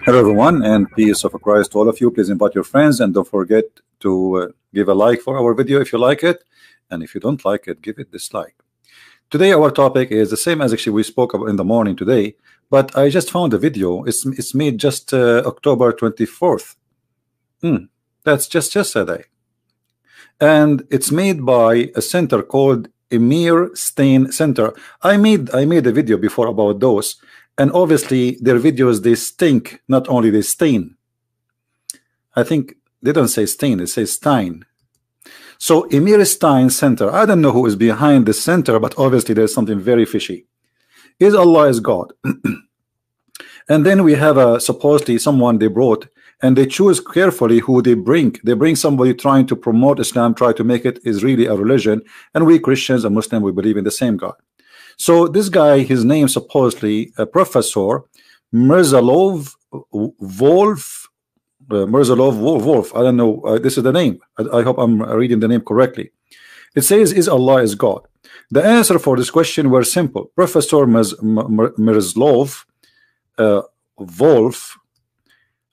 Hello everyone, and peace of Christ to all of you. Please invite your friends and don't forget to give a like for our video if you like it, and if you don't like it, give it dislike. Today our topic is the same as actually we spoke about in the morning today, but I just found a video. It's made just October 24th. That's just yesterday, and it's made by a center called Emir Stain Center. I made a video before about those. And obviously their videos, they stink. Not only they stain, I think they don't say stain, they say Stein. So Emir Stein Center, I don't know who is behind the center, but obviously there's something very fishy. Is Allah is God? And then we have supposedly someone they brought, and they choose carefully who they bring. They bring somebody trying to promote Islam, try to make it is really a religion, and we Christians and Muslims, we believe in the same God. So this guy, his name supposedly Professor Mirzalov Wolf. I don't know. This is the name. I hope I'm reading the name correctly. It says, "Is Allah is God?" The answer for this question were simple. Professor Mirzalov Wolf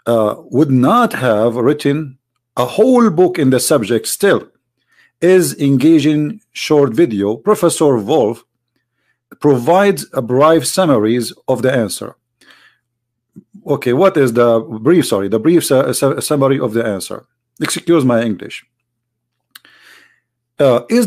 would not have written a whole book in the subject. Still, is engaging short video. Professor Wolf provides a brief summaries of the answer. Okay, what is the brief? Sorry, the brief summary of the answer. Excuse my English. Is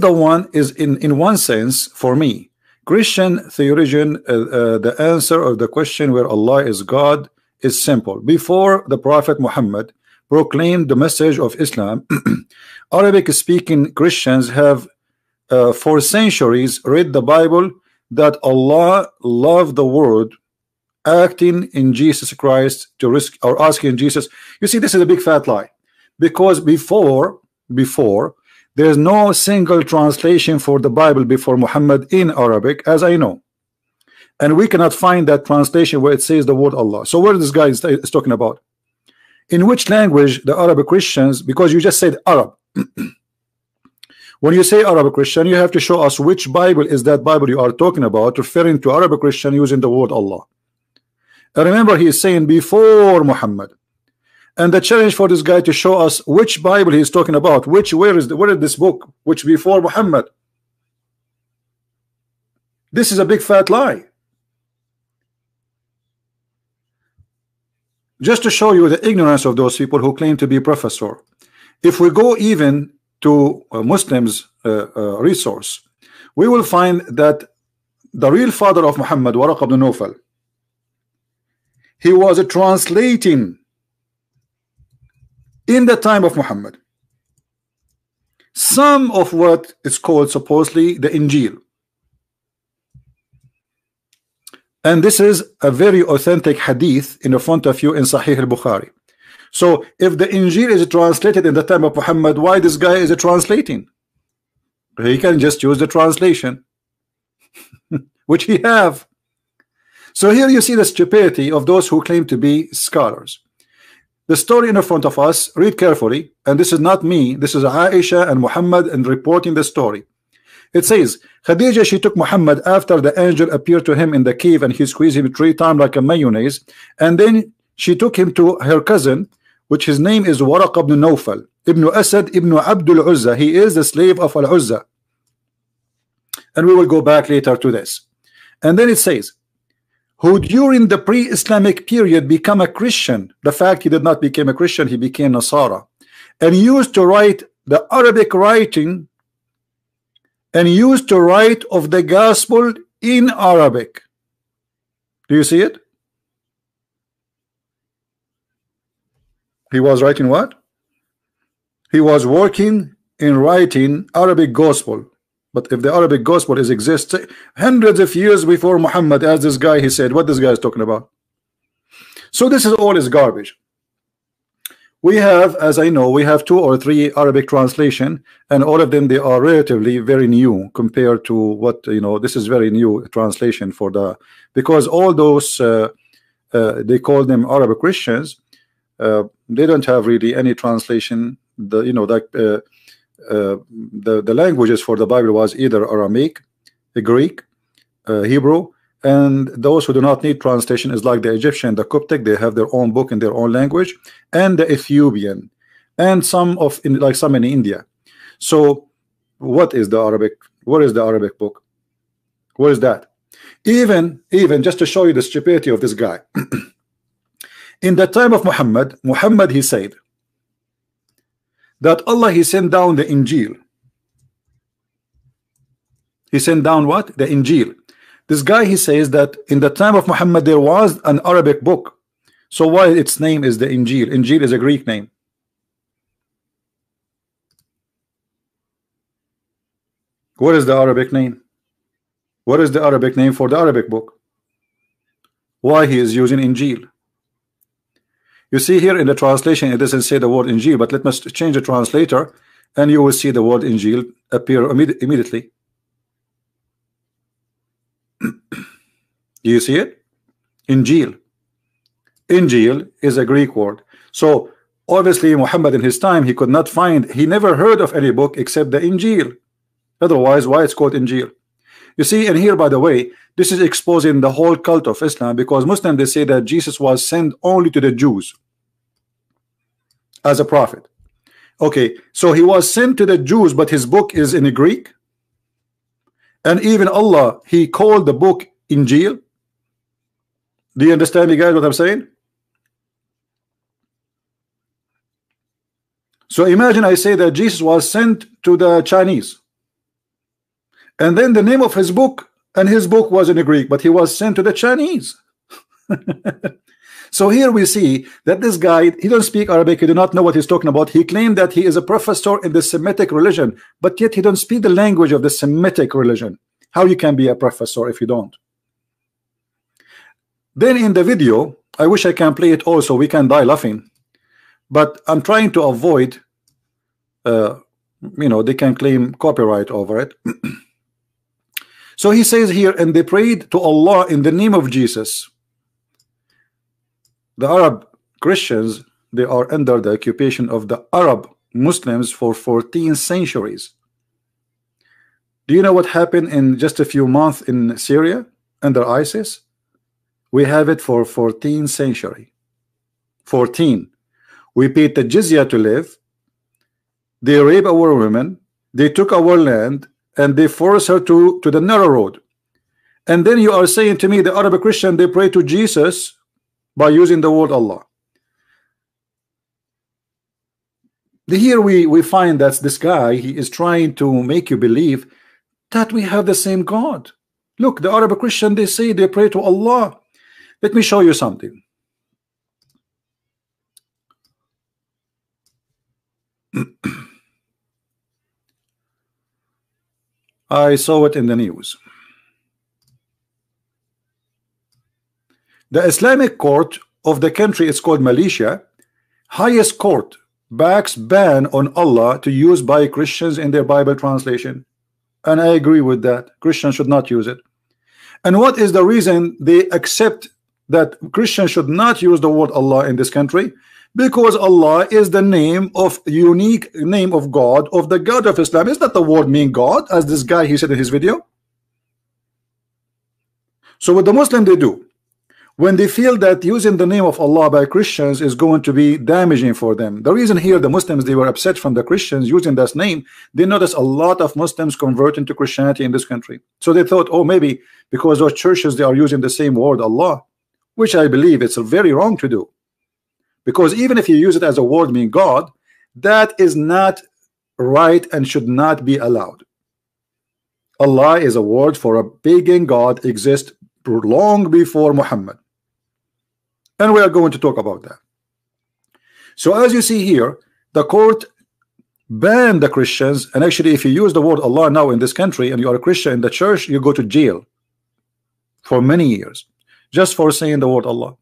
in one sense for me, Christian theologian. The answer of the question where Allah is God is simple. Before the Prophet Muhammad proclaimed the message of Islam, Arabic-speaking Christians have for centuries read the Bible that Allah loved the world, acting in Jesus Christ to risk or asking Jesus. You see, this is a big fat lie, because before there's no single translation for the Bible before Muhammad in Arabic, as I know, and we cannot find that translation where it says the word Allah. So where this guy is talking about? In which language the Arabic Christians? Because you just said Arab. When you say Arabic Christian, you have to show us which Bible is that Bible you are talking about, referring to Arabic Christian using the word Allah. And remember, he is saying before Muhammad. And the challenge for this guy to show us which Bible he is talking about, where is this book, which before Muhammad. This is a big fat lie. Just to show you the ignorance of those people who claim to be professor. If we go even to Muslims resource, we will find that the real father of Muhammad, Waraq ibn Nawfal, he was translating in the time of Muhammad some of what is called supposedly the Injil, and this is a very authentic hadith in the front of you in Sahih al-Bukhari. So if the Injil is translated in the time of Muhammad, why this guy is translating? He can just use the translation which he have. So here you see the stupidity of those who claim to be scholars. The story in the front of us, read carefully, and this is not me, this is Aisha and Muhammad and reporting the story. It says, Khadija, she took Muhammad after the angel appeared to him in the cave, and he squeezed him 3 times like a mayonnaise, and then she took him to her cousin, which his name is Waraq ibn Nawfal ibn Asad ibn Abdul Uzza. He is the slave of Al Uzza, and we will go back later to this. And then it says, who during the pre-Islamic period become a Christian. The fact he did not become a Christian, he became Nasara, and used to write the Arabic writing, and used to write of the gospel in Arabic. Do you see it? He was writing what? He was working in writing Arabic gospel. But if the Arabic gospel exists hundreds of years before Muhammad, as this guy he said, what this guy is talking about. So this is all is garbage. We have, as I know, we have 2 or 3 Arabic translation, and all of them, they are relatively very new compared to what, you know, this is very new translation for the, because all those they call them Arabic Christians, they don't have really any translation. The, you know, like the languages for the Bible was either Aramaic, Greek, Hebrew, and those who do not need translation is like the Egyptian, the Coptic, they have their own book in their own language, and the Ethiopian, and some of like some in India. So what is the Arabic? What is the Arabic book? What is that? Even just to show you the stupidity of this guy. In the time of Muhammad he said that Allah he sent down the Injil. He sent down what? The Injil. This guy he says that in the time of Muhammad there was an Arabic book. So why its name is the Injil? Injil is a Greek name. What is the Arabic name? What is the Arabic name for the Arabic book? Why he is using Injil? You see here in the translation it doesn't say the word Injil, but let us change the translator and you will see the word Injil appear immediately. Do you see it? Injil. Injil is a Greek word. So obviously Muhammad in his time he could not find, he never heard of any book except the Injil. Otherwise why it's called Injil? You see, and here by the way, this is exposing the whole cult of Islam, because Muslims they say that Jesus was sent only to the Jews as a prophet. Okay, so he was sent to the Jews, but his book is in Greek, and even Allah he called the book Injil. Do you understand me guys what I'm saying? So imagine I say that Jesus was sent to the Chinese, and then the name of his book, and his book was in Greek, but he was sent to the Chinese. So here we see that this guy, he don't speak Arabic, he do not know what he's talking about. He claimed that he is a professor in the Semitic religion, but yet he don't speak the language of the Semitic religion. How you can be a professor if you don't? Then in the video, I wish I can play it also, we can die laughing, but I'm trying to avoid you know, they can claim copyright over it. So he says here, and they prayed to Allah in the name of Jesus. The Arab Christians, they are under the occupation of the Arab Muslims for 14 centuries. Do you know what happened in just a few months in Syria under ISIS? We have it for 14 centuries. 14. We paid the jizya to live. They rape our women. They took our land, and they force her to the narrow road. And then you are saying to me the Arab Christian they pray to Jesus by using the word Allah. Here we find that this guy he is trying to make you believe that we have the same God. Look, the Arab Christian they say they pray to Allah. Let me show you something. I saw it in the news. The Islamic court of the country is called Malaysia. Highest court backs ban on Allah to use by Christians in their Bible translation. And I agree with that. Christians should not use it. And what is the reason they accept that Christians should not use the word Allah in this country? Because Allah is the name of unique name of God, of the God of Islam. Is that the word mean God, as this guy he said in his video? So what the Muslim they do, when they feel that using the name of Allah by Christians is going to be damaging for them. The reason here the Muslims they were upset from the Christians using this name, they noticed a lot of Muslims convert into Christianity in this country. So they thought, oh, maybe because those churches they are using the same word Allah, which I believe it's very wrong to do. Because even if you use it as a word meaning God, that is not right and should not be allowed. Allah is a word for a pagan God, exists long before Muhammad. And we are going to talk about that. So as you see here, the court banned the Christians, and actually if you use the word Allah now in this country and you are a Christian in the church, you go to jail for many years just for saying the word Allah.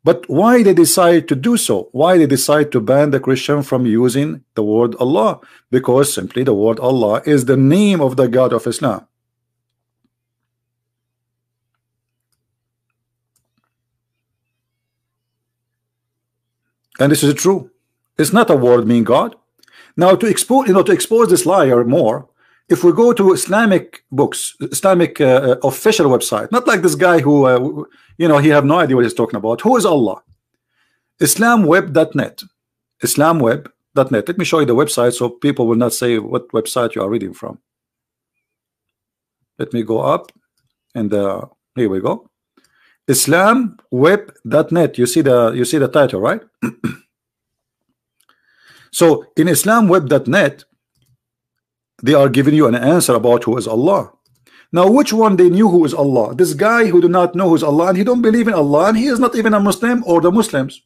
But why they decide to do so? Why they decide to ban the Christian from using the word Allah? Because simply the word Allah is the name of the God of Islam. And this is true. It's not a word mean God. Now to expose, to expose this liar more, if we go to Islamic books, Islamic official website, not like this guy who you know, he have no idea what he's talking about. Who is Allah? Islamweb.net. Islamweb.net. Let me show you the website so people will not say what website you are reading from. Let me go up, and here we go. Islamweb.net. You see the title, right? So in Islamweb.net, they are giving you an answer about who is Allah. Now, which one they knew who is Allah? This guy who do not know who is Allah, and he don't believe in Allah, and he is not even a Muslim, or the Muslims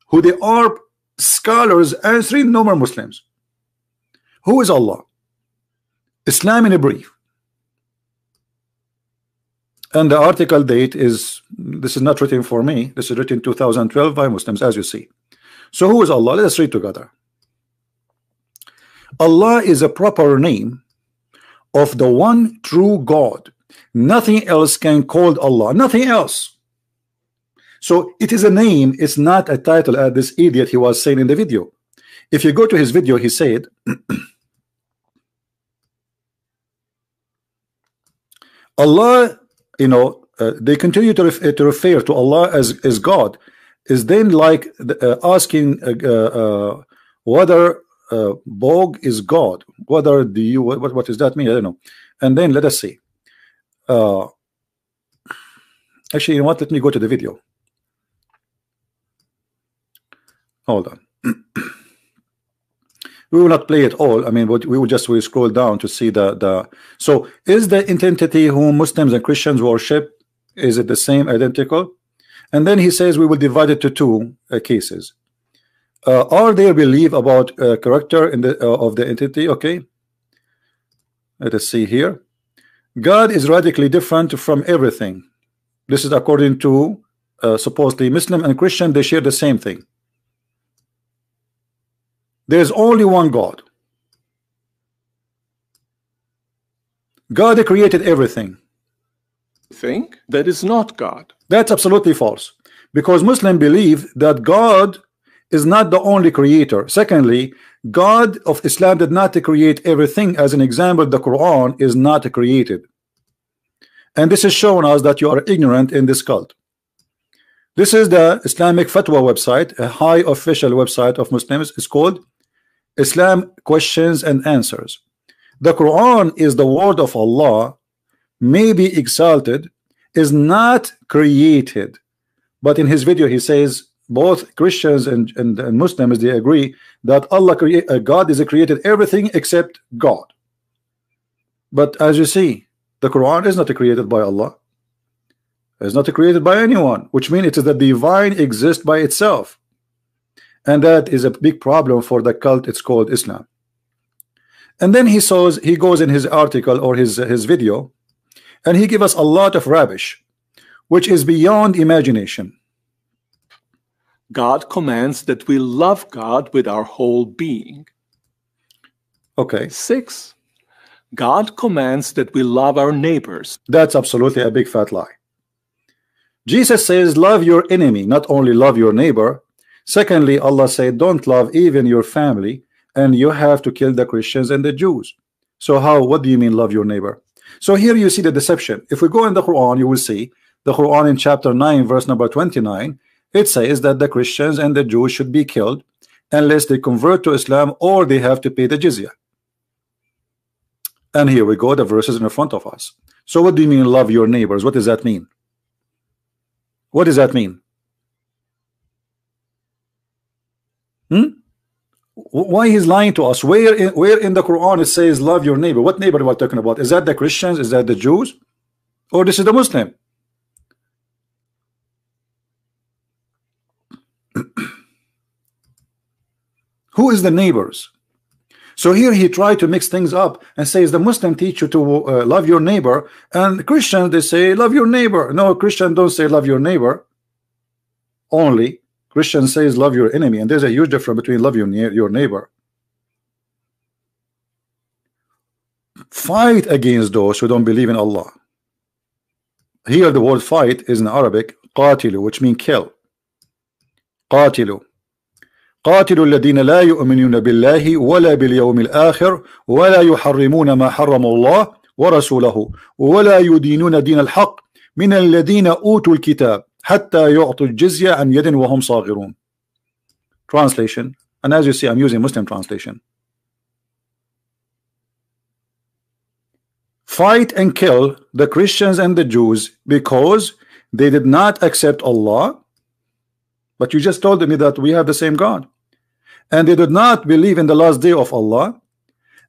who they are scholars answering normal Muslims. Who is Allah? Islam in a brief. And the article date is, this is not written for me, this is written 2012 by Muslims, as you see. So who is Allah? Let us read together. Allah is a proper name of the one true God. Nothing else can call Allah, nothing else. So it is a name, it's not a title, as this idiot he was saying in the video. If you go to his video, he said Allah, you know, they continue to refer to Allah as God, is then like asking whether Bog is God. Whether do you, what does that mean? I don't know. And then let us see. Actually, you know what? Let me go to the video. Hold on. We will not play it all. I mean, we will scroll down to see the. So, is the entity whom Muslims and Christians worship, is it the same, identical? And then he says we will divide it to two cases. Are there belief about character in the of the entity? Okay. Let us see here. God is radically different from everything. This is according to supposedly Muslim and Christian. They share the same thing. There's only one God. God created everything. Think that is not God. That's absolutely false, because Muslims believe that God is not the only creator. Secondly, God of Islam did not create everything. As an example, the Quran is not created, and this is showing us that you are ignorant in this cult. This is the Islamic Fatwa website, a high official website of Muslims. It's called Islam Questions and Answers. The Quran is the word of Allah, may be exalted, is not created. But in his video he says both Christians and Muslims, they agree that God is created everything except God. But as you see, the Quran is not created by Allah. It's not created by anyone, which means it is the divine exists by itself. And that is a big problem for the cult. It's called Islam. And then he goes in his article or his video, and he gives us a lot of rubbish, which is beyond imagination. God commands that we love God with our whole being. Okay. 6. God commands that we love our neighbors. That's absolutely a big fat lie. Jesus says love your enemy, not only love your neighbor. Secondly, Allah said don't love even your family, and you have to kill the Christians and the Jews. So what do you mean love your neighbor? So here you see the deception. If we go in the Quran, you will see the Quran in chapter 9 verse number 29. It says that the Christians and the Jews should be killed unless they convert to Islam, or they have to pay the jizya. And here we go, the verses in front of us. So what do you mean love your neighbors? What does that mean? What does that mean? Why he's lying to us? Where in the Quran it says love your neighbor? What neighbor are we talking about? Is that the Christians? Is that the Jews? Or this is the Muslim? Who is the neighbors? So here he tried to mix things up and says the Muslim teach you to love your neighbor, and Christians they say love your neighbor. No, Christians don't say love your neighbor. Only Christian says love your enemy, and there's a huge difference between love your neighbor. Fight against those who don't believe in Allah. Here the word fight is in Arabic qatilu, which means kill. Qatilu. قاتلوا الذين لا يؤمنون بالله ولا باليوم الآخر ولا يحرمون ما حرم الله ورسوله ولا يدينون دين الحق من الذين أوتوا الكتاب حتى يعطوا الجزية عن يد وهم صاغرون. Translation, and as you see I'm using Muslim translation. Fight and kill the Christians and the Jews because they did not accept Allah. But you just told me that we have the same God, and they did not believe in the last day of Allah,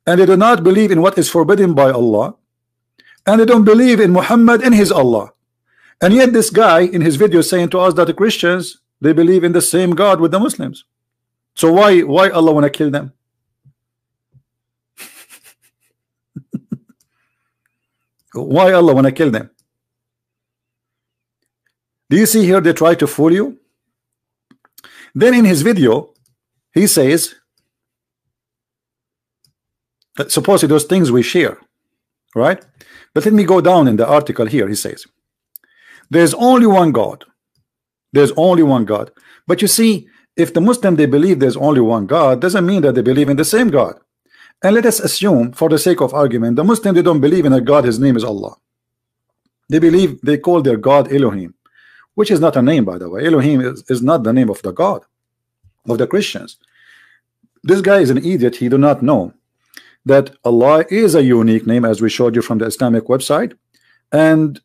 and they do not believe in what is forbidden by Allah, and they don't believe in Muhammad and his Allah. And yet this guy in his video saying to us that the Christians, they believe in the same God with the Muslims. So why Allah want to kill them? Why Allah want to kill them? Do you see here they try to fool you? Then in his video he says, supposedly those things we share, right? But let me go down in the article here. He says there's only one God, there's only one God. But you see, if the Muslim they believe there's only one God, doesn't mean that they believe in the same God. And let us assume for the sake of argument the Muslim they don't believe in a God, his name is Allah. They believe, they call their God Elohim, which is not a name, by the way. Elohim is not the name of the God of the Christians. This guy is an idiot. He do not know that Allah is a unique name, as we showed you from the Islamic website, and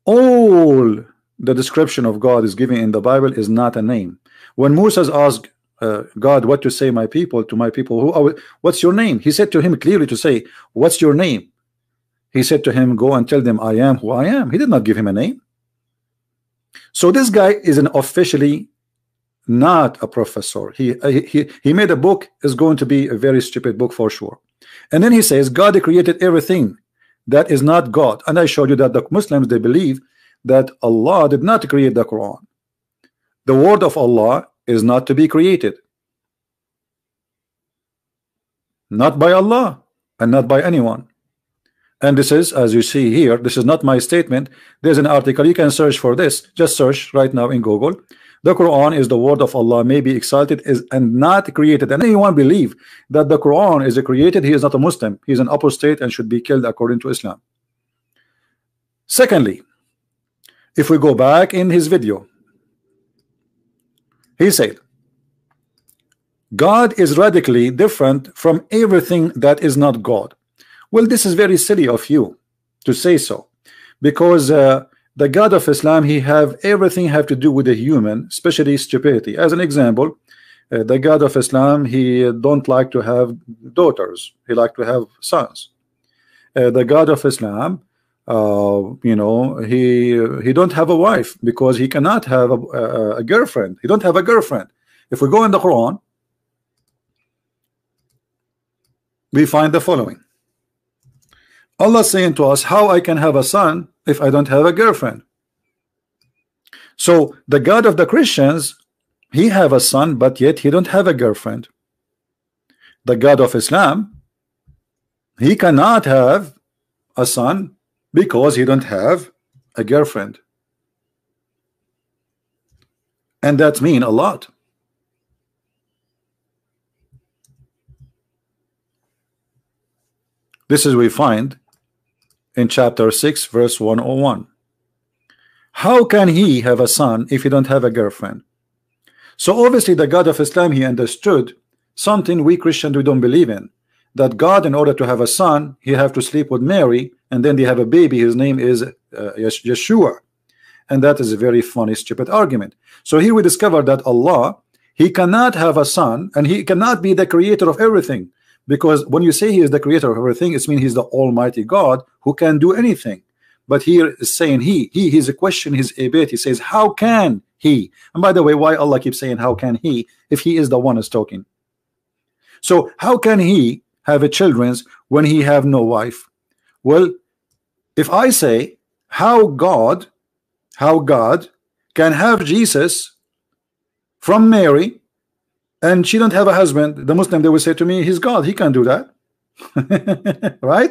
all the description of God is given in the Bible is not a name. When Moses asked God what to say to my people, what's your name? He said to him clearly to say, what's your name? He said to him, go and tell them I am who I am. He did not give him a name. So this guy is an officially not a professor. He made a book, is going to be a very stupid book for sure. And then he says God created everything that is not God. And I showed you that the Muslims they believe that Allah did not create the Quran. The word of Allah is not to be created, not by Allah and not by anyone. And this is, as you see here, this is not my statement. There's an article, you can search for this. Just search right now in Google. The Quran is the word of Allah, may be exalted, is and not created. And anyone believe that the Quran is created, he is not a Muslim. He is an apostate and should be killed according to Islam. Secondly, if we go back in his video, he said God is radically different from everything that is not God. Well, this is very silly of you to say so, because the God of Islam, he have everything have to do with the human, especially stupidity. As an example, the God of Islam, he don't like to have daughters, he like to have sons. The God of Islam, you know, he don't have a wife because he cannot have a girlfriend. He don't have a girlfriend. If we go in the Quran, we find the following. Allah saying to us, how I can have a son if I don't have a girlfriend? So the God of the Christians, he have a son, but yet he don't have a girlfriend. The God of Islam, he cannot have a son because he don't have a girlfriend. And that means a lot. This is we find in chapter 6 verse 101. How can he have a son if he don't have a girlfriend? So obviously the God of Islam, he understood something we Christians we don't believe in, that God, in order to have a son, he have to sleep with Mary, and then they have a baby, his name is Yeshua. And that is a very funny stupid argument. So here we discover that Allah, he cannot have a son, and he cannot be the creator of everything. Because when you say he is the creator of everything, it means he's the almighty God who can do anything. But here is saying he's a question, his ability. He says, how can he? And by the way, why Allah keeps saying how can he if he is the one who's talking? So how can he have a children when he have no wife? Well, if I say how God can have Jesus from Mary, and she don't have a husband, the Muslim, they will say to me, he's God, he can do that. Right?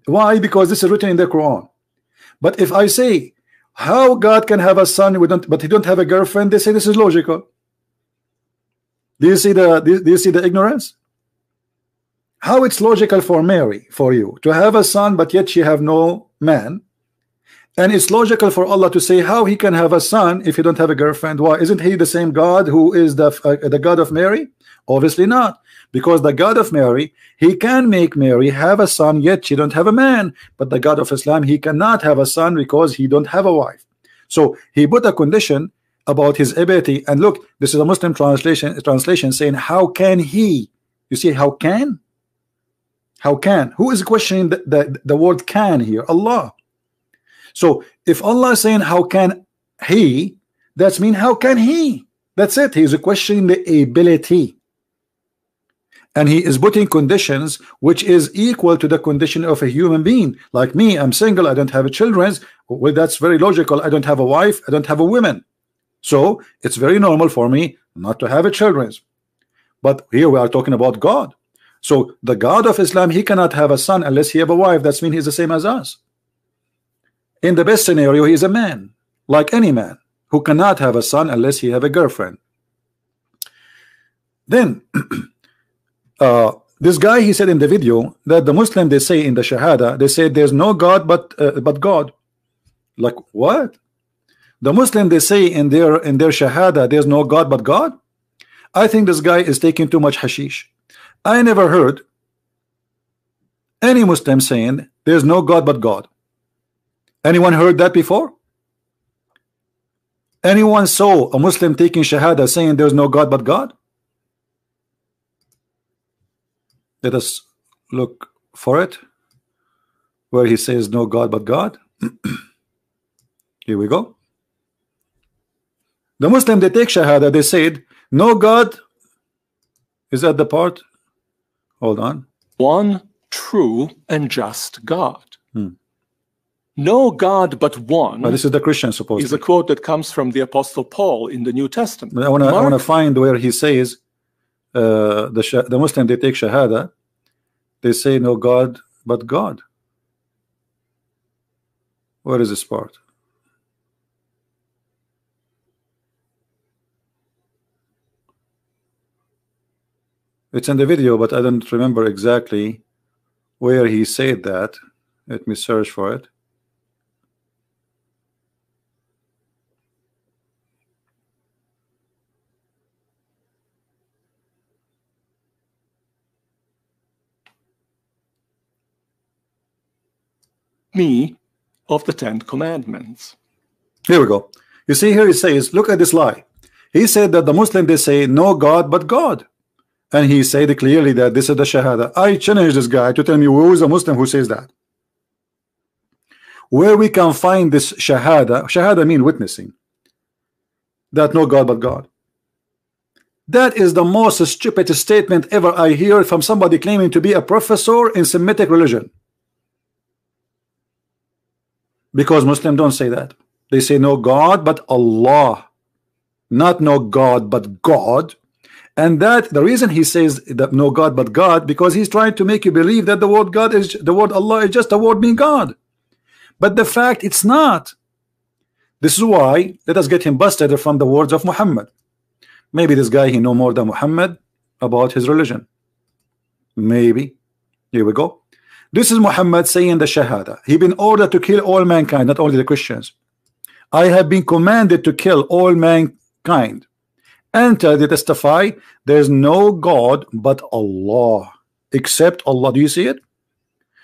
Why? Because this is written in the Quran. But if I say how God can have a son but he don't have a girlfriend, they say this is logical. Do you see the ignorance? How it's logical for Mary, for you to have a son, but yet she have no man, and it's logical for Allah to say how he can have a son if he don't have a girlfriend. Why? Isn't he the same God who is the God of Mary? Obviously not, because the God of Mary, he can make Mary have a son, yet she don't have a man. But the God of Islam, he cannot have a son because he don't have a wife. So he put a condition about his ability. And look, this is a Muslim translation saying, how can he? You see, how can? How can? Who is questioning the word can here? Allah. So if Allah is saying how can he, that's mean how can he? That's it. He is questioning the ability. And he is putting conditions which is equal to the condition of a human being. Like me, I'm single, I don't have a children. Well, that's very logical. I don't have a wife, I don't have a woman. So it's very normal for me not to have a children. But here we are talking about God. So the God of Islam, he cannot have a son unless he have a wife. That's mean he's the same as us. In the best scenario, he is a man, like any man, who cannot have a son unless he have a girlfriend. Then this guy, he said in the video that the Muslim, they say in the Shahada, they say there's no God but God. Like what? The Muslim, they say in their Shahada there's no God but God. I think this guy is taking too much hashish. I never heard any Muslim saying there's no God but God. Anyone heard that before? Anyone saw a Muslim taking Shahada saying there's no God but God? Let us look for it, where he says no God but God. Here we go. The Muslim, they take Shahada, they said no God. Is that the part? Hold on. One true and just God. No God but one. This is the Christian, supposedly. Is a quote that comes from the Apostle Paul in the New Testament. But I want to find where he says the Muslim, they take Shahada, they say no God but God. Where is this part? It's in the video, but I don't remember exactly where he said that. Let me search for it. Me of the Ten Commandments. Here we go. You see here he says, look at this lie. He said that the Muslim, they say no God but God. And he said clearly that this is the Shahada. I challenge this guy to tell me who is a Muslim who says that. Where we can find this Shahada. Shahada mean witnessing that no God but God. That is the most stupid statement ever I hear from somebody claiming to be a professor in Semitic religion. Because Muslims don't say that. They say no God but Allah, not no God but God. And that the reason he says that no God but God, because he's trying to make you believe that the word God is the word Allah is just a word mean God. But the fact it's not. This is why let us get him busted from the words of Muhammad. Maybe this guy, he know more than Muhammad about his religion. Maybe. Here we go. This is Muhammad saying the Shahada. He been ordered to kill all mankind, not only the Christians. I have been commanded to kill all mankind. Enter, they testify there's no God but Allah, except Allah. Do you see it?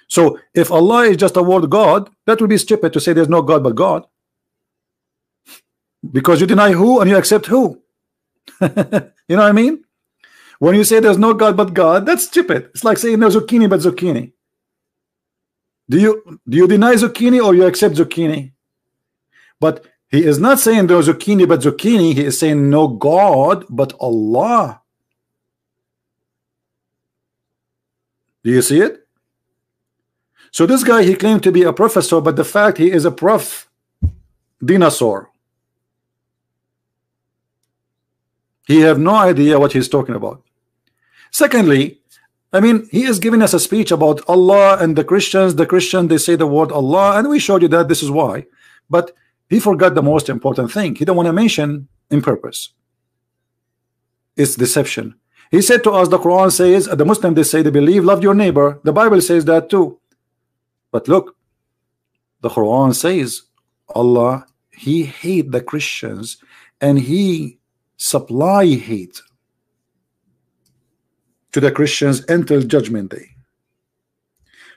So if Allah is just a word God, that would be stupid to say there's no God but God, because you deny who and you accept who. You know what I mean? When you say there's no God but God, that's stupid. It's like saying no zucchini but zucchini. Do you deny zucchini or you accept zucchini? But he is not saying there's zucchini but zucchini. He is saying no God but Allah. Do you see it? So this guy, he claimed to be a professor, but the fact he is a prof dinosaur. He have no idea what he's talking about. Secondly, I mean, he is giving us a speech about Allah and the Christians. The Christians, they say the word Allah, and we showed you that this is why. But he forgot the most important thing. He don't want to mention in purpose. It's deception. He said to us, the Quran says, the Muslims, they say they believe, love your neighbor. The Bible says that too. But look, the Quran says Allah, He hate the Christians and He supply hate to the Christians until judgment day.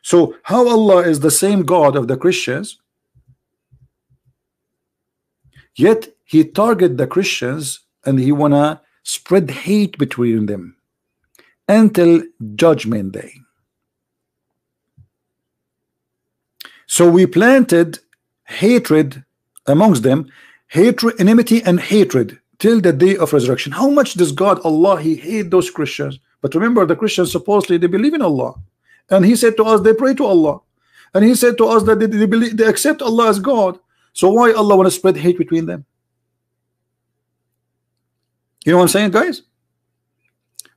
So how Allah is the same God of the Christians, yet He target the Christians and He wanna spread hate between them until judgment day. So we planted hatred amongst them, hatred, enmity and hatred till the day of resurrection. How much does God Allah, He hate those Christians? But remember, the Christians supposedly they believe in Allah, and He said to us they pray to Allah, and He said to us that they accept Allah as God. So why Allah want to spread hate between them? You know what I'm saying, guys?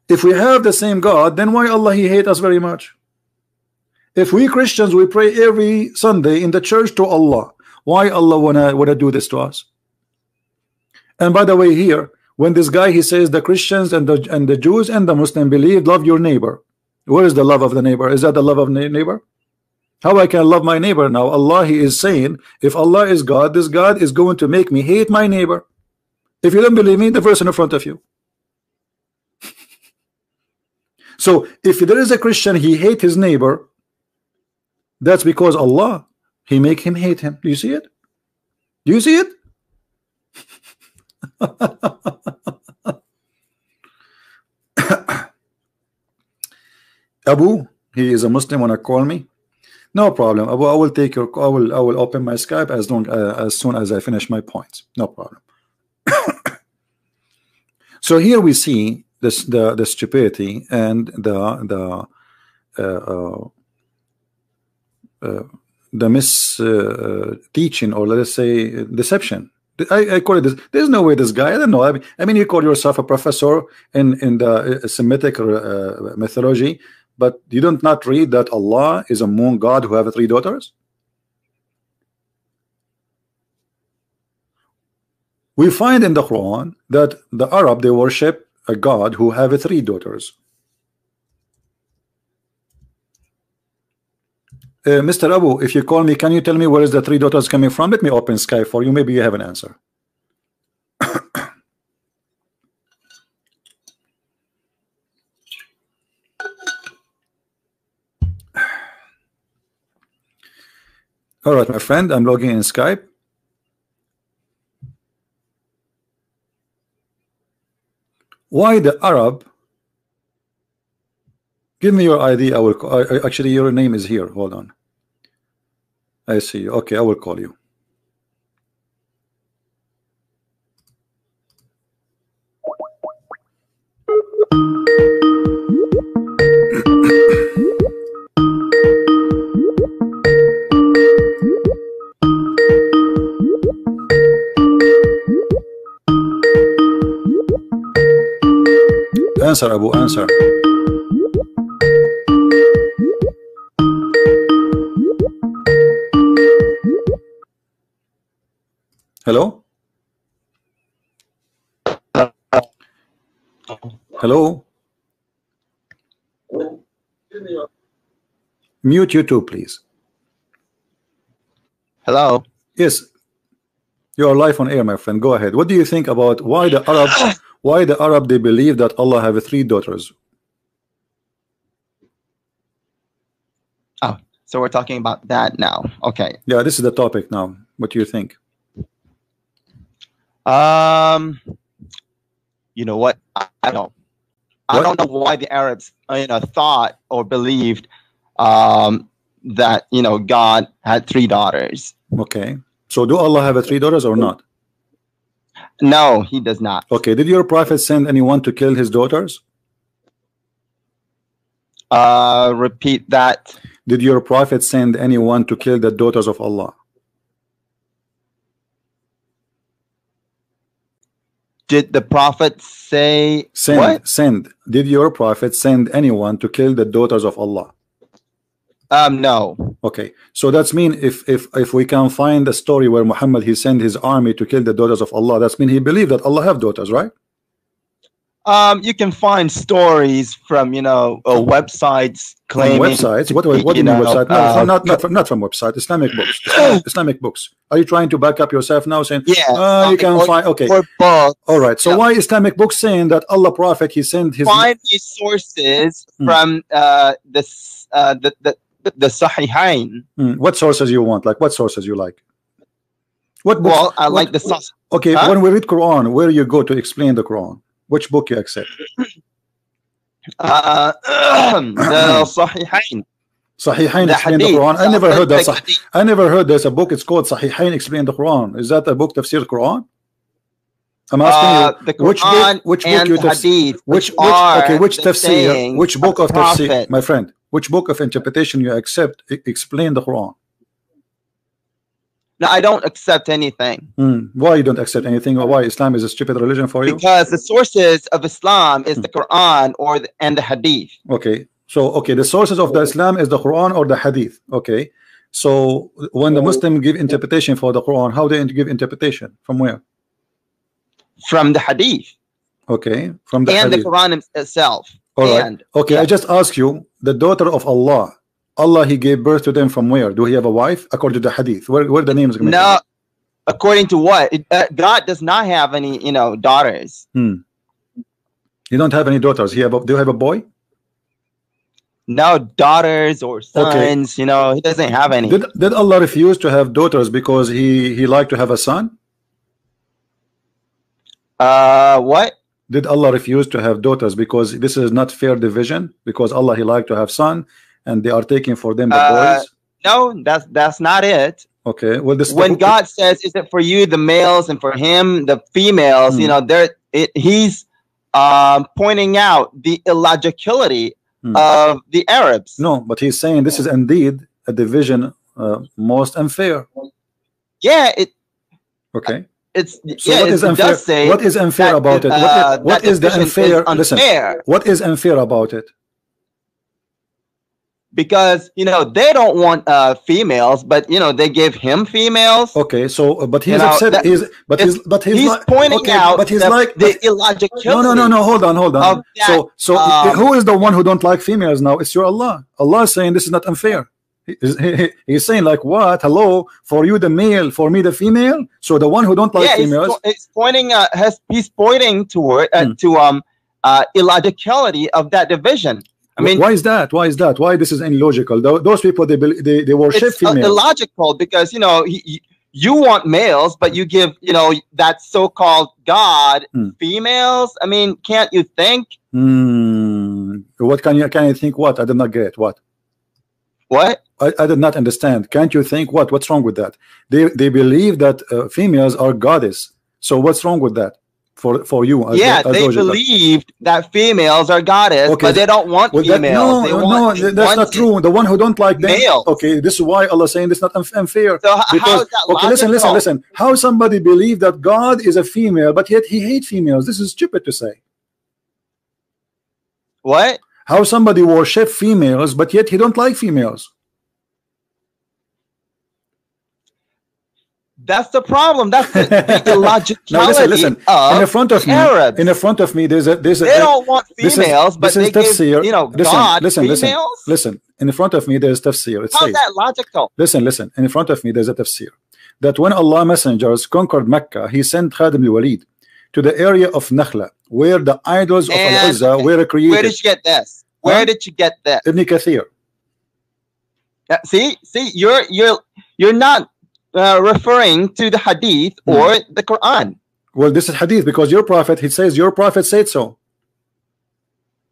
If we have the same God, then why Allah He hate us very much? If we Christians we pray every Sunday in the church to Allah, why Allah wanna do this to us? And by the way, here when this guy he says the Christians and the Jews and the Muslim believe love your neighbor, where is the love of the neighbor? Is that the love of neighbor? How I can love my neighbor? Now Allah He is saying if Allah is God, this God is going to make me hate my neighbor. If you don't believe me, the verse in front of you. So if there is a Christian he hate his neighbor, that's because Allah He make him hate him. Do you see it? Do you see it? Abu, he is a Muslim. Wanna call me? No problem, Abu. I will take your call. I will open my Skype as soon as I finish my points. No problem. So here we see this the stupidity and the teaching, or let us say deception. I call it this. There's no way this guy, I don't know. I mean you call yourself a professor in the Semitic mythology, but you don't not read that Allah is a moon god who have 3 daughters. We find in the Quran that the Arab they worship a god who have 3 daughters. Mr. Abu, if you call me, can you tell me where is the 3 daughters coming from? Let me open Skype for you. Maybe you have an answer. All right, my friend, I'm logging in Skype. Why the Arab? Give me your ID. I will actually your name is here. Hold on. I see you. Okay, I will call you. Answer, Abu, answer. Hello? Hello? Mute YouTube, please. Hello? Yes. You are live on air, my friend. Go ahead. What do you think about why the Arab they believe that Allah have 3 daughters? Oh, so we're talking about that now. Okay. Yeah, this is the topic now. What do you think? You know what? I don't know why the Arabs, thought or believed that God had 3 daughters. Okay. So do Allah have 3 daughters or not? No, He does not. Okay. Did your prophet send anyone to kill his daughters? Repeat that. Did your prophet send anyone to kill the daughters of Allah? Did the prophet say what? Send. Did your prophet send anyone to kill the daughters of Allah? No. Okay, so that's mean if we can find a story where Muhammad he sent his army to kill the daughters of Allah, that's mean he believed that Allah have daughters, right? You can find stories from websites From claiming websites? What do you mean website? No, not from website. Islamic books. Islamic books. Are you trying to back up yourself now, saying, yeah, you can find? Okay. Or books. All right. So why Islamic books saying that Allah Prophet he sent his find these sources from the Sahihain. What sources you want? Like what sources you like? What books? Well, I like the source. Okay, when we read Quran, where you go to explain the Quran? Which book you accept? The Sahihain. Sahihain The explain the hadith. Quran. I never heard that. Hadith. I never heard there's a book. It's called Sahihain explain the Quran. Is that a book tafsir Quran? I'm asking The you which Quran book and you Hadith, which are okay, which the tafsir, sayings which book of of the tafsir, Prophet. my friend, which book of interpretation you accept explain the Quran? No, I don't accept anything. Why you don't accept anything, or why Islam is a stupid religion for you? Because the sources of Islam is the Quran and the Hadith. Okay, so okay, the sources of the Islam is the Quran or the Hadith. Okay, so when the Muslim give interpretation for the Quran, how they give interpretation? From where? From the Hadith. Okay, from the and Hadith. the Quran itself. All right. Okay, I just ask you, the daughter of Allah, he gave birth to them from where? Do he have a wife? According to the Hadith, where the name is going to No, according to what? God does not have any, daughters. You don't have any daughters. Do you have a boy? No daughters or sons. He doesn't have any. Did Allah refuse to have daughters because he liked to have a son? What? Did Allah refuse to have daughters because this is not fair division? Because Allah he liked to have son, and they are taking for them the boys? No, that's not it. Okay. Well, when God says, "Is it for you the males and for him the females?" He's pointing out the illogicality of the Arabs. No, but he's saying this is indeed a division most unfair. Yeah. Okay. It's so what is unfair? Does say what is unfair about it? What is the unfair? Listen, what is unfair about it? Because they don't want females, but they give him females. Okay, so but he's upset. He's pointing out. But he's like the illogicality. No. Hold on. So who is the one who don't like females now? It's your Allah. Allah is saying this is not unfair. He's saying like what? Hello, for you the male, for me the female. So the one who don't like females. He's pointing. He's pointing toward to illogicality of that division. I mean, why is that? Why this is illogical? Those people they worship females. It's illogical because you want males, but you give that so-called God females. I mean, can't you think? What can you think? What I did not get. What? I did not understand. Can't you think? What's wrong with that? They believe that females are goddess. So what's wrong with that? For you, they believed that females are goddess, but they don't want females. That's not true. The one who don't like them, males. Okay, this is why Allah is saying this is not unfair. So how is that logical? Listen. How somebody believe that God is a female, but yet he hates females? This is stupid to say. What? How somebody worship females, but yet he don't like females? That's the problem. That's the illogicality. Now listen. In the front of me, Arabs. In the front of me, there's a. They don't want females, but they give God females. Listen. In the front of me, there's tafsir. How's that logical? Listen. In front of me, there's a tafsir that when Allah messengers conquered Mecca, He sent Khadim al-Walid to the area of Nakhla, where the idols of Al-Uzza were created. Where did you get this? Where did you get that? Ibn Kathir. See, you're not referring to the Hadith or the Quran. Well, this is Hadith because your prophet. He says your prophet said so.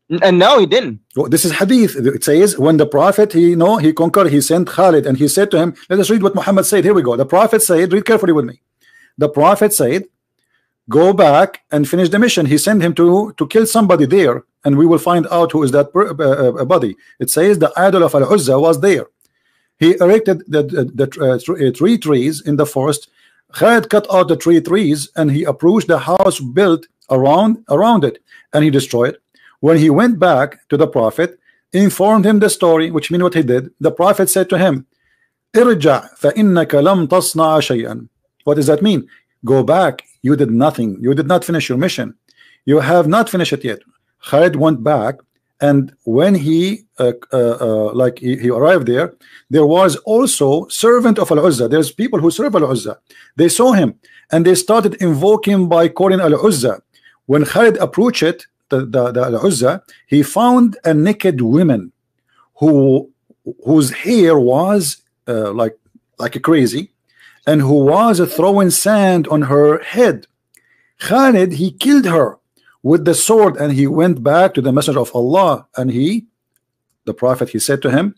No, he didn't. Well, this is Hadith. It says when the prophet he conquered, he sent Khalid and he said to him, let us read what Muhammad said. Here we go. The prophet said, read carefully with me. The prophet said, go back and finish the mission. He sent him to kill somebody there, and we will find out who is that body. It says the idol of Al-Uzza was there. He erected the three trees in the forest. Khalid cut out the trees and he approached the house built around it, and he destroyed it. When he went back to the prophet, informed him the story, which means what he did. The prophet said to him, "Irja' fa innaka lam tasna'a shay'an." What does that mean? Go back. You did nothing. You did not finish your mission. You have not finished it yet. Khalid went back, and when he he arrived there, there was also servant of Al-Uzza. There's people who serve Al-Uzza. They saw him and they started invoking by calling Al-Uzza. When Khalid approached it, the Al-Uzza, he found a naked woman whose hair was like crazy, and who was throwing sand on her head. Khalid, he killed her with the sword, and he went back to the Messenger of Allah, and the Prophet, he said to him,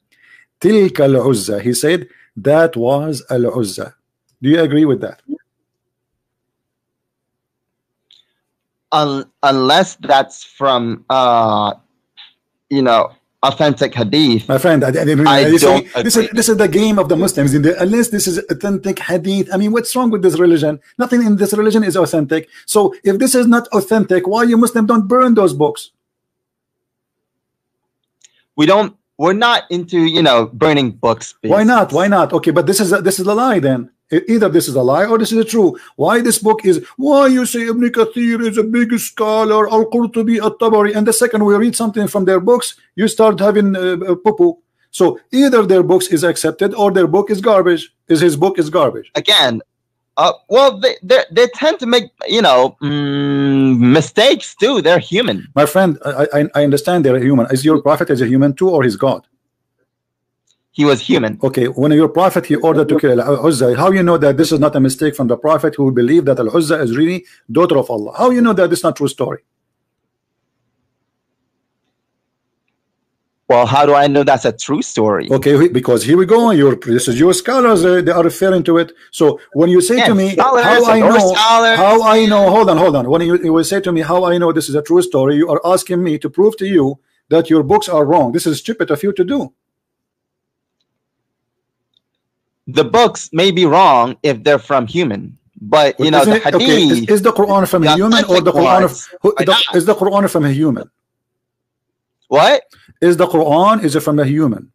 Tilka Al-Uzza. He said, that was Al-Uzza. Do you agree with that? Unless that's from authentic hadith. My friend, I don't this is the game of the Muslims. Unless this is authentic hadith, I mean, what's wrong with this religion? Nothing in this religion is authentic. So if this is not authentic, why you Muslim don't burn those books? We're not into burning books. Why not? Why not? Okay, but this is a lie then. Either this is a lie or this is a true. Why this book is, why you say Ibn Kathir is a big scholar, Al-Qurtubi, At-Tabari, and the second we read something from their books, you start having poo-poo. So either their books is accepted or their book is garbage. His book is garbage. Again, well, they tend to make mistakes too. They're human. My friend, I understand they're human. Is your prophet is a human too, or his God? He was human. Okay, when your prophet he ordered to kill Al-Uzza, how you know that this is not a mistake from the prophet who believed that Al-Uzza is really daughter of Allah? How you know that this is not true story? Well, how do I know that's a true story? Okay, because here we go. This is your scholars. They are referring to it. So when you say to me, how I know, hold on. When you will say to me, how I know this is a true story, you are asking me to prove to you that your books are wrong. This is stupid of you to do. The books may be wrong if they're from human, but the hadith. Okay. Is the Quran from a human, or the Quran is the Quran from a human? What? Is the Quran from a human?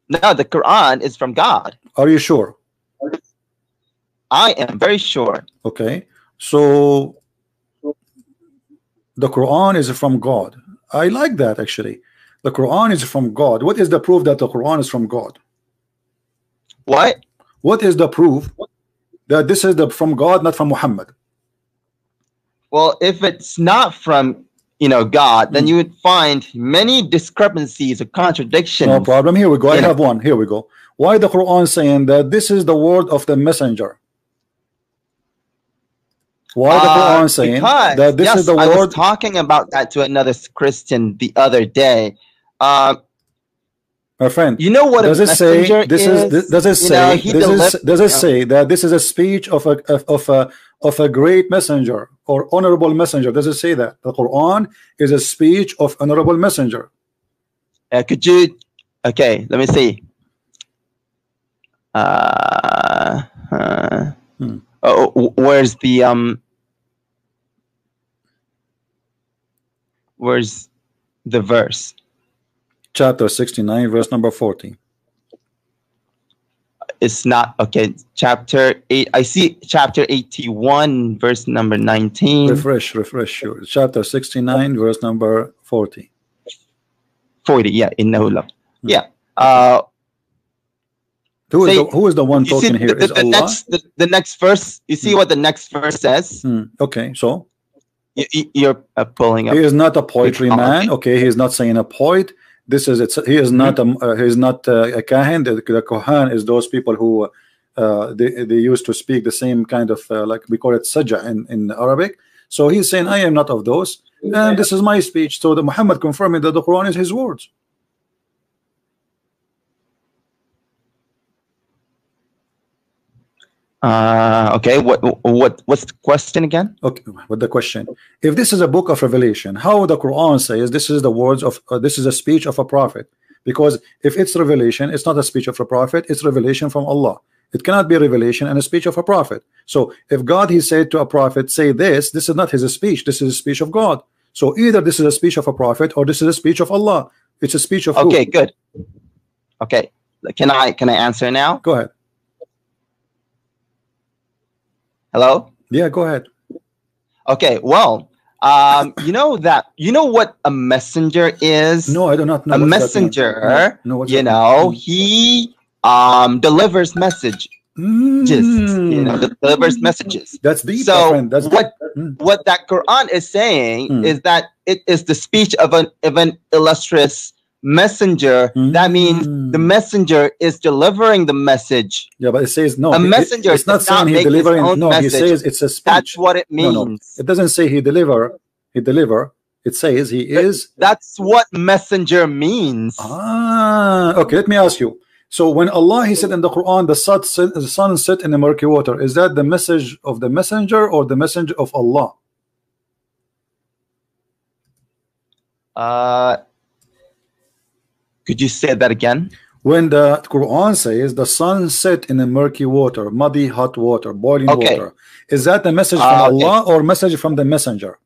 No, the Quran is from God. Are you sure? I am very sure. Okay, so the Quran is from God. I like that actually. The Quran is from God. What is the proof that the Quran is from God? What? What is the proof that this is from God, not from Muhammad? Well, if it's not from God, then you would find many discrepancies or contradictions. No problem. Here we go. I have one. Here we go. Why the Quran saying that this is the word of the messenger? Why the Quran saying that this is the word? I was talking about that to another Christian the other day. My friend, you know what does it say this is? Does it say does it say that this is a speech of a great messenger or honorable messenger? Does it say that the Quran is a speech of honorable messenger? Could you? Okay, let me see. Where's the verse? Chapter 69, verse number 40. It's not okay. Chapter 8. I see chapter 81, verse number 19. Refresh. Sure. Chapter 69, verse number 40. 40. Yeah. Yeah. Who is the one talking here? Is Allah? The next verse. You see what the next verse says? Okay. So you're pulling up. He is not a poetry man. Okay. He is not saying a poet. This is he is not a kahin. The kohan is those people who they used to speak the same kind of like we call it sajja in Arabic. So he's saying I am not of those, and this is my speech. So the Muhammad confirming that the Quran is his words. Okay, what's the question again? Okay, what the question? If this is a book of revelation, how the Quran says this is the words of this is a speech of a prophet? Because if it's revelation, it's not a speech of a prophet, it's revelation from Allah. It cannot be a revelation and a speech of a prophet. So if God he said to a prophet, say this is not his speech, this is a speech of God. So either this is a speech of a prophet or this is a speech of Allah. It's a speech of okay, who? Good. Okay, can I answer now? Go ahead. Hello? Yeah, go ahead. Okay, well, You know that, you know what a messenger is? No, I do not know. A What's that mean? messenger, No, what's you that know, mean? he delivers messages. You know, delivers messages. That's deep, my So friend. That's what deep. what that Quran is saying is that it is the speech of an illustrious messenger. That means the messenger is delivering the message. Yeah, but it says no. A messenger it's not does saying not he make his delivering. own No, he message. says it's a speech. That's what it means. No, it doesn't say he deliver. He deliver. It says he is. That's what messenger means. Ah, okay. Let me ask you. So when Allah he said in the Quran, the sun set in the murky water, is that the message of the messenger or the messenger of Allah? Could you say that again? When the Quran says the sun set in the murky water, muddy hot water, boiling water, is that the message from Allah or message from the messenger?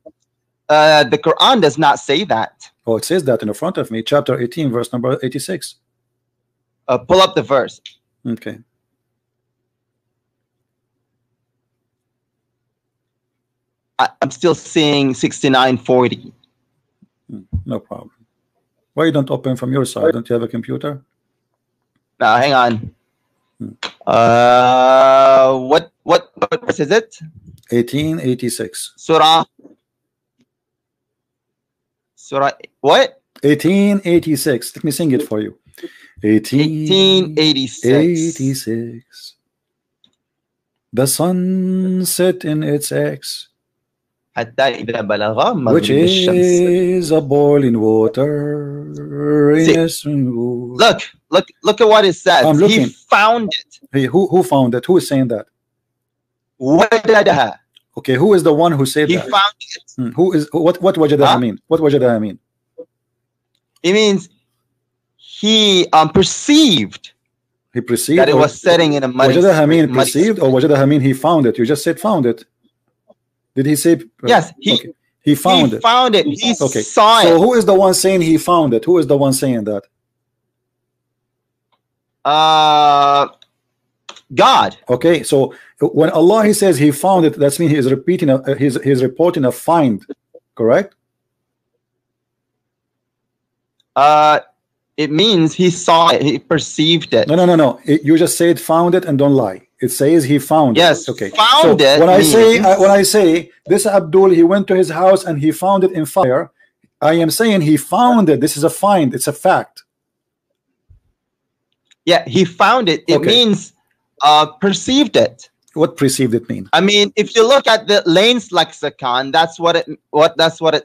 The Quran does not say that. Oh, it says that in the front of me, chapter 18, verse number 86. Pull up the verse. Okay. I'm still seeing 6940. No problem. Why you don't open from your side? Don't you have a computer? Now, hang on. What verse is it? 1886. Surah what? 1886. Let me sing it for you. 1886. The sun set in its X, which is a boiling water. Look at what it says. I'm looking. He found it. Hey, who found it? Who is saying that? Wajadaha. Okay, who is the one who said He that? found it. Who is what wajadaha mean? What wajadaha mean? It means he perceived. He perceived that it was setting in a muddy. Wajadaha mean perceived or wajadaha mean he found it? You just said found it. Did he say? Yes, he found it. He saw it. So who is the one saying he found it? Who is the one saying that? God. Okay, so when Allah he says he found it, that means he is repeating he's reporting a find, correct? It means he saw it, he perceived it. No. You just said found it and don't lie. It says he found it. Yes, okay. Found it. When I say this Abdul, he went to his house and he found it in fire, I am saying he found it. This is a find. It's a fact. Yeah, he found it. It means perceived it. What perceived it mean? I mean, if you look at the Lane's lexicon, that's what it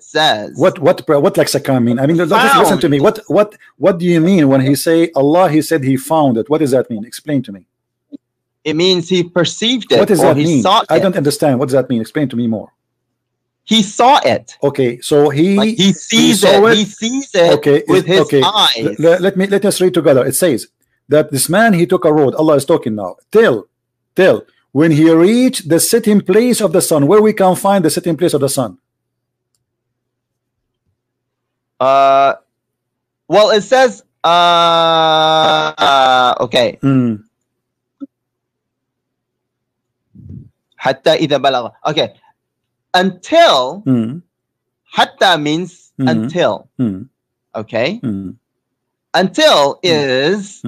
says. What lexicon mean? I mean, listen to me. What do you mean when he say Allah? He said he found it. What does that mean? Explain to me. It means he perceived it. What does that mean? Saw it. I don't understand. What does that mean? Explain to me more. He saw it. Okay, so he sees it. He sees it with his eyes. Let us read together. It says that this man he took a road. Allah is talking now. Till when he reached the sitting place of the sun, where we can find the sitting place of the sun. Well, it says okay. Hatta idha balagha. Okay. Until hatta means until. Okay. Until is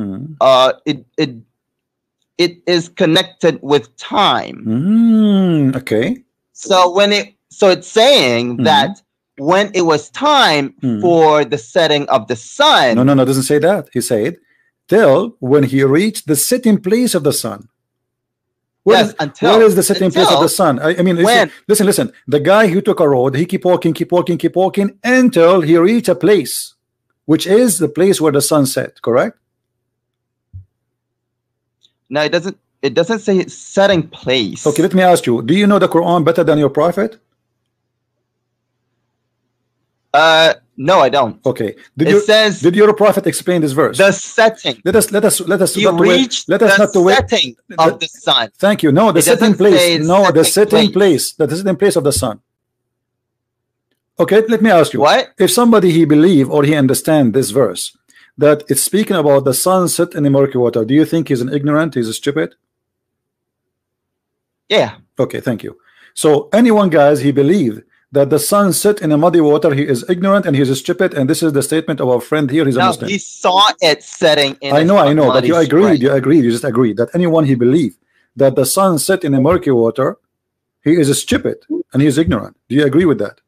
it is connected with time. Okay. So it's saying that when it was time for the setting of the sun. No, it doesn't say that. He said till when he reached the sitting place of the sun. Where is the sitting place of the sun? I mean, listen. The guy who took a road, he keep walking until he reached a place, which is the place where the sun set. Correct? No, it doesn't. It doesn't say setting place. Okay, let me ask you. Do you know the Quran better than your prophet? No, I don't. Okay. Did your prophet explain this verse? The setting. Let us he reached the setting of the sun. Thank you. No, the setting place. No, the setting place. The setting place of the sun. Okay, let me ask you. What? If somebody he believe or he understand this verse that it's speaking about the sun set in the murky water, do you think he's an ignorant? He's a stupid? Yeah. Okay, thank you. So anyone, guys, he believe that the sun set in a muddy water, he is ignorant and he is stupid, and this is the statement of our friend here. He's a Muslim. He saw it setting in I know, but you agreed, you just agreed that anyone he believed that the sun set in a murky water, he is stupid and he is ignorant. Do you agree with that?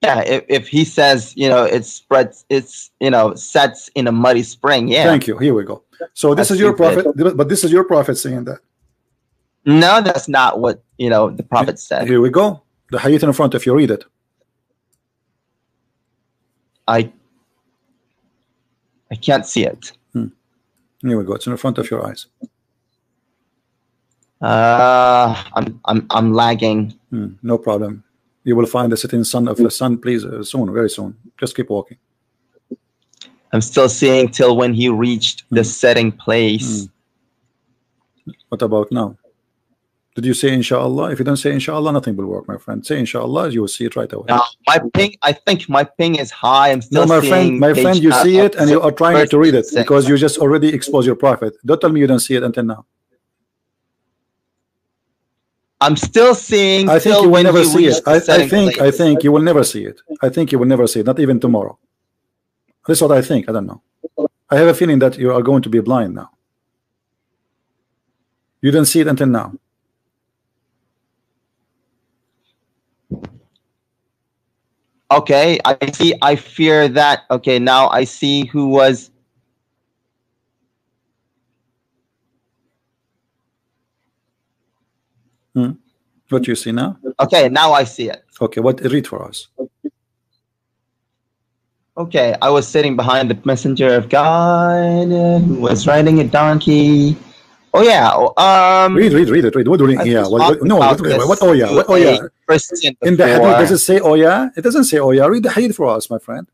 Yeah, if he says, you know, it spreads, it's, you know, sets in a muddy spring. Yeah. Thank you. Here we go. So this is your prophet, but this is your prophet saying that. No, that's not what, you know, the prophet said. Here we go. The hadith in front of you. Read it. I can't see it. Here we go. It's in front of your eyes. I'm lagging. No problem. You will find the setting sun of the sun, please, soon, very soon. Just keep walking. I'm still seeing till when he reached the setting place. What about now? Did you say inshallah? If you don't say inshallah, nothing will work, my friend. Say inshallah, you will see it right away. My ping, I think my ping is high. I'm still seeing my friend, you see it and you are trying to read it because you just already exposed your prophet. Don't tell me you don't see it until now. I'm still seeing. I think you will never see it. I think you will never see it. I think you will never see it, not even tomorrow. That's what I think. I don't know. I have a feeling that you are going to be blind now. You didn't see it until now. Okay, I see. I fear that. Okay, now I see who was. What do you see now? Okay, now I see it. Okay, what read for us? Okay, I was sitting behind the messenger of God who was riding a donkey. Oh yeah. Read it. What do you? Yeah. What? No. What? Oh yeah. What? Oh yeah. In the hadith, does it say oh yeah? It doesn't say oh yeah. Read the hadith for us, my friend.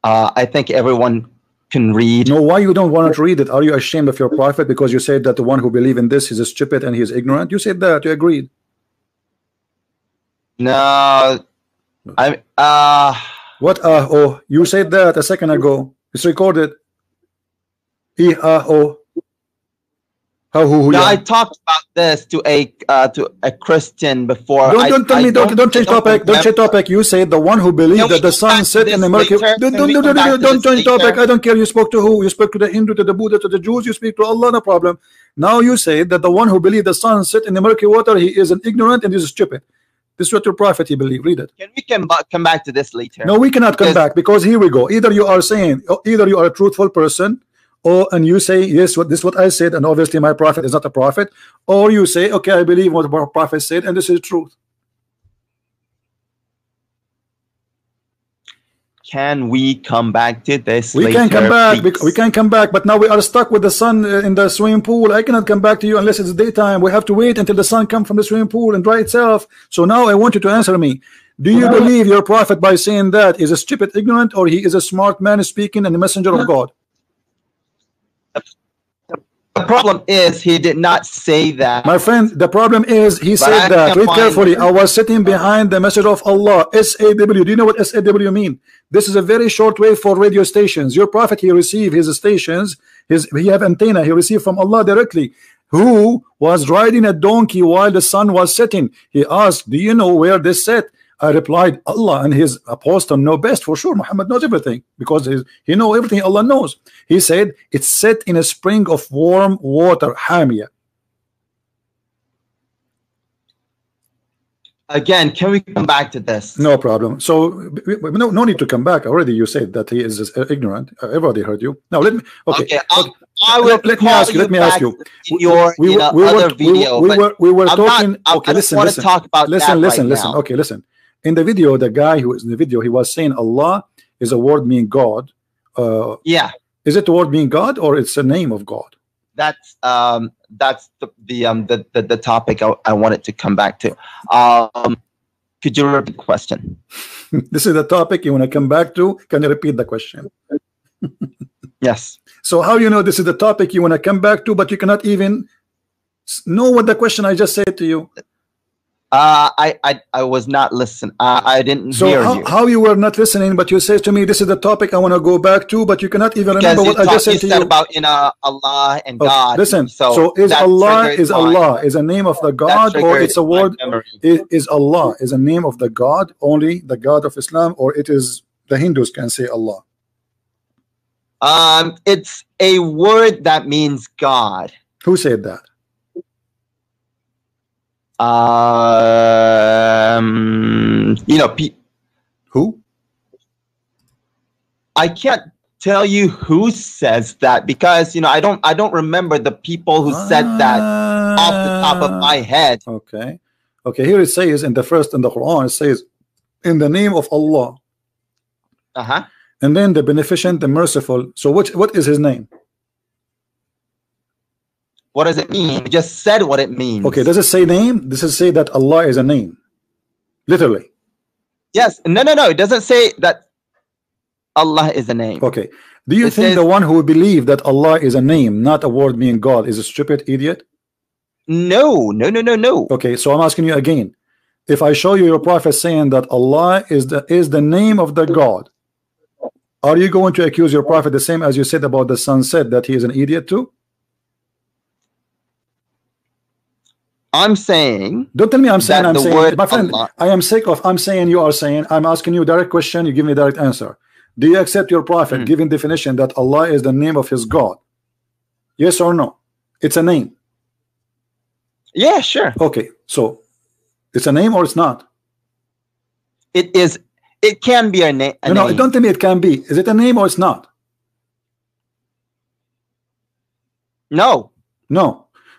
I think everyone can read. No, why you don't want to read it? Are you ashamed of your prophet because you said that the one who believe in this is a stupid and he is ignorant? You said that. You agreed. No, I'm. What? Oh, you said that a second ago. It's recorded. Oh. No, I talked about this to a Christian before. Don't tell me. Don't change topic. Don't change topic. You said the one who believed that the sun set in the mercury. Don't change topic. I don't care. You spoke to who? You spoke to the Hindu, to the Buddha, to the Jews. You speak to Allah. No problem. Now you say that the one who believed the sun set in the murky water, he is an ignorant and he is stupid. This is what your prophet he believed. Read it. Can we come back to this later? No, we cannot come back because here we go. Either you are saying, either you are a truthful person. And you say yes, this is what I said, and obviously my prophet is not a prophet, or you say okay, I believe what the prophet said, and this is truth. Can we come back to this? We can come back. We can come back, but now we are stuck with the sun in the swimming pool. I cannot come back to you unless it's daytime. We have to wait until the sun comes from the swimming pool and dry itself. So now I want you to answer me. Do you believe your prophet by saying that is a stupid, ignorant, or he is a smart man speaking and the messenger of God? The problem is he did not say that. My friend, the problem is he said that. Read carefully. I was sitting behind the message of Allah. SAW. Do you know what SAW mean? This is a very short way for radio stations. Your prophet, he received his stations, he have antenna, he received from Allah directly. Who was riding a donkey while the sun was setting? He asked, do you know where this set? I replied, Allah and his apostle know best. For sure, Muhammad knows everything because he knows everything Allah knows. He said it's set in a spring of warm water, Hamia. Again, can we come back to this? No problem. So no need to come back. Already you said that he is ignorant. Everybody heard you. Now let me. Okay. I will. Let me ask you. Let me ask you. We were talking. Okay, listen. Listen. Okay, listen. In the video, the guy who is in the video, he was saying Allah is a word meaning God. Yeah. Is it the word meaning God or it's a name of God? That's the topic I wanted to come back to. Could you repeat the question? This is the topic you want to come back to. Can you repeat the question? Yes. So how you know this is the topic you want to come back to, but you cannot even know what the question I just said to you? I was not listening. I didn't hear you. How you were not listening, but you say to me, this is the topic I want to go back to, but you cannot even remember what I just said to you. About Allah and God. Listen, so is Allah is a name of the God, or it's a word? Is Allah is a name of the God, only the God of Islam, or it is the Hindus can say Allah? It's a word that means God. Who said that? You know, who? I can't tell you who says that, because you know I don't remember the people who said that off the top of my head. Okay, here it says in the Quran, it says in the name of Allah. And then the beneficent, the merciful. So what is his name? What does it mean? You just said what it means. Okay, does it say name? Does it say that Allah is a name? Literally. Yes. No. It doesn't say that Allah is a name. Okay. Do you think the one who believe that Allah is a name, not a word meaning God, is a stupid idiot? No. Okay, so I'm asking you again. If I show you your prophet saying that Allah is the name of the God, are you going to accuse your prophet the same as you said about the sunset, that he is an idiot too? I'm saying. Don't tell me I'm saying. I'm saying, my friend. Allah. I am sick of. I'm saying you are saying. I'm asking you a direct question. You give me a direct answer. Do you accept your prophet giving definition that Allah is the name of his God? Yes or no? It's a name. Yeah, sure. Okay, so it's a name or it's not? It is. It can be a name. No, don't tell me it can be. Is it a name or it's not? No.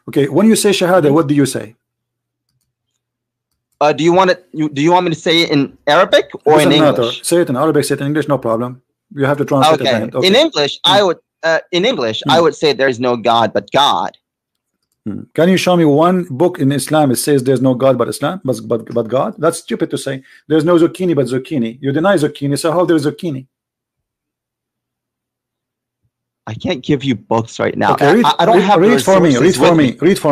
Okay, when you say Shahada, what do you say? Do you want me to say it in Arabic or in English? Matter. Say it in Arabic, say it in English, no problem. You have to translate it. Okay. In English, I would say there is no God but God. Can you show me one book in Islam it says there's no God but Islam, but God? That's stupid to say. There's no zucchini but zucchini. You deny zucchini, so how there is zucchini? I can't give you books right now. Okay, I don't have. Read for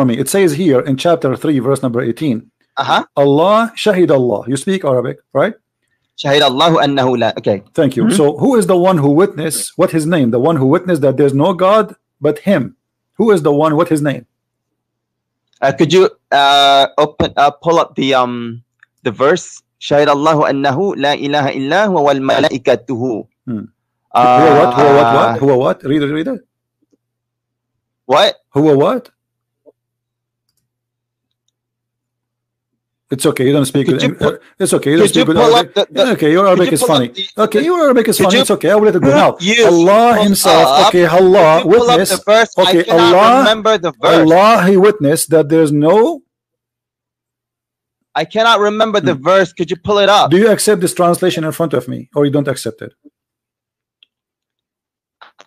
me. It says here in chapter 3, verse number 18. Allah, Shahid Allah. You speak Arabic, right? Shahid Allahu annahu la. Okay. Thank you. So who is the one who witnessed? What his name? The one who witnessed that there's no God but him. Who is the one? What his name? Could you pull up the verse? Shahid Allahu annahu la ilaha illa huwa wal malaikatuhu. Who what? Read it. What? Who what? It's okay. You don't speak. It's okay. You don't speak with Arabic. Okay, your Arabic is funny. Okay, your Arabic is funny. It's okay. I will let it go now. Allah Himself. Okay, Allah witnessed. Okay, Allah. Remember the verse. Allah, He witnessed that there's no. I cannot remember the verse. Could you pull it up? Do you accept this translation in front of me, or you don't accept it?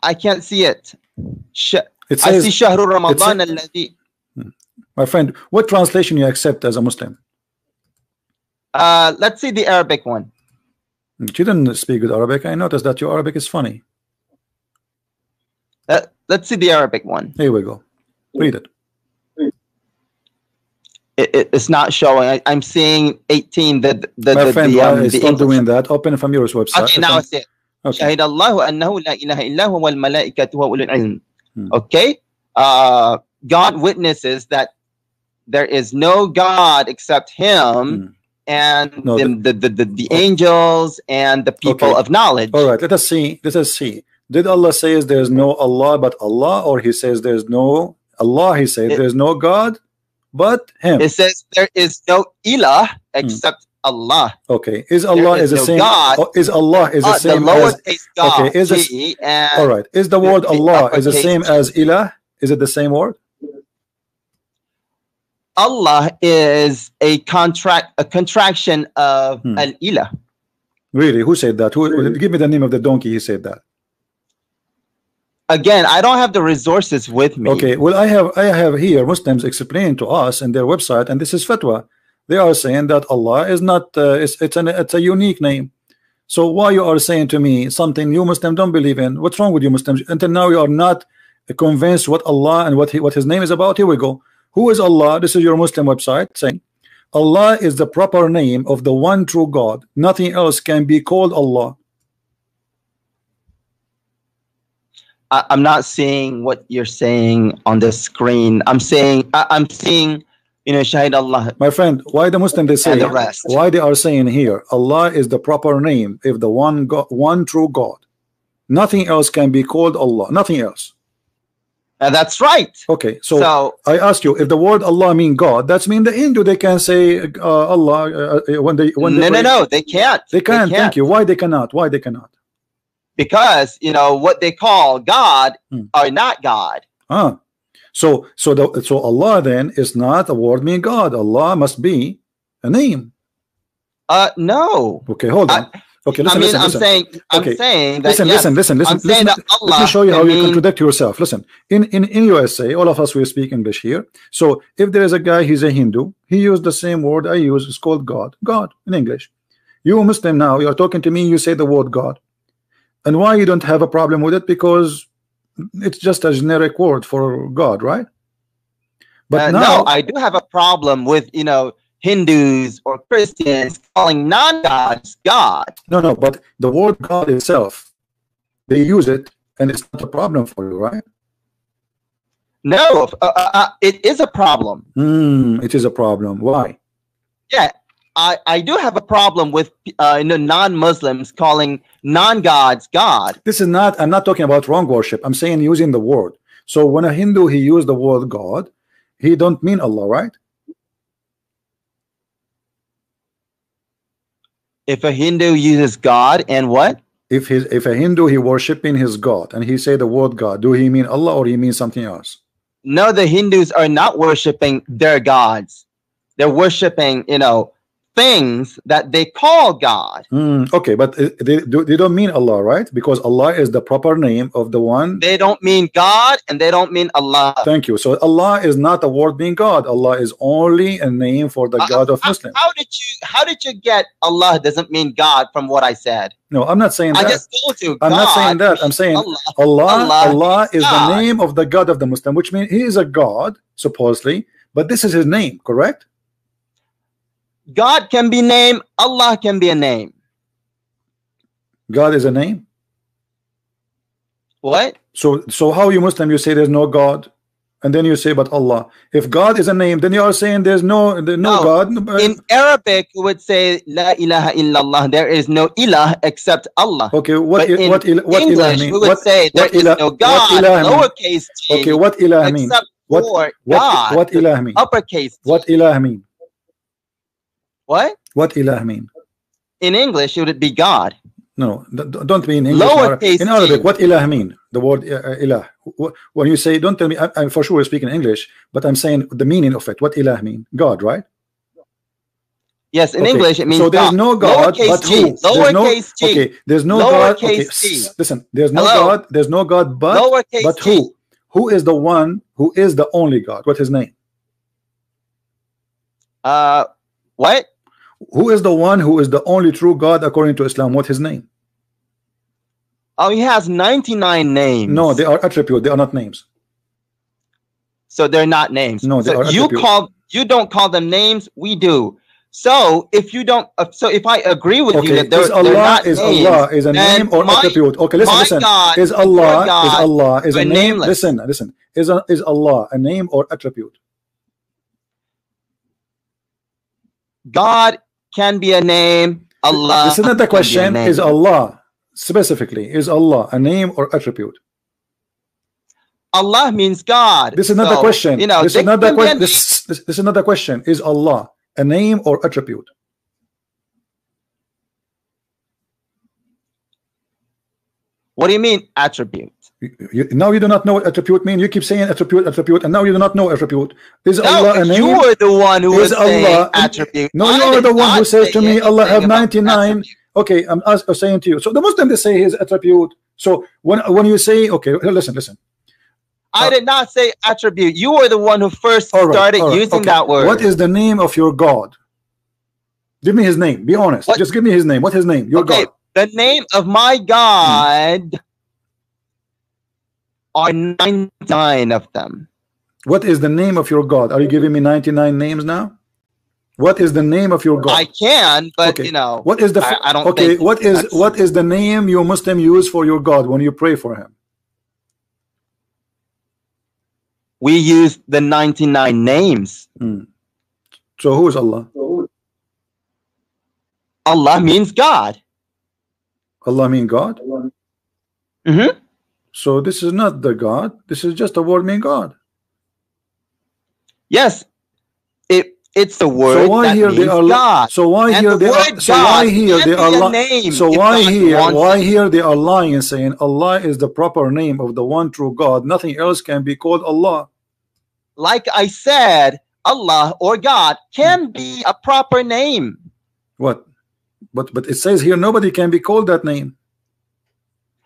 I can't see it. It says, I see Shahru Ramadan alladhi. My friend, what translation you accept as a Muslim? Let's see the Arabic one. You didn't speak good Arabic. I noticed that your Arabic is funny. Let's see the Arabic one. Here we go. Read it. It's not showing. I'm seeing 18. My friend, stop doing that. Open from your website. Okay, now I see it. شهد الله أنه لا إله إلا هو والملائكة وأولو العلم. Okay, God witnesses that there is no God except Him, and the angels and the people of knowledge. All right, let us see. Did Allah say there's no Allah but Allah, or He says there's no Allah? He says there's no God but Him. It says there is no ilah except Allah. Okay, is Allah is the same? God, is Allah is the same as? God, okay, is it? All right, is the word Allah is the same as ilah? Is it the same word? Allah is a contraction of al-ilah. Really? Who said that? Who? Give me the name of the donkey. He said that. Again, I don't have the resources with me. Okay, well, I have here Muslims explain to us in their website, and this is fatwa. They are saying that Allah is not. It's a unique name. So why you are saying to me something you Muslims don't believe in? What's wrong with you Muslims? Until now you are not convinced what Allah and what His name is about. Here we go. Who is Allah? This is your Muslim website saying, Allah is the proper name of the one true God. Nothing else can be called Allah. I'm not seeing what you're saying on the screen. I'm seeing, you know, Shahid Allah. My friend, why the Muslim they say, and the rest. why they are saying here, Allah is the proper name if the one God, one true God. Nothing else can be called Allah. Nothing else. That's right. Okay, so I ask you, if the word Allah mean God, that's mean the Hindu they can say Allah when they no, they can't. They can't. Thank you. Why they cannot? Why they cannot? Because you know what they call God are not God. So Allah then is not a word mean God. Allah must be a name. No. Okay, hold on. Okay, listen, listen. I'm saying that. Listen. Let me show you how you contradict yourself. Listen, in USA, all of us we speak English here. So if there is a guy, he's a Hindu, he used the same word I use. It's called God. God in English. You Muslim now, you're talking to me. You say the word God, and why you don't have a problem with it? Because it's just a generic word for God, right? But now, no, I do have a problem with Hindus or Christians calling non-gods God. No, but the word God itself, they use it, and it's not a problem for you, right? No, it is a problem. It is a problem. Why? Yeah, I do have a problem with non-Muslims calling non-gods God. This is not. I'm not talking about wrong worship. I'm saying using the word. So when a Hindu he used the word God, he don't mean Allah, right? If a Hindu uses God and what? If a Hindu he worshiping his God and he say the word God, do he mean Allah or he means something else? No, the Hindus are not worshiping their gods. They're worshiping, things that they call God. Okay, but they don't mean Allah, right? Because Allah is the proper name of the one. They don't mean God and they don't mean Allah. Thank you. So Allah is not a word mean God. Allah is only a name for the God of Muslims. How did you get Allah doesn't mean God from what I said? No, I'm not saying that. I just told you. I'm not saying that. I'm saying Allah is the name of the God of the Muslim, which means he is a God supposedly, but this is his name, correct? God can be named, Allah can be a name. God is a name? What? So how you Muslim, you say there's no God, and then you say but Allah. If God is a name, then you are saying there's no God. In Arabic, we would say La ilaha illallah. There is no ilah except Allah. Okay, what English, mean? We would say there is no God, lowercase g. Okay, what ilah mean? What ilah mean? Uppercase g. What ilah mean? What? What ilah mean? In English, it would be God. No, don't mean in English. Lowercase in Arabic, what ilah mean? The word ilah. When you say, don't tell me, I'm for sure speaking English, but I'm saying the meaning of it. What ilah mean? God, right? Yes, in English it means so there's no God, lowercase but who? Lowercase g. Okay, there's no God. Okay, listen, there's no God. There's no God, but who? Who is the one who is the only God? What's his name? What? Who is the one who is the only true God according to Islam? What's his name? Oh, he has 99 names. No, they are attributes. They are not names. So they're not names. No, they are attributes. You don't call them names. We do. So if you don't, if I agree with you that they're not names, Allah is a name or attribute? Okay, listen. Is Allah is a name? Listen. Is Allah a name or attribute? God can be a name. Allah. This is not the question. Is Allah specifically? Is Allah a name or attribute? Allah means God. This is not the question. This is not the question. This is not the question. Is Allah a name or attribute? What do you mean attribute? Now you do not know what attribute mean. You keep saying attribute, and now you do not know attribute. Is Allah a name? You were the one who was saying attribute. No, you are the one who says to me, Allah have 99. Okay, I'm saying to you. So the Muslim they say his attribute. So when you say, okay, listen. I did not say attribute. You were the one who first started using that word. What is the name of your God? Give me his name. Be honest. Just give me his name. What's his name? Your God. The name of my God are 99 of them. What is the name of your God? Are you giving me 99 names now? What is the name of your God? I can, but okay. you know, what is the I don't. Okay, think what is the name you Muslim use for your God when you pray for him? We use the 99 names. So who is Allah? Allah means God. Allah means God? So this is not the God. This is just a word meaning God. Yes, it's the word. So why that here they means are? God. So why And here the they word are? So why God here can they be are? a name So if why God here? wants Why it. here they are lying and saying Allah is the proper name of the one true God? Nothing else can be called Allah. Like I said, Allah or God can be a proper name. What? But it says here nobody can be called that name.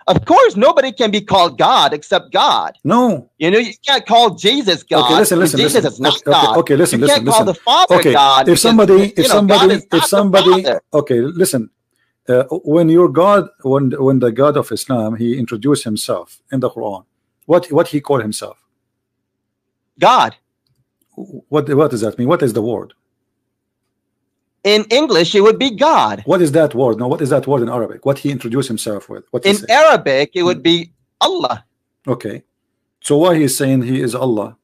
Of course, nobody can be called God except God. No. You know, you can't call Jesus God. Okay, listen. Jesus is not okay, God. Okay, listen. You can't call the Father okay, God. if somebody, Father. okay, listen. When your God, when the God of Islam, he introduced himself in the Quran, what he called himself? God. What does that mean? What is the word? In English, it would be God. What is that word? No, what is that word in Arabic? What he introduced himself with? What in Arabic, it would be Allah. Okay, so why he's saying he is Allah?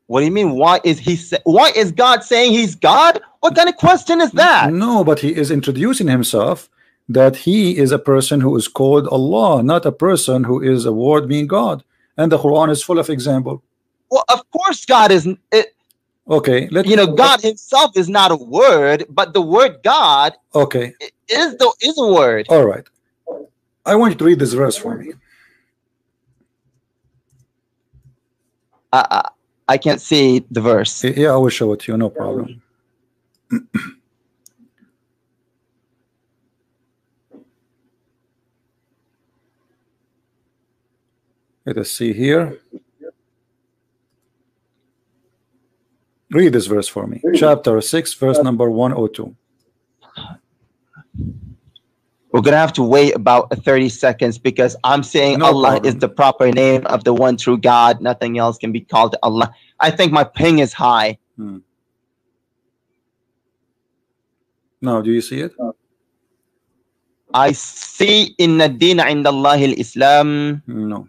What do you mean? Why is God saying he's God? What kind of question is that? No, but he is introducing himself that he is a person who is called Allah, not a person who is a word meaning God. And the Quran is full of example. Well, of course, God is. Okay, God himself is not a word, but the word God is a word. All right. I want you to read this verse for me. I can't see the verse. Yeah, I will show it to you, no problem. Let us see here. Read this verse for me. Chapter 6, verse number 102. We're going to have to wait about 30 seconds because I'm saying Allah is the proper name of the one true God. Nothing else can be called Allah. I think my ping is high. Now, do you see it? I see inna dina indallahi al-Islam. No.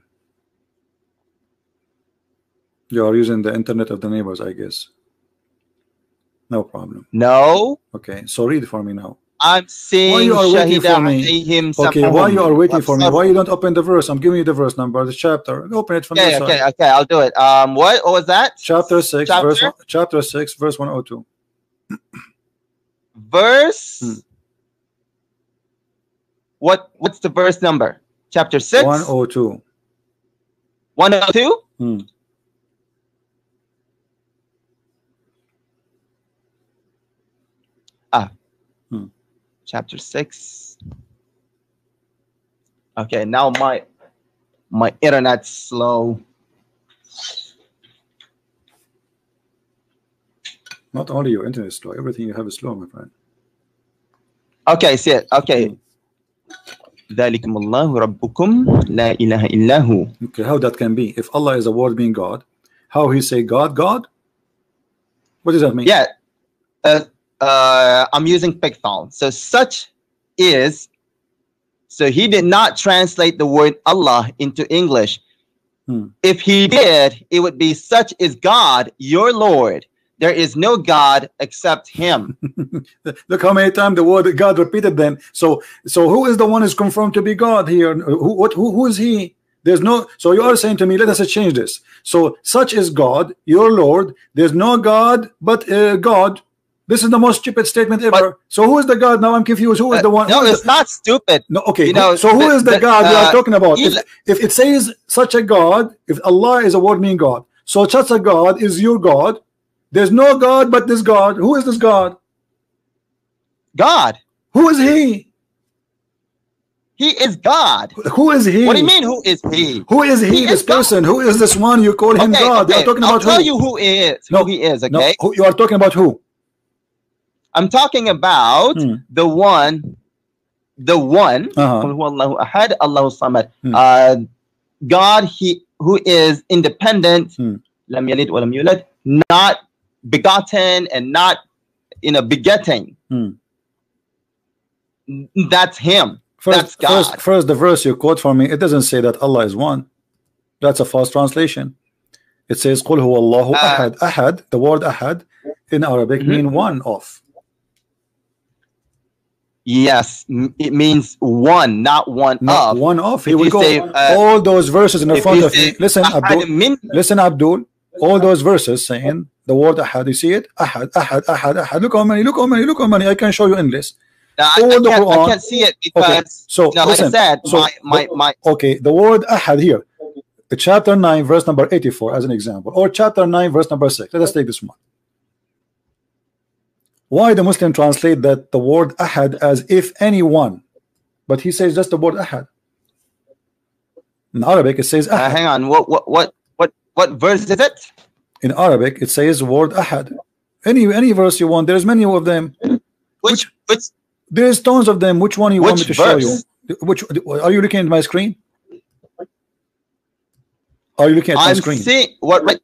You are using the internet of the neighbors, I guess. No problem. No. Okay, so read for me now. I'm saying why you are waiting for me? Okay, why you are waiting for me? Why you don't open the verse? I'm giving you the verse number, the chapter. Open it from this side. Okay, I'll do it. What was that? Chapter 6, chapter 6, verse 102. Verse. What's the verse number? Chapter 6. 102. 102. Chapter 6. Okay, now my internet's slow. Not only your internet is slow, everything you have is slow, my friend. Okay, see it. Okay. ذَلِكُمُ اللَّهُ رَبُّكُمْ لَا إِلَهَ إِلَّا هُ. Okay, how that can be? If Allah is a word being God, how he say God? What does that mean? Yeah. I'm using Picthon. So such is. So he did not translate the word Allah into English. If he did, it would be such is God, your Lord. There is no God except him. Look how many times the word God repeated then. So who is the one who's confirmed to be God here? Who is he? There's no. So you are saying to me, let us change this. So such is God, your Lord. There's no God but God. This is the most stupid statement ever. So who is the God? Now I'm confused. Who is the one? No, it's not stupid. No, okay. So who is the God we are talking about? If it says such a God, if Allah is a word meaning God, so such a God is your God. There's no God but this God. Who is this God? God. Who is he? He is God. Who is he? What do you mean, who is he? Who is he, this person? Who is this one you call him God? Okay. You are talking about I'll tell you who is. Who he is, okay? No, you are talking about who? I'm talking about the one. Ahad, Allahu Samad. God, he who is independent, lam yalid wa lam yulad, not begotten and not, begetting. That's him. That's God. First, the verse you quote for me, it doesn't say that Allah is one. That's a false translation. It says قُلْ هُوَ اللَّهُ أَحَدٌ. Ahad, the word ahad in Arabic mean one of. Yes, it means one, not one not of. One of. He will go say, all those verses in the front of me. Listen, Abdul. Listen, Abdul. All those verses saying the word ahad. You see it? Ahad, ahad, ahad, ahad. Look how many. Look how many. Look how many. I can show you endless. I can't see it because, okay. So listen, like I said, okay, the word ahad here, chapter 9, verse number 84, as an example, or chapter 9, verse number 6. Let us take this one. Why the Muslim translate that the word ahad as if anyone, but he says just the word ahad. In Arabic, it says ahad. Hang on, what verse is it? In Arabic, it says word ahad. Any verse you want. There's many of them. Which there's tons of them. Which one you want me to show you? Which are you looking at my screen? Are you looking at my screen?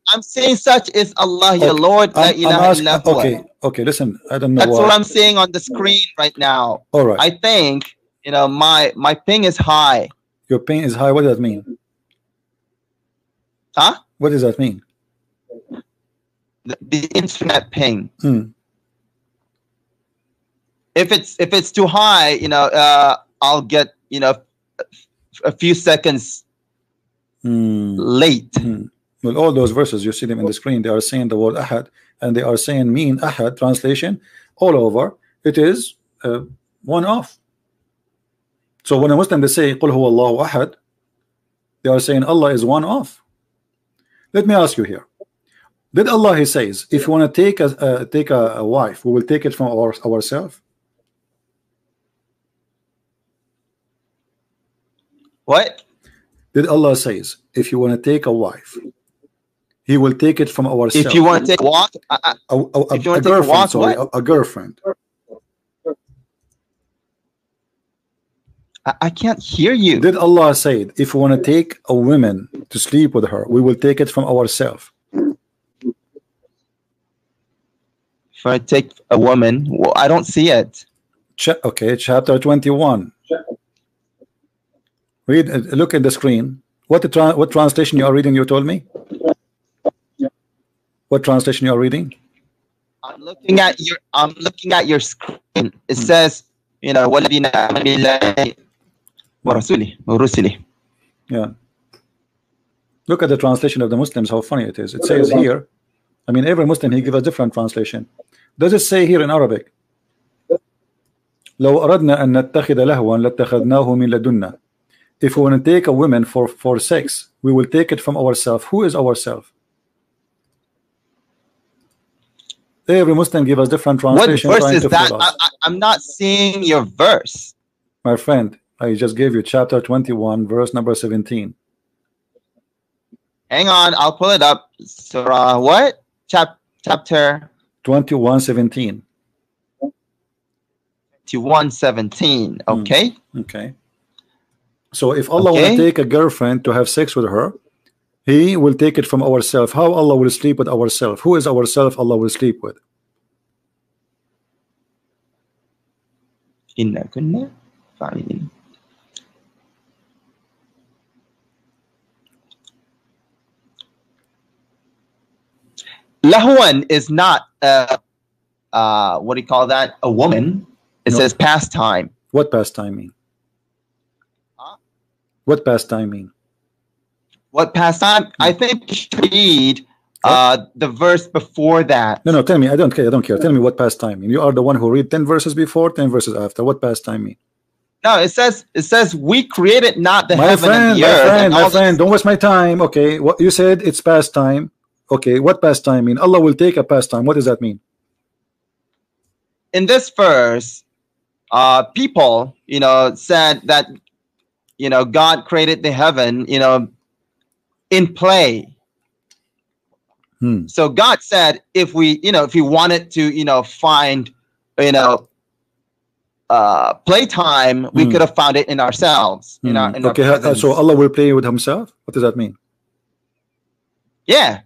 I'm saying such is Allah, your Lord. La ilaha illa huwa. Okay, listen. I don't know. That's what I'm seeing on the screen right now. All right. I think my ping is high. Your ping is high. What does that mean? Huh? What does that mean? The internet ping. If it's too high, I'll get a few seconds late. Well, all those verses you see them in the screen, they are saying the word ahad, and they are saying mean ahad translation all over. It is one of. So when a Muslim they say قُلْ هُوَ اللَّهُ أَحَدٌ, they are saying Allah is one of. Let me ask you here. Did Allah, he says, if you want to take a wife, we will take it from ourselves? What? Did Allah says, if you want to take a wife, He will take it from ourselves. If you want to take a walk, a girlfriend, sorry, a girlfriend. I can't hear you. Did Allah say, if we want to take a woman to sleep with her, we will take it from ourselves? If I take a woman, well, I don't see it. Okay, chapter 21. Read. Look at the screen. What translation you are reading? You told me. What translation you are reading? I'm looking at your screen. It says, وَالَّذِينَ آمَنُوا بِاللَّهِ وَرُسُلِهِ. Yeah. Look at the translation of the Muslims. How funny it is. It says here. I mean, every Muslim he gives a different translation. Does it say here in Arabic? لو أردنا أن نتخذ لهوا لاتخذناه من لدنا. If we want to take a woman for sex, we will take it from ourselves. Who is ourselves? Every Muslim give us different translation. What verse is that? I'm not seeing your verse. My friend, I just gave you chapter 21, verse number 17. Hang on, I'll pull it up. Surah what? Chapter 21:17. 21:17. Okay. Okay. So if Allah want to take a girlfriend to have sex with her, He will take it from ourselves. How Allah will sleep with ourselves? Who is ourselves Allah will sleep with? Inna kunna fa'ilin. Lahwan is not what do you call that? A woman. It says pastime. What pastime mean? Huh? What pastime mean? What pastime? I think you should read the verse before that. No, tell me. I don't care. Tell me what pastime mean. You are the one who read 10 verses before, 10 verses after. What pastime mean? No, it says we created not the heaven and the earth. My friend, don't waste my time. Okay, what you said, it's pastime. Okay, what pastime mean? Allah will take a pastime. What does that mean? In this verse, people, said that, God created the heaven, in play. So God said, if we wanted to, find, playtime, we could have found it in ourselves. Okay, so Allah will play with Himself. What does that mean? Yeah.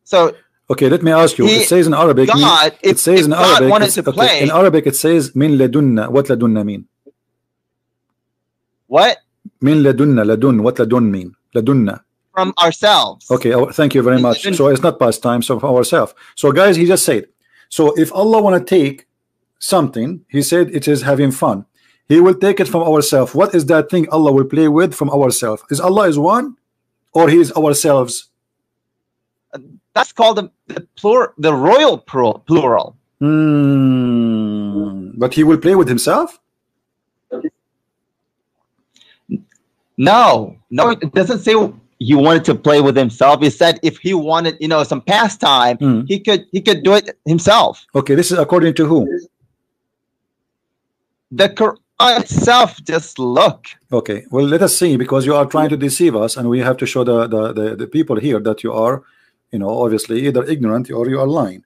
So Okay, let me ask you. It says in Arabic. God, it says in God Arabic. wanted to play. In Arabic, it says min ladunna. What ladunna mean? What? Min ladunna. Ladun. What ladun mean? Ladunna. From ourselves. Okay. Thank you very much. So it's not past time. So from ourselves. So guys, he just said. So if Allah want to take something, he said it is having fun. He will take it from ourselves. What is that thing Allah will play with from ourselves? Is Allah is one, or He is ourselves? That's called the royal plural. But He will play with Himself? No, it doesn't say He wanted to play with Himself. He said if He wanted, some pastime, He could do it Himself. Okay, this is according to who? The Quran itself. Just look. Okay, well, let us see, because you are trying to deceive us, and we have to show the people here that you are, obviously either ignorant or you are lying.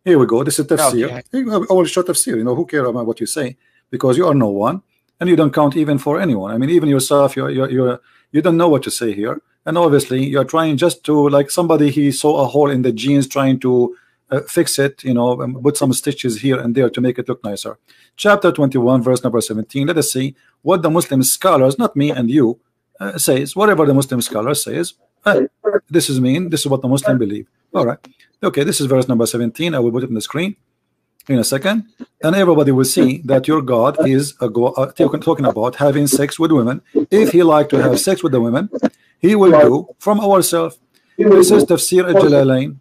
Here we go. This is tafsir. Okay. I will show tafsir. Who cares about what you say, because you are no one, and you don't count even for anyone. I mean, even yourself, you don't know what to say here, and obviously you are trying just to, like somebody, he saw a hole in the jeans, trying to fix it, and put some stitches here and there to make it look nicer. Chapter 21, verse number 17. Let us see what the Muslim scholars, not me and you, says. Whatever the Muslim scholar says, this is what the Muslim believe. All right. Okay, this is verse number 17. I will put it on the screen in a second, and everybody will see that your God is talking about having sex with women. If He like to have sex with the women, He will do from ourselves. This is Tafsir al-Jalalain.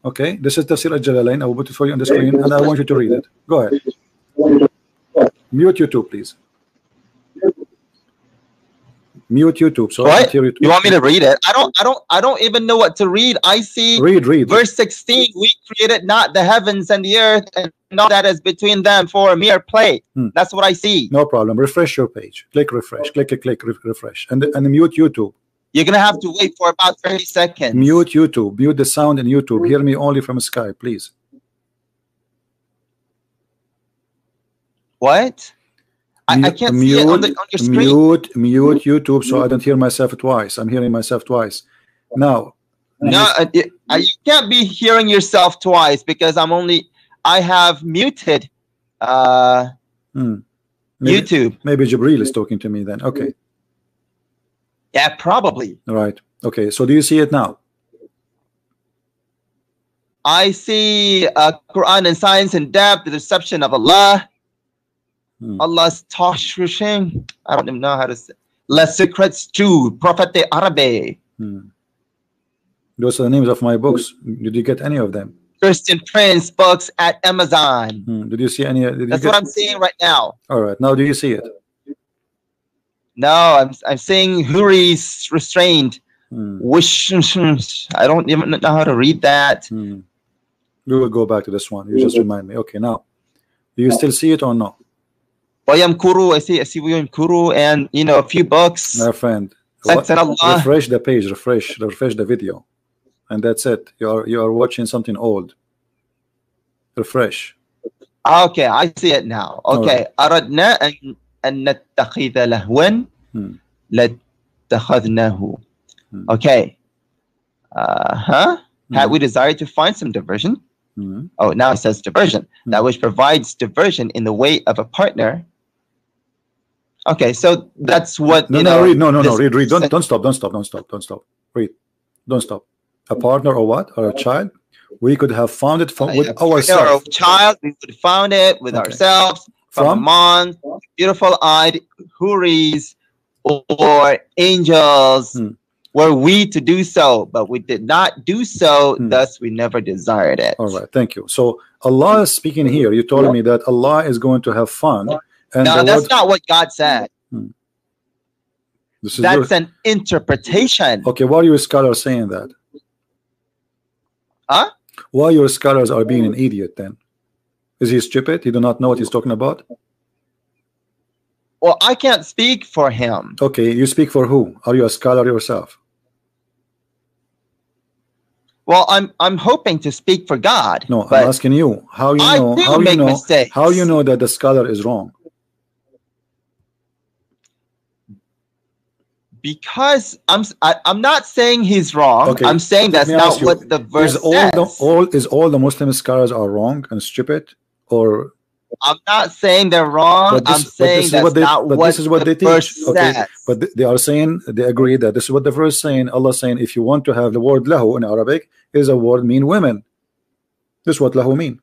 Okay, this is Tafsir al-Jalalain. I will put it for you on the screen, and I want you to read it. Go ahead. Mute YouTube, please. Mute YouTube. So what? You want me to read it? I don't even know what to read. I see. Read. Verse 16. We created not the heavens and the earth, and all that is between them for mere play. That's what I see. No problem. Refresh your page. Click refresh. Click refresh, and mute YouTube. You're gonna have to wait for about 30 seconds. Mute YouTube. Mute the sound in YouTube. Hear me only from Skype, please. What? I can't see it on your screen. Mute YouTube, so I don't hear myself twice. I'm hearing myself twice. Now. No, you can't be hearing yourself twice, because I have muted YouTube. Maybe Jibril is talking to me then. Okay. Yeah, probably. All right. Okay. So do you see it now? I see Quran and Science in Depth, the deception of Allah. Allah's Tashrishin. I don't even know how to say. Les Secrets Jude, Prophet Arabe. Those are the names of my books. Did you get any of them? Christian Prince books at Amazon. Did you see any? That's what I'm seeing right now. All right. Now, do you see it? No, I'm seeing Huri's restrained. Wish. I don't even know how to read that. We will go back to this one. You just remind me. Okay, now, do you still see it or no? Wayam Kuru, I see Wayam Kuru, and a few books. My friend, refresh the page, refresh the video, and that's it. You are watching something old. Refresh. Okay, I see it now. Okay, أردنا أن نتخذ لهوا لاتخذناه. Okay. Had we desired to find some diversion? Oh, now it says diversion. That which provides diversion in the way of a partner. Okay, so that's what. Read. Read. Don't stop. Read. Don't stop. A partner or what? Or a child? We could have found it with ourselves. Or a child, we could have found it with ourselves from among beautiful-eyed Huris or angels. Were we to do so, but we did not do so, thus we never desired it. All right, thank you. So Allah is speaking here. You told me that Allah is going to have fun. And no, that's not what God said. That's an interpretation. Okay, why are your scholars saying that? Huh? Why your scholars are being an idiot then? Is he stupid? He do not know what he's talking about? Well, I can't speak for him. Okay, you speak for who? Are you a scholar yourself? Well, I'm hoping to speak for God. No, I'm asking you. How you know that the scholar is wrong? Because I'm not saying he's wrong. Okay. I'm saying that's not what the verse says. All the Muslim scholars are wrong and stupid, or I'm not saying they're wrong. I'm saying that's not what this is what they verse teach. Okay, says. but they are saying, they agree that this is what the verse saying. Allah saying, if you want to have the word lahu in Arabic, is a word mean women. This is what lahu mean.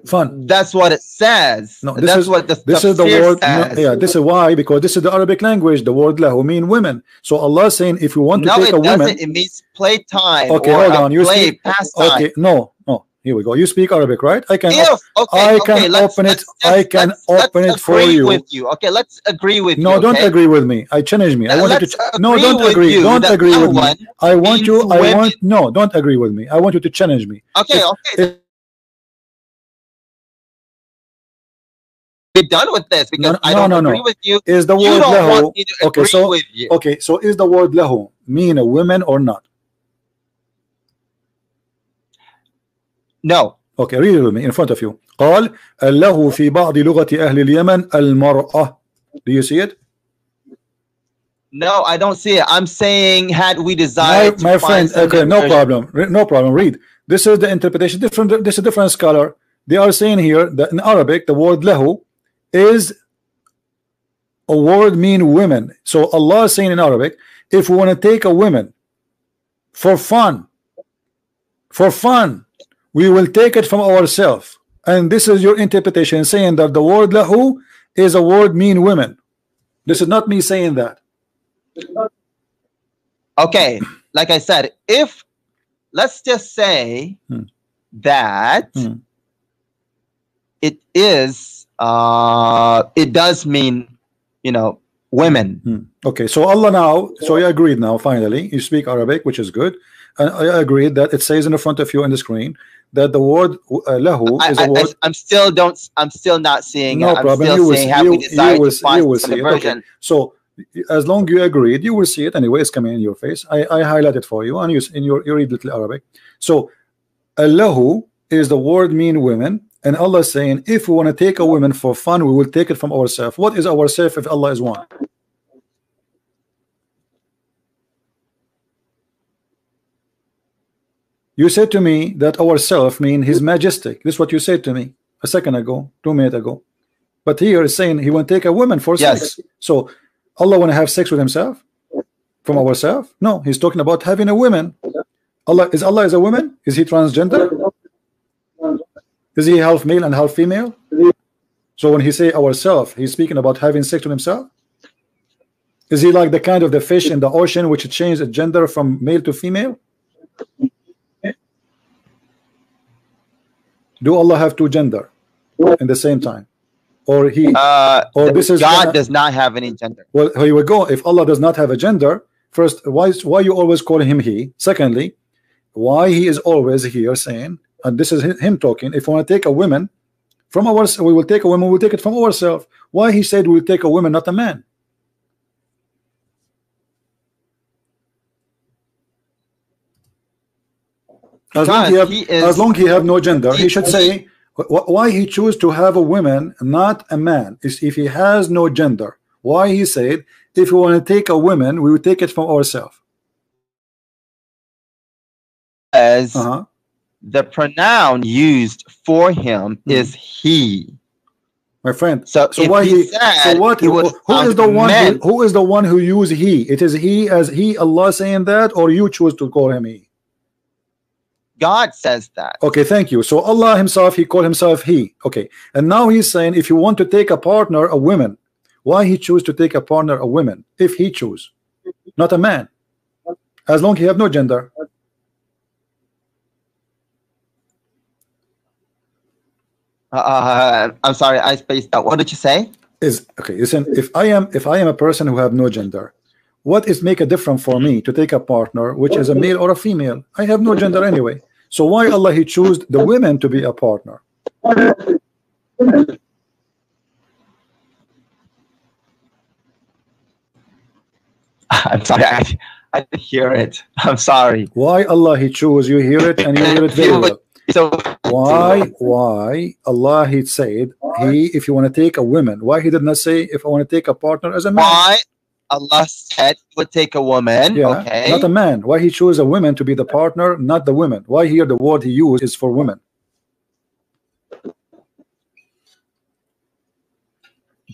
Fun. That's what it says. No, this is what this is the word. No, yeah, this is why, because this is the Arabic language. The word lahu mean women. So Allah is saying, if you want to take a woman, it means playtime. Okay, hold on. You speak. Okay, no. Here we go. You speak Arabic, right? I can. I can open it. I can open it for you. Okay, let's agree with you. No, don't agree with me. I challenge me. I want you to. No, don't agree. Don't agree with me. I want you. No, don't agree with me. I want you to challenge me. Okay. We're done with this because I don't agree with you. Is the word lahu? Okay, so is the word lahu mean a women or not? No. Okay, read it with me in front of you. قال له في بعض لغة أهل اليمن المرأة. Do you see it? No, I don't see it. I'm saying, had we desired my friend, okay, no problem. Read. This is the interpretation. This is a different scholar. They are saying here that in Arabic the word lahu is a word mean women. So Allah is saying in Arabic, if we want to take a woman for fun, we will take it from ourselves. And this is your interpretation, saying that the word lahu is a word mean women. This is not me saying that. Okay, like I said, if let's just say that it is it does mean, women. Okay, so Allah now, so you agreed now, finally you speak Arabic, which is good, and I agreed that it says in the front of you on the screen that the word lahu is a word. I'm still not seeing no it. I'm problem. still saying how we decide to find the version. Okay. So as long you agreed, you will see it anyway. It's coming in your face. I highlight it for you, and you read little Arabic. So lahu is the word mean women, and Allah is saying, if we want to take a woman for fun, we will take it from ourselves. What is ourself if Allah is one? You said to me that ourself mean His Majestic. This is what you said to me a second ago, 2 minutes ago. But here is saying He want to take a woman for sex. So Allah want to have sex with Himself from ourselves? No, He's talking about having a woman. Allah is a woman? Is He transgender? Is He half male and half female? So when He say ourself, He's speaking about having sex with Himself? Is He like the kind of the fish in the ocean which changed the gender from male to female? Do Allah have two gender in the same time, or He, or this is God does not have any gender? Well, here we go. If Allah does not have a gender, first, why you always call Him He? Secondly, why He is always here saying, and this is Him talking, if we want to take a woman from ourselves, we will take a woman, we'll take it from ourselves. Why He said we'll take a woman, not a man? As long he have no gender, he should say why He choose to have a woman, not a man. Is if He has no gender. Why He said if we want to take a woman, we will take it from ourselves. As the pronoun used for Him is He. My friend. So why He? So what? Who is the one? Who is the one who use He? It is He as He. Allah saying that, or you choose to call Him He? God says that. Okay, thank you. So Allah Himself, He called Himself He. Okay, and now He's saying if you want to take a partner, a woman, why He choose to take a partner, a woman, if He choose, not a man, as long He have no gender. I'm sorry, I spaced out. What did you say? Okay. Listen, if I am a person who have no gender, what is make a difference for me to take a partner which is a male or a female? I have no gender anyway. So why Allah He choose the women to be a partner? I'm sorry, I didn't hear it. I'm sorry. Why Allah He choose? You hear it and you hear it very well. So why Allah He said if you want to take a woman, why He did not say if I want to take a partner as a man? Why Allah said he would take a woman. Yeah, okay. not a man. Why he chose a woman to be the partner, not the women? Why here the word he used is for women?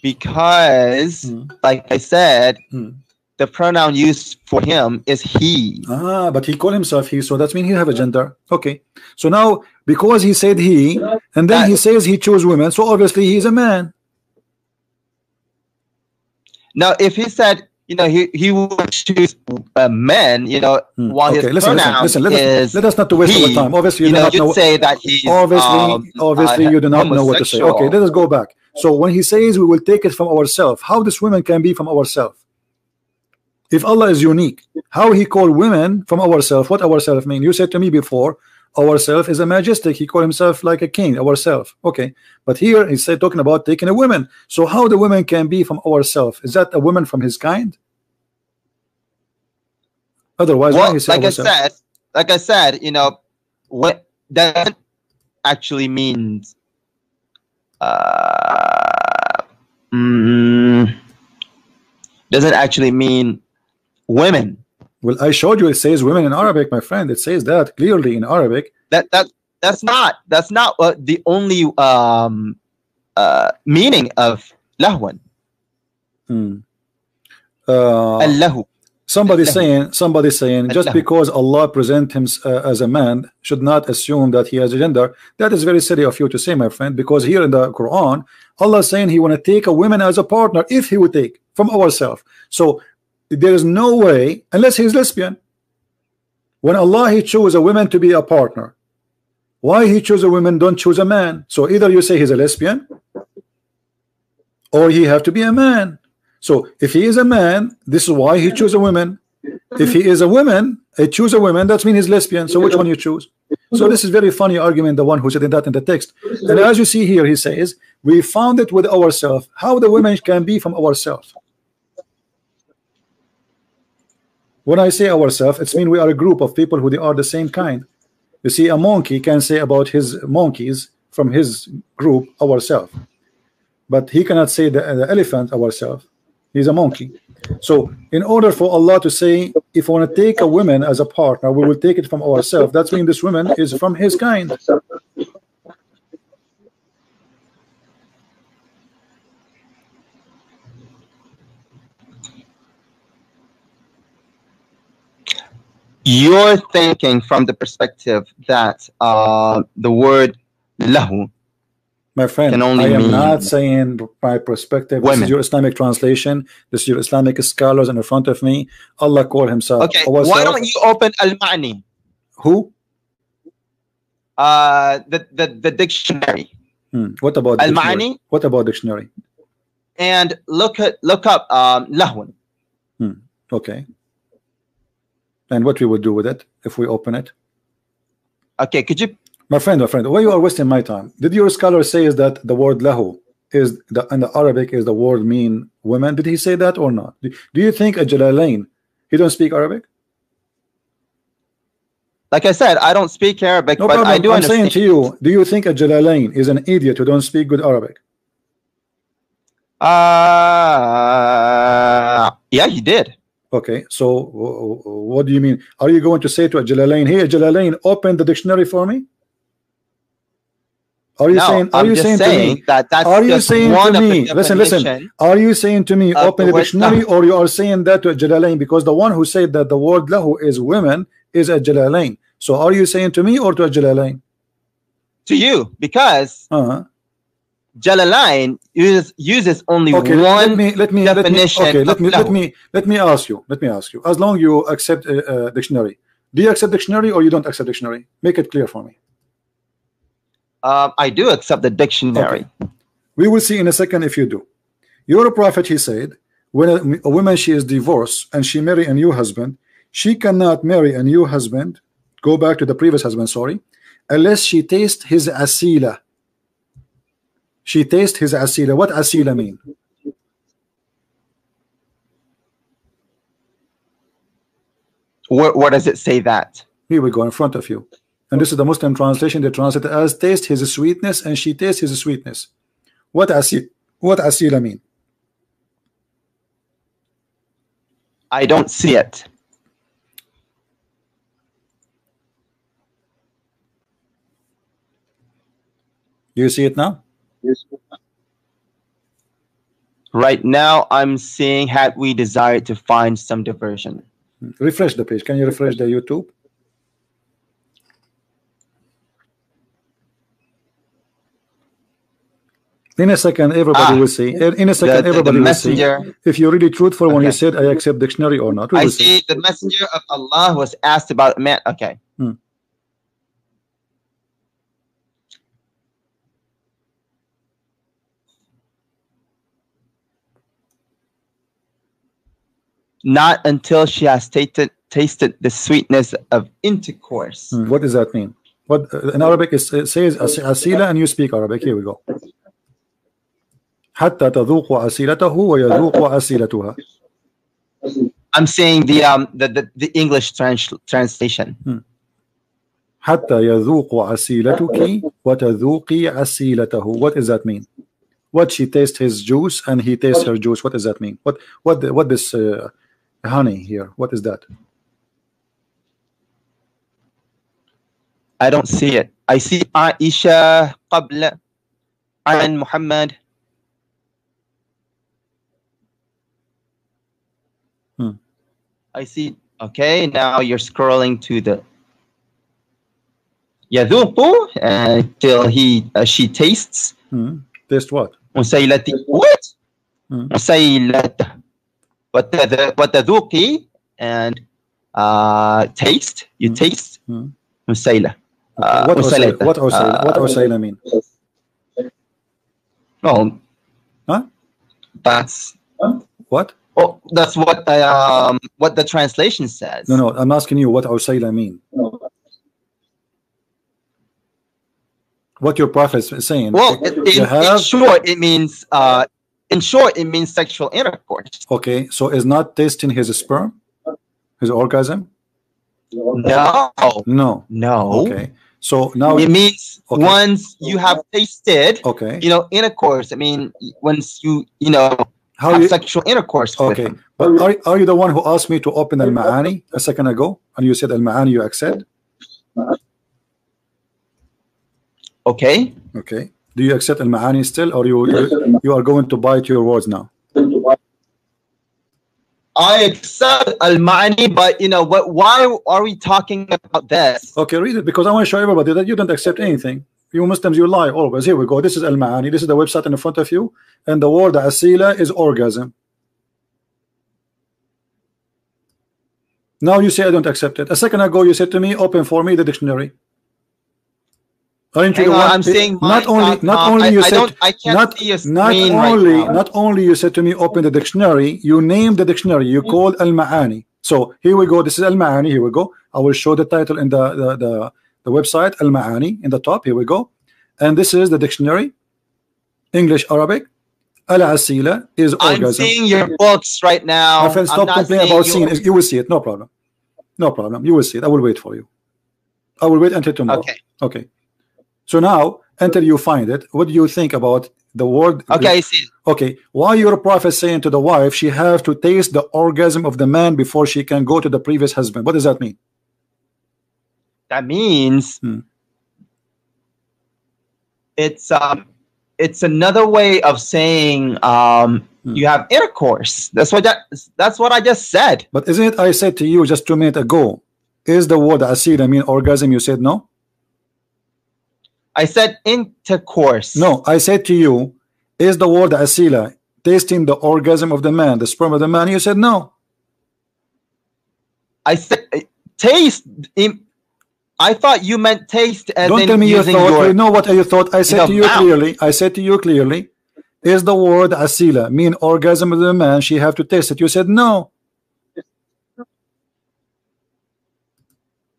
Because, like I said, the pronoun used for him is he. Ah, but he called himself he, so that means he have a gender. Okay. So now, because he said he, and then he says he chose women, so obviously he's a man. Now, if he said, you know, he would choose men, you know, while his pronoun is let us not to waste our time. Obviously, you do not know. Say that he's obviously, you do not know what to say. Okay, let us go back. So when he says we will take it from ourselves, how this women can be from ourselves? If Allah is unique, how he called women from ourselves? What ourselves mean? You said to me before, ourself is a majestic. He called himself like a king, ourself. Okay, but here he said talking about taking a woman. So how the woman can be from ourself? Is that a woman from his kind? Otherwise, well, why he said like I said, you know, what that actually means. Doesn't actually mean women. Well, I showed you it says women in Arabic, my friend. It says that clearly in Arabic. That's not the only meaning of lahwan. Allahu. Somebody saying just because Allah present him as a man should not assume that he has a gender. That is very silly of you to say, my friend, because here in the Quran Allah is saying he want to take a woman as a partner if he would take from ourselves. So there is no way, unless he is lesbian. When Allah he chose a woman to be a partner, why he chose a woman, don't choose a man? So either you say he's a lesbian or he have to be a man. So if he is a man, this is why he chose a woman. If he is a woman, he choose a woman, that means he's lesbian. So which one you choose? So this is very funny argument, the one who said that in the text. And as you see here, he says we found it with ourselves. How the women can be from ourselves? When I say ourselves, it means we are a group of people who they are the same kind. You see, a monkey can say about his monkeys from his group ourselves, but he cannot say the elephant ourselves. He's a monkey. So in order for Allah to say if we want to take a woman as a partner, we will take it from ourselves, that means this woman is from his kind. You're thinking from the perspective that the word lahu, my friend, I am not saying my perspective. Women. This is your Islamic translation. This is your Islamic scholars in front of me. Allah called himself. Okay, why don't you open al-ma'ni? Who? The dictionary. What about al-ma'ni? What about dictionary? And look up lahun. Okay. And what we would do with it if we open it? Okay, could you? My friend, why you are wasting my time? Did your scholar say is that the word lahu is in the Arabic is the word mean women? Did he say that or not? Do you think a Jalalain, he don't speak Arabic? Like I said, I don't speak Arabic, no but problem. I do understand. I'm saying to you, do you think a Jalalain is an idiot who don't speak good Arabic? Yeah, he did. Okay, so what do you mean? Are you going to say to a Jalalain, hey, Jalalain, open the dictionary for me? Are you saying? Are you saying to me? Are you saying to me? Listen. Are you saying to me open the dictionary, or you are saying that to a Jalalain? Because the one who said that the word lahu is women is a Jalalain. So are you saying to me or to a Jalalain? To you, because Jalalain uses only one definition. Okay, let me ask you. As long you accept dictionary, do you accept dictionary or you don't accept dictionary? Make it clear for me. I do accept the dictionary. Okay. We will see in a second if you do. Your prophet, he said, when a woman she is divorced and she marry a new husband, she cannot marry a new husband, go back to the previous husband, sorry, unless she tastes his asila. She tastes his asila. What asila mean? Where does it say that? Here we go in front of you. And this is the Muslim translation. They translate it as taste his sweetness, and she tastes his sweetness. What asila mean? I don't see it. You see it now? Right now, I'm seeing had we desired to find some diversion. Refresh the page. Can you refresh the YouTube? In a second, everybody will see. In a second, everybody will see if you're really truthful when you said I accept dictionary or not. I see the messenger of Allah was asked about man. Okay. Not until she has tasted the sweetness of intercourse. What does that mean? What in Arabic it says asila, and you speak Arabic. Here we go. حتى تذوق عسيلته ويذوق عسيلتها. I'm saying the English translation. حتى يذوق عسيلتك وتذوقي عسيلته. What does that mean? What she tastes his juice and he tastes her juice. What does that mean? What this honey here? What is that? I don't see it. I see Aisha قبل عن Muhammad. I see. Okay, now you're scrolling to the يذوق until she tastes. Taste what? مسيلتي. What? مسيلته. وتذوقي and taste. You taste. مسيلة. What usayla mean? Oh, huh? That's what? Oh, that's what the translation says. No, I'm asking you what usayla mean. What your prophet is saying. Well, in short, it means sexual intercourse. Okay, so is not tasting his sperm, his orgasm? No. Okay, so now it means once you have tasted, intercourse. I mean, once you have sexual intercourse with him. But are you the one who asked me to open al-Ma'ani a second ago, and you said al-Ma'ani you accept? Okay. Do you accept al-Ma'ani still, or you are going to bite your words now? I accept al-Ma'ani, but why are we talking about this? Okay, read it, because I want to show everybody that you don't accept anything. You Muslims, you lie always. Here we go. This is al-Ma'ani. This is the website in front of you, and the word asila is orgasm. Now you say I don't accept it. A second ago you said to me, open for me the dictionary. Aren't you the one? I'm saying not only you said to me open the dictionary, you named the dictionary, you called al-Ma'ani. So here we go. This is al-Ma'ani. Here we go. I will show the title in the website, al-Ma'ani, in the top. Here we go. And this is the dictionary, English, Arabic. Al-Asila is orgasm. I'm seeing your books right now. My friend, stop complaining about seeing it. You will see it. No problem. You will see it. I will wait for you. I will wait until tomorrow. Okay. So now, until you find it, what do you think about the word? Okay, I see it. Okay. Why your prophet saying to the wife she have to taste the orgasm of the man before she can go to the previous husband? What does that mean? That means it's another way of saying you have intercourse. That's what I just said. But isn't it I said to you just 2 minutes ago, is the word asila mean orgasm? You said no. I said intercourse. No, I said to you, is the word asila tasting the orgasm of the man, the sperm of the man? You said no. I said taste. I thought you meant taste as don't in tell me you thought. You know what you thought. I said to you clearly. Is the word asila mean orgasm of the man? She have to taste it. You said no.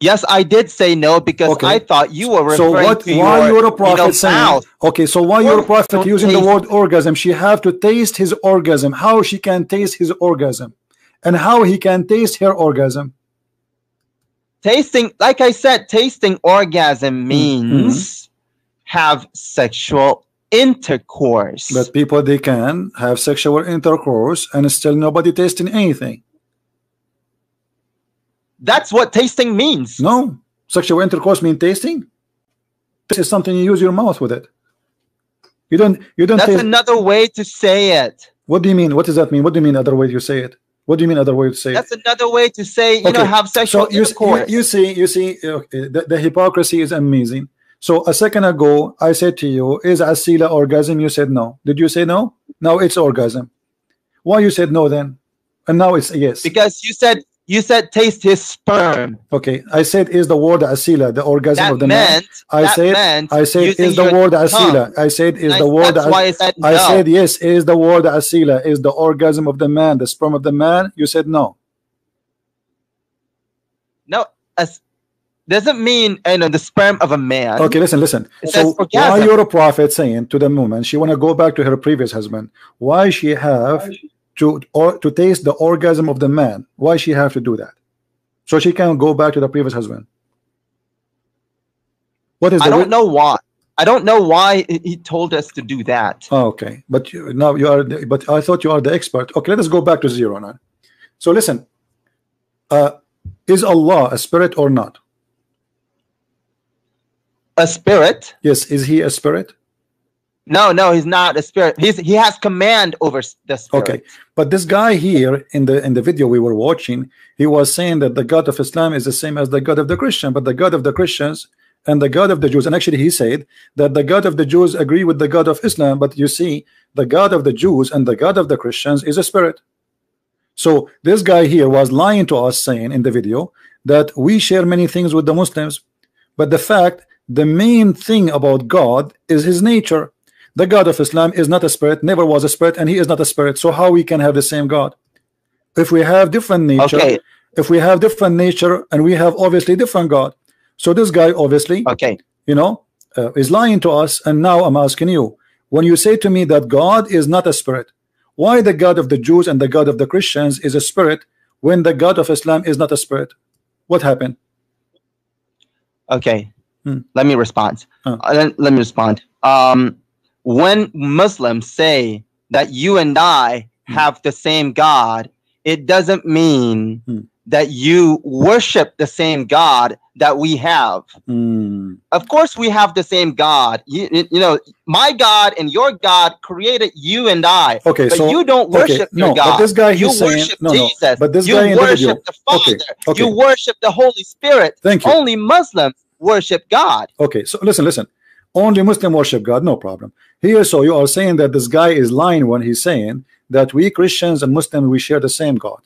Yes, I did say no because I thought you were referring to your prophet saying, okay, so why your prophet using the word orgasm? She have to taste his orgasm. How she can taste his orgasm, and how he can taste her orgasm? Tasting, like I said, tasting orgasm means have sexual intercourse. But people, they can have sexual intercourse and still nobody tasting anything. That's what tasting means. No, sexual intercourse means tasting. This is something you use your mouth with it. You don't. That's taste. another way to say it. What do you mean? What does that mean? What do you mean other way to say it? What do you mean other way to say That's it? another way to say, you know, have sexual intercourse. You see, okay, the hypocrisy is amazing. So a second ago, I said to you, is asila orgasm? You said no. Did you say no? Now it's orgasm. Why you said no then? And now it's yes. Because you said taste his sperm. Okay, I said is the word asila, the orgasm That of the man. I said is the word asila. I said is the word. That's why I said no. I said yes, is the word asila, is the orgasm of the man, the sperm of the man. You said no. No, doesn't mean, you know, the sperm of a man. Okay, listen. So why you're a prophet saying to the woman she want to go back to her previous husband? Why she have to taste the orgasm of the man? Why she have to do that? So she can go back to the previous husband. What is? I don't know why. I don't know why he told us to do that. Oh, okay, but now you are. But I thought you are the expert. Okay, let us go back to zero now. So listen, is Allah a spirit or not? A spirit? Yes. Is he a spirit? No, he's not a spirit. He has command over the spirit. Okay, but this guy here in the video we were watching, he was saying that the God of Islam is the same as the God of the Christian, but the God of the Christians and the God of the Jews, and actually he said that the God of the Jews agree with the God of Islam, but you see, the God of the Jews and the God of the Christians is a spirit. So this guy here was lying to us, saying in the video that we share many things with the Muslims, but the fact, the main thing about God is his nature. The God of Islam is not a spirit, never was a spirit, and he is not a spirit. So how we can have the same God? If we have different nature, okay. If we have different nature and we have obviously different God. So this guy obviously, okay, you know, is lying to us. And now I'm asking you, when you say to me that God is not a spirit, why the God of the Jews and the God of the Christians is a spirit when the God of Islam is not a spirit? What happened? Okay. Let me respond. Let me respond. When Muslims say that you and I have the same God, it doesn't mean that you worship the same God that we have. Of course, we have the same God. You know, my God and your God created you and I. Okay, but so you don't worship your God. But this guy you he's worship saying, Jesus. But this you guy in worship the the video. Father. Okay. You worship the Holy Spirit. Thank you. Only Muslims worship God. Okay, so listen. Only Muslim worship God, no problem. Here, so you are saying that this guy is lying when he's saying that we Christians and Muslims, we share the same God.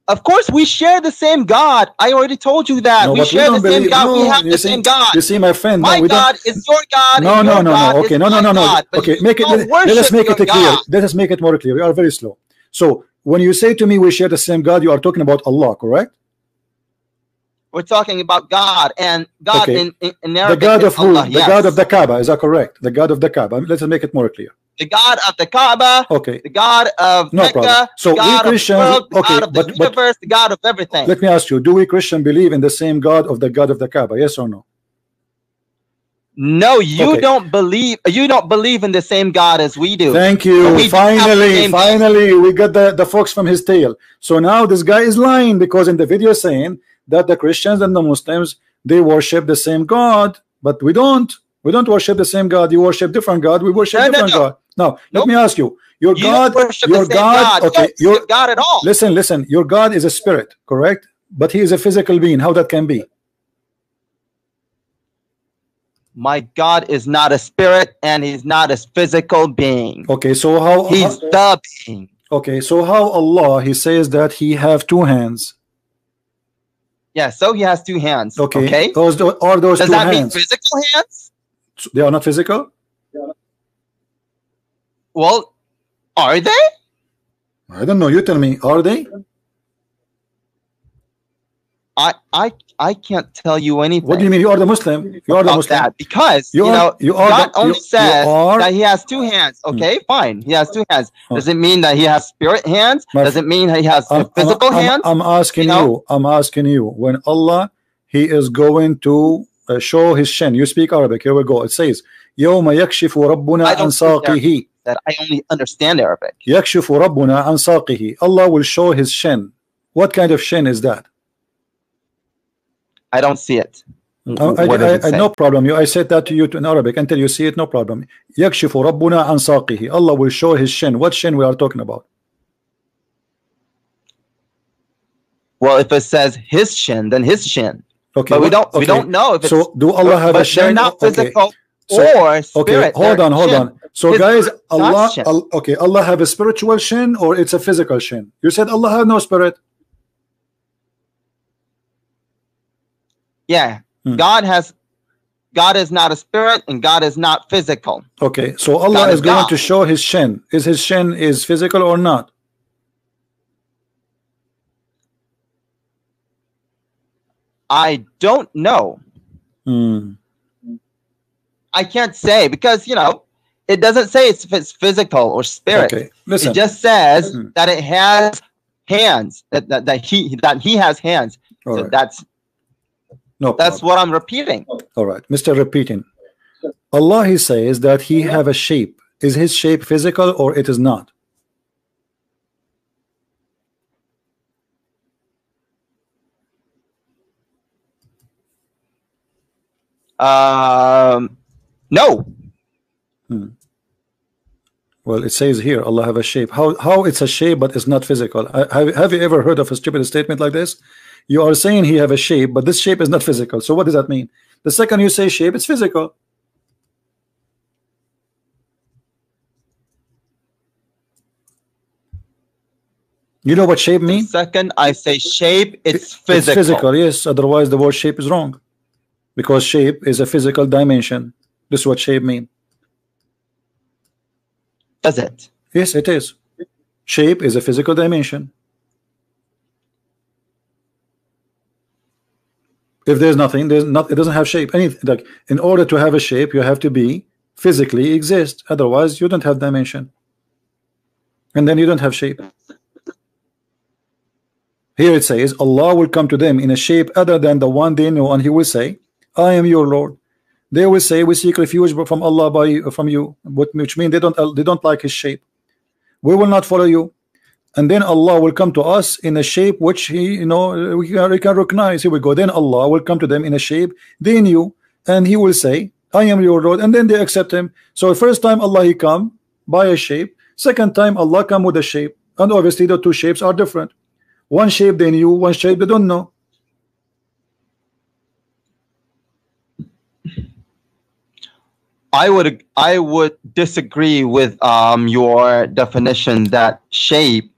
Of course, we share the same God. I already told you that. No, we share the same God. No, we have the same God. You see, my friend. My God is your God. No. Okay, no. God, okay, let us make it clear. Let us make it more clear. We are very slow. So when you say to me we share the same God, you are talking about Allah, correct? We're talking about God, and God in Arabic, the God of who? Allah, the God of the Kaaba, is that correct? The God of the Kaaba. Let's make it more clear. The God of the Kaaba, okay. The God of no Mecca, problem. So the God we Christians, of the world, the okay, God of the universe, the God of everything. Let me ask you, do we Christian believe in the same God of the Kaaba? Yes or no? No, you don't believe. You don't believe in the same God as we do. Thank you. Finally, we got the fox from his tail. So now this guy is lying because in the video saying that the Christians and the Muslims, they worship the same God, but we don't. We don't worship the same God. You worship different God. We worship different God. Now, let me ask you. Your God, okay, your God at all. Listen. Your God is a spirit, correct? But he is a physical being. How that can be? My God is not a spirit and he's not a physical being. Okay, so how he's the being. Okay, so how Allah, he says that he have two hands. Yeah, so he has two hands. Okay. Okay. Are those Does two that hands? mean physical hands? They are not physical? Well, are they? I don't know. You tell me. Are they? I can't tell you anything. What do you mean? You are the Muslim. You are the Muslim. That because God only says that he has two hands. Okay, fine. He has two hands. Does it mean that he has spirit hands? Does it mean that he has physical hands? I'm asking you. I'm asking you. When Allah, he is going to show his shin. You speak Arabic. Here we go. It says, يوم يكشف ربنا عن ساقه. That I only understand Arabic. يكشف ربنا عن ساقه. Allah will show his shin. What kind of shin is that? I don't see it. No problem. I said that to you in Arabic. Until you see it, no problem. يكشف ربنا عن ساقه. Allah will show his shin. What shin we are talking about? Well, if it says his shin, then his shin. Okay, but we don't know if it's, so do Allah have a shin? They're not physical so, or spirit. Hold on. So guys, Allah shin. Allah have a spiritual shin or it's a physical shin? You said Allah have no spirit. Yeah. God is not a spirit and God is not physical. Okay, so Allah is going to show his shin. Is his shin is physical or not? I don't know. I can't say because it doesn't say if it's physical or spirit. Okay, listen. It just says that it has hands. That he has hands. All so right. That's what I'm repeating. All right, Mr. Repeating. Allah, he says that he have a shape. Is his shape physical or it is not? No. Well, it says here Allah have a shape. How it's a shape but it's not physical? Have you ever heard of a stupid statement like this? You are saying he have a shape, but this shape is not physical. So what does that mean? The second you say shape, it's physical. You know what shape means? Second I say shape, it's physical. It's physical, yes. Otherwise the word shape is wrong. Because shape is a physical dimension. This is what shape means. Does it? Yes, it is. Shape is a physical dimension. If there's nothing, it doesn't have shape. Anything like in order to have a shape, you have to be physically exist. Otherwise, you don't have dimension. And then you don't have shape. Here it says, Allah will come to them in a shape other than the one they know, and he will say, I am your Lord. They will say, we seek refuge from Allah from you, which means they don't like his shape. We will not follow you. And then Allah will come to us in a shape which we can recognize. Here we go. Then Allah will come to them in a shape they knew, and he will say, I am your Lord, and then they accept him. So the first time Allah he come by a shape, second time Allah come with a shape, and obviously the two shapes are different. One shape they knew, one shape they don't know. I would disagree with your definition that shape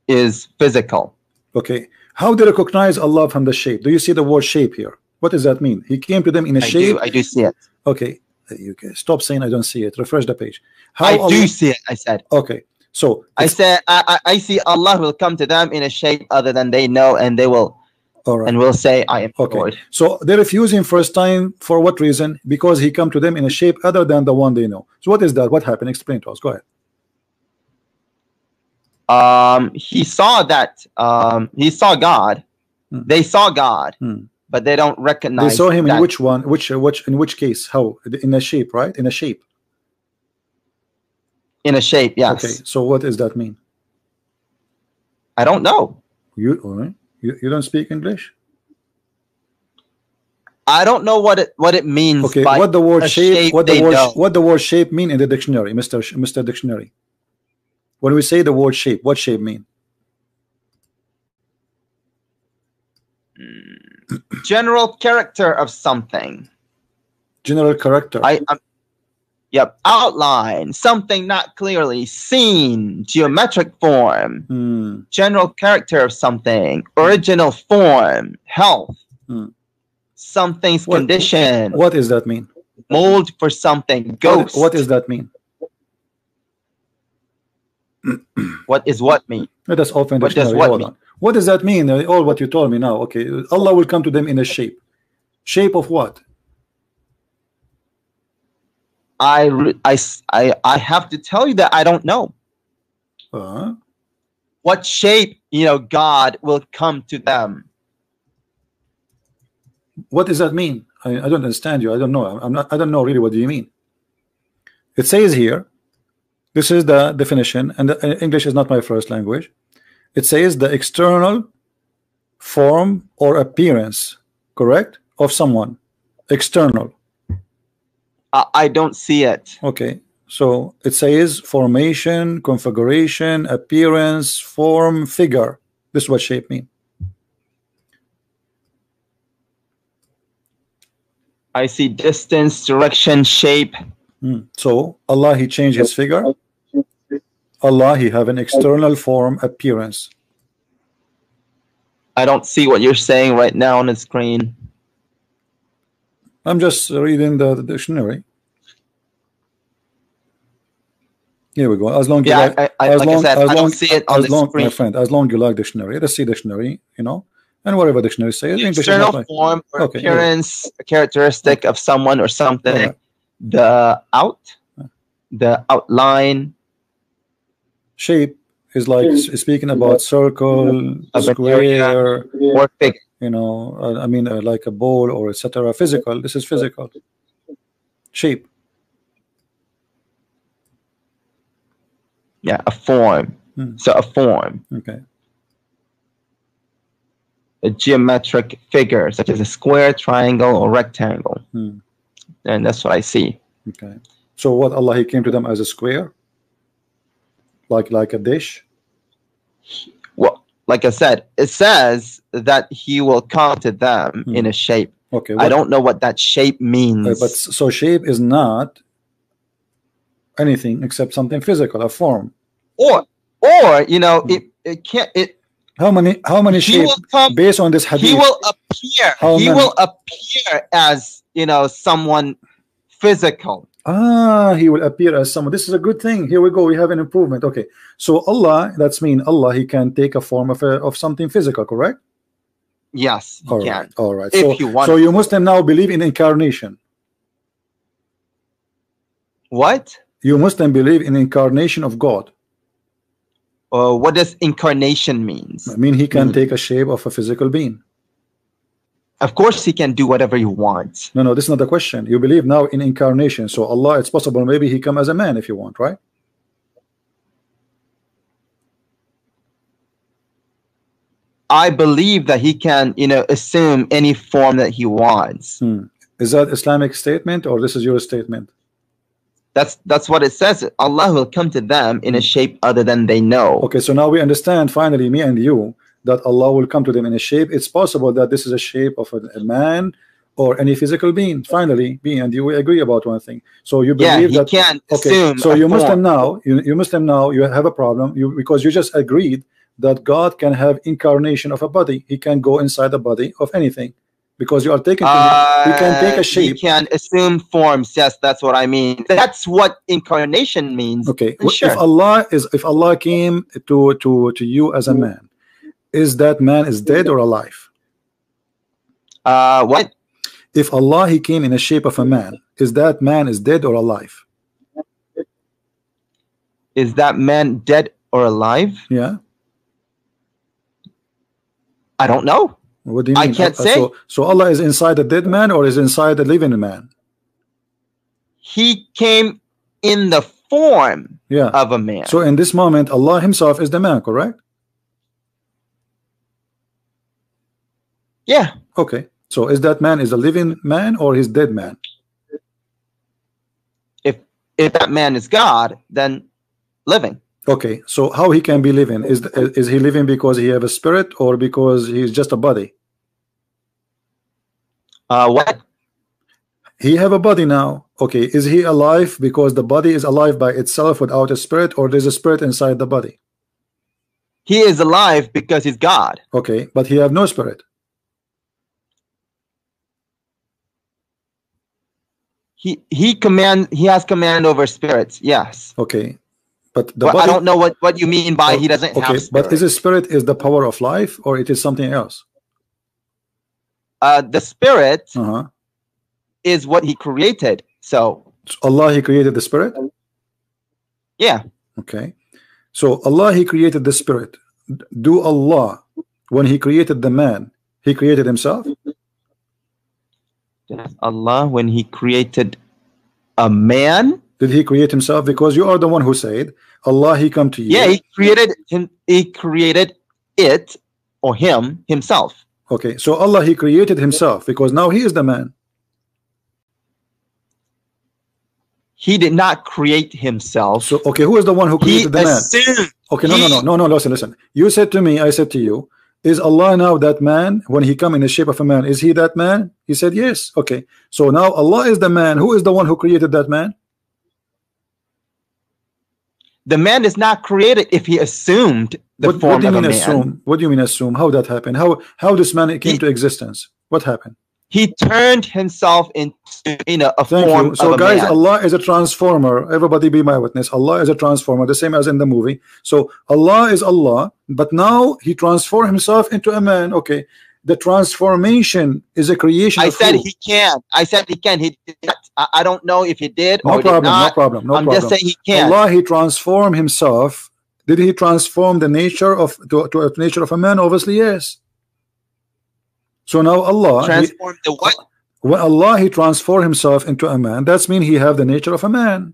is physical. Okay, how do you recognize Allah from the shape? Do you see the word shape here? What does that mean? He came to them in a shape. I do see it. Okay, you can stop saying I don't see it. Refresh the page. I do see it. I said. Okay, so I said I see Allah will come to them in a shape other than they know, and they will. All right. And will say, I am Lord. So they refuse him first time for what reason? Because he come to them in a shape other than the one they know. So what is that? What happened? Explain to us. Go ahead. He saw that he saw God. They saw God, but they don't recognize. They saw him in which one? In which case? How? In a shape, right? In a shape. In a shape, yes. Okay. So what does that mean? I don't know. You don't speak English? I don't know what it means. Okay, what the word shape? What the word shape mean in the dictionary, Mr. Dictionary? When we say the word shape, what shape mean? General character of something. General character. Yep. Outline. Something not clearly seen. Geometric form. General character of something. Original form. Health. Something's condition. What does that mean? Mold for something. Ghost. What does that mean? What is what mean? That's often dictionary. Hold on. What does that mean? All what you told me now. Okay. Allah will come to them in a shape. Shape of what? I have to tell you that I don't know. What shape, God will come to them. What does that mean? I don't understand you. I don't know. I don't know really what do you mean. It says here, this is the definition, and English is not my first language. It says the external form or appearance correct? Of someone external. I don't see it. Okay, so it says formation, configuration, appearance, form, figure. This is what shape mean. I see distance, direction, shape. So Allah, he changed his figure. Allah, he have an external form, appearance. I don't see what you're saying right now on the screen. I'm just reading the dictionary. Here we go. As long Yeah, you like, like I said, I don't see it on the screen. My friend, as long you like dictionary, let's see dictionary, you know, and whatever dictionary says. The external form or appearance, a characteristic of someone or something. Right. The outline. Shape is like speaking about circle, square, or figure. You know, I mean, like a ball or etc. Physical. This is physical. Shape. Yeah, a form. So a form. Okay. A geometric figure, such as a square, triangle, or rectangle. And that's what I see. Okay. So what, Allah, he came to them as a square? Like a dish? Well, like I said, it says that he will come to them in a shape. Okay. I don't know what that shape means. But so shape is not anything except something physical, a form. Or you know, it can't. How many shapes based on this hadith? He will appear. He will appear as, you know, someone physical. He will appear as someone. This is a good thing. Here we go. We have an improvement. Okay. So Allah, that's mean Allah, he can take a form of something physical, correct? Yes, he can. All right. If you want. So you Muslim now believe in incarnation. What? You Muslim believe in incarnation of God. What does incarnation means? I mean, he can take a shape of a physical being. Of course, he can do whatever he wants. No, this is not the question. You believe now in incarnation. So Allah, it's possible maybe he come as a man if you want, right? I believe that he can, you know, assume any form that he wants. Is that Islamic statement or this is your statement? That's what it says. Allah will come to them in a shape other than they know. Okay, so now we understand finally, me and you, that Allah will come to them in a shape. It's possible that this is a shape of a man or any physical being. Finally, me and you, we agree about one thing. So you believe that. Can okay, assume so you Muslim now, you Muslim now, you have a problem. Because you just agreed that God can have incarnation of a body. He can go inside the body of anything. Because you are taking, he can take a shape. He can assume forms. Yes, that's what I mean. That's what incarnation means. Okay, sure. If Allah came to you as a man, is that man is dead or alive? What? If Allah, he came in a shape of a man, is that man is dead or alive? Is that man dead or alive? Yeah. I don't know. What do you mean? I can't say. So Allah is inside a dead man or is inside a living man? He came in the form of a man. So in this moment, Allah himself is the man, correct? Yeah. Okay. So is that man is a living man or is dead man? If that man is God, then living. Okay, so how he can be living? Is he living because he have a spirit or because he's just a body? What? He have a body now. Okay, is he alive because the body is alive by itself without a spirit, or there's a spirit inside the body? He is alive because he's God. Okay, but he have no spirit. He has command over spirits. Yes. Okay. But the body, I don't know what you mean by he doesn't have spirit. But is a spirit is the power of life or it is something else? The spirit is what he created. So Allah, he created the spirit? Yeah. Okay. So Allah, he created the spirit. Do Allah, when he created the man, he created himself? Allah, when he created a man, did he create himself? Because you are the one who said Allah, he come to you. Yeah, he created him. He created it or himself. Okay, so Allah, he created himself because now he is the man. He did not create himself. So okay, who is the one who created the man? Okay, no, listen. You said to me, I said to you, is Allah now that man when he come in the shape of a man? Is he that man? He said yes. Okay, so now Allah is the man. Who is the one who created that man? The man is not created if he assumed the form what do you of mean a man. assume? What do you mean assume? How that happened? How this man came to existence? What happened? He turned himself into a Thank form you. So of a guys, man. Allah is a transformer. Everybody be my witness. Allah is a transformer, the same as in the movie. So Allah is Allah, but now he transformed himself into a man. Okay, the transformation is a creation. I of said who? he can. I said he can. He did not. I don't know if he did No or problem. did not. No problem. No I'm problem. just saying he can. Allah, he transformed himself. Did he transform the nature of to a nature of a man? Obviously, yes. So now Allah Transformed the what? when Allah he transformed himself into a man, that's mean he have the nature of a man.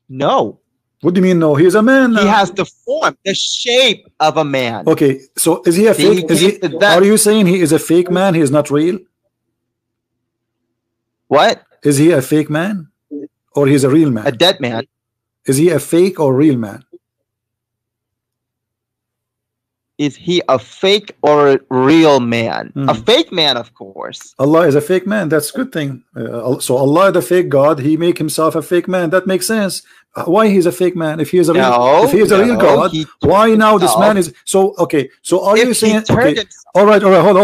No. What do you mean no? He is a man now. He has the form, the shape of a man. Okay, so is he a See, fake? Is he? that- Are you saying he is a fake man? He is not real? What? Is he a fake man, or he's a real A man? dead man. Is he a fake or real man? Is he a fake or a real man? Hmm. A fake man, of course. Allah is a fake man. That's a good thing. So Allah, the fake God, he make himself a fake man. That makes sense. Why he's a fake man? If he is a real, if he is a real God, why now this man is so? Okay, so are you saying? Okay, all right. Hold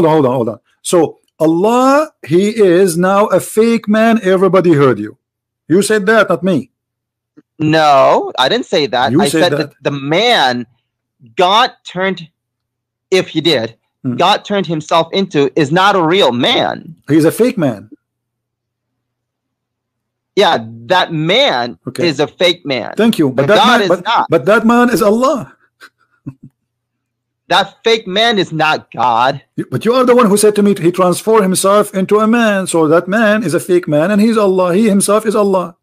on. So Allah, he is now a fake man. Everybody heard you. You said that, not me. No, I didn't say that. You I said said that. that the man God turned, if he did, God turned himself into is not a real man. He's a fake man. Yeah, that man Okay. is a fake man. Thank you. But But that God man, is not. but that man is Allah. That fake man is not God. But you are the one who said to me he transformed himself into a man. So that man is a fake man and he's Allah. He himself is Allah.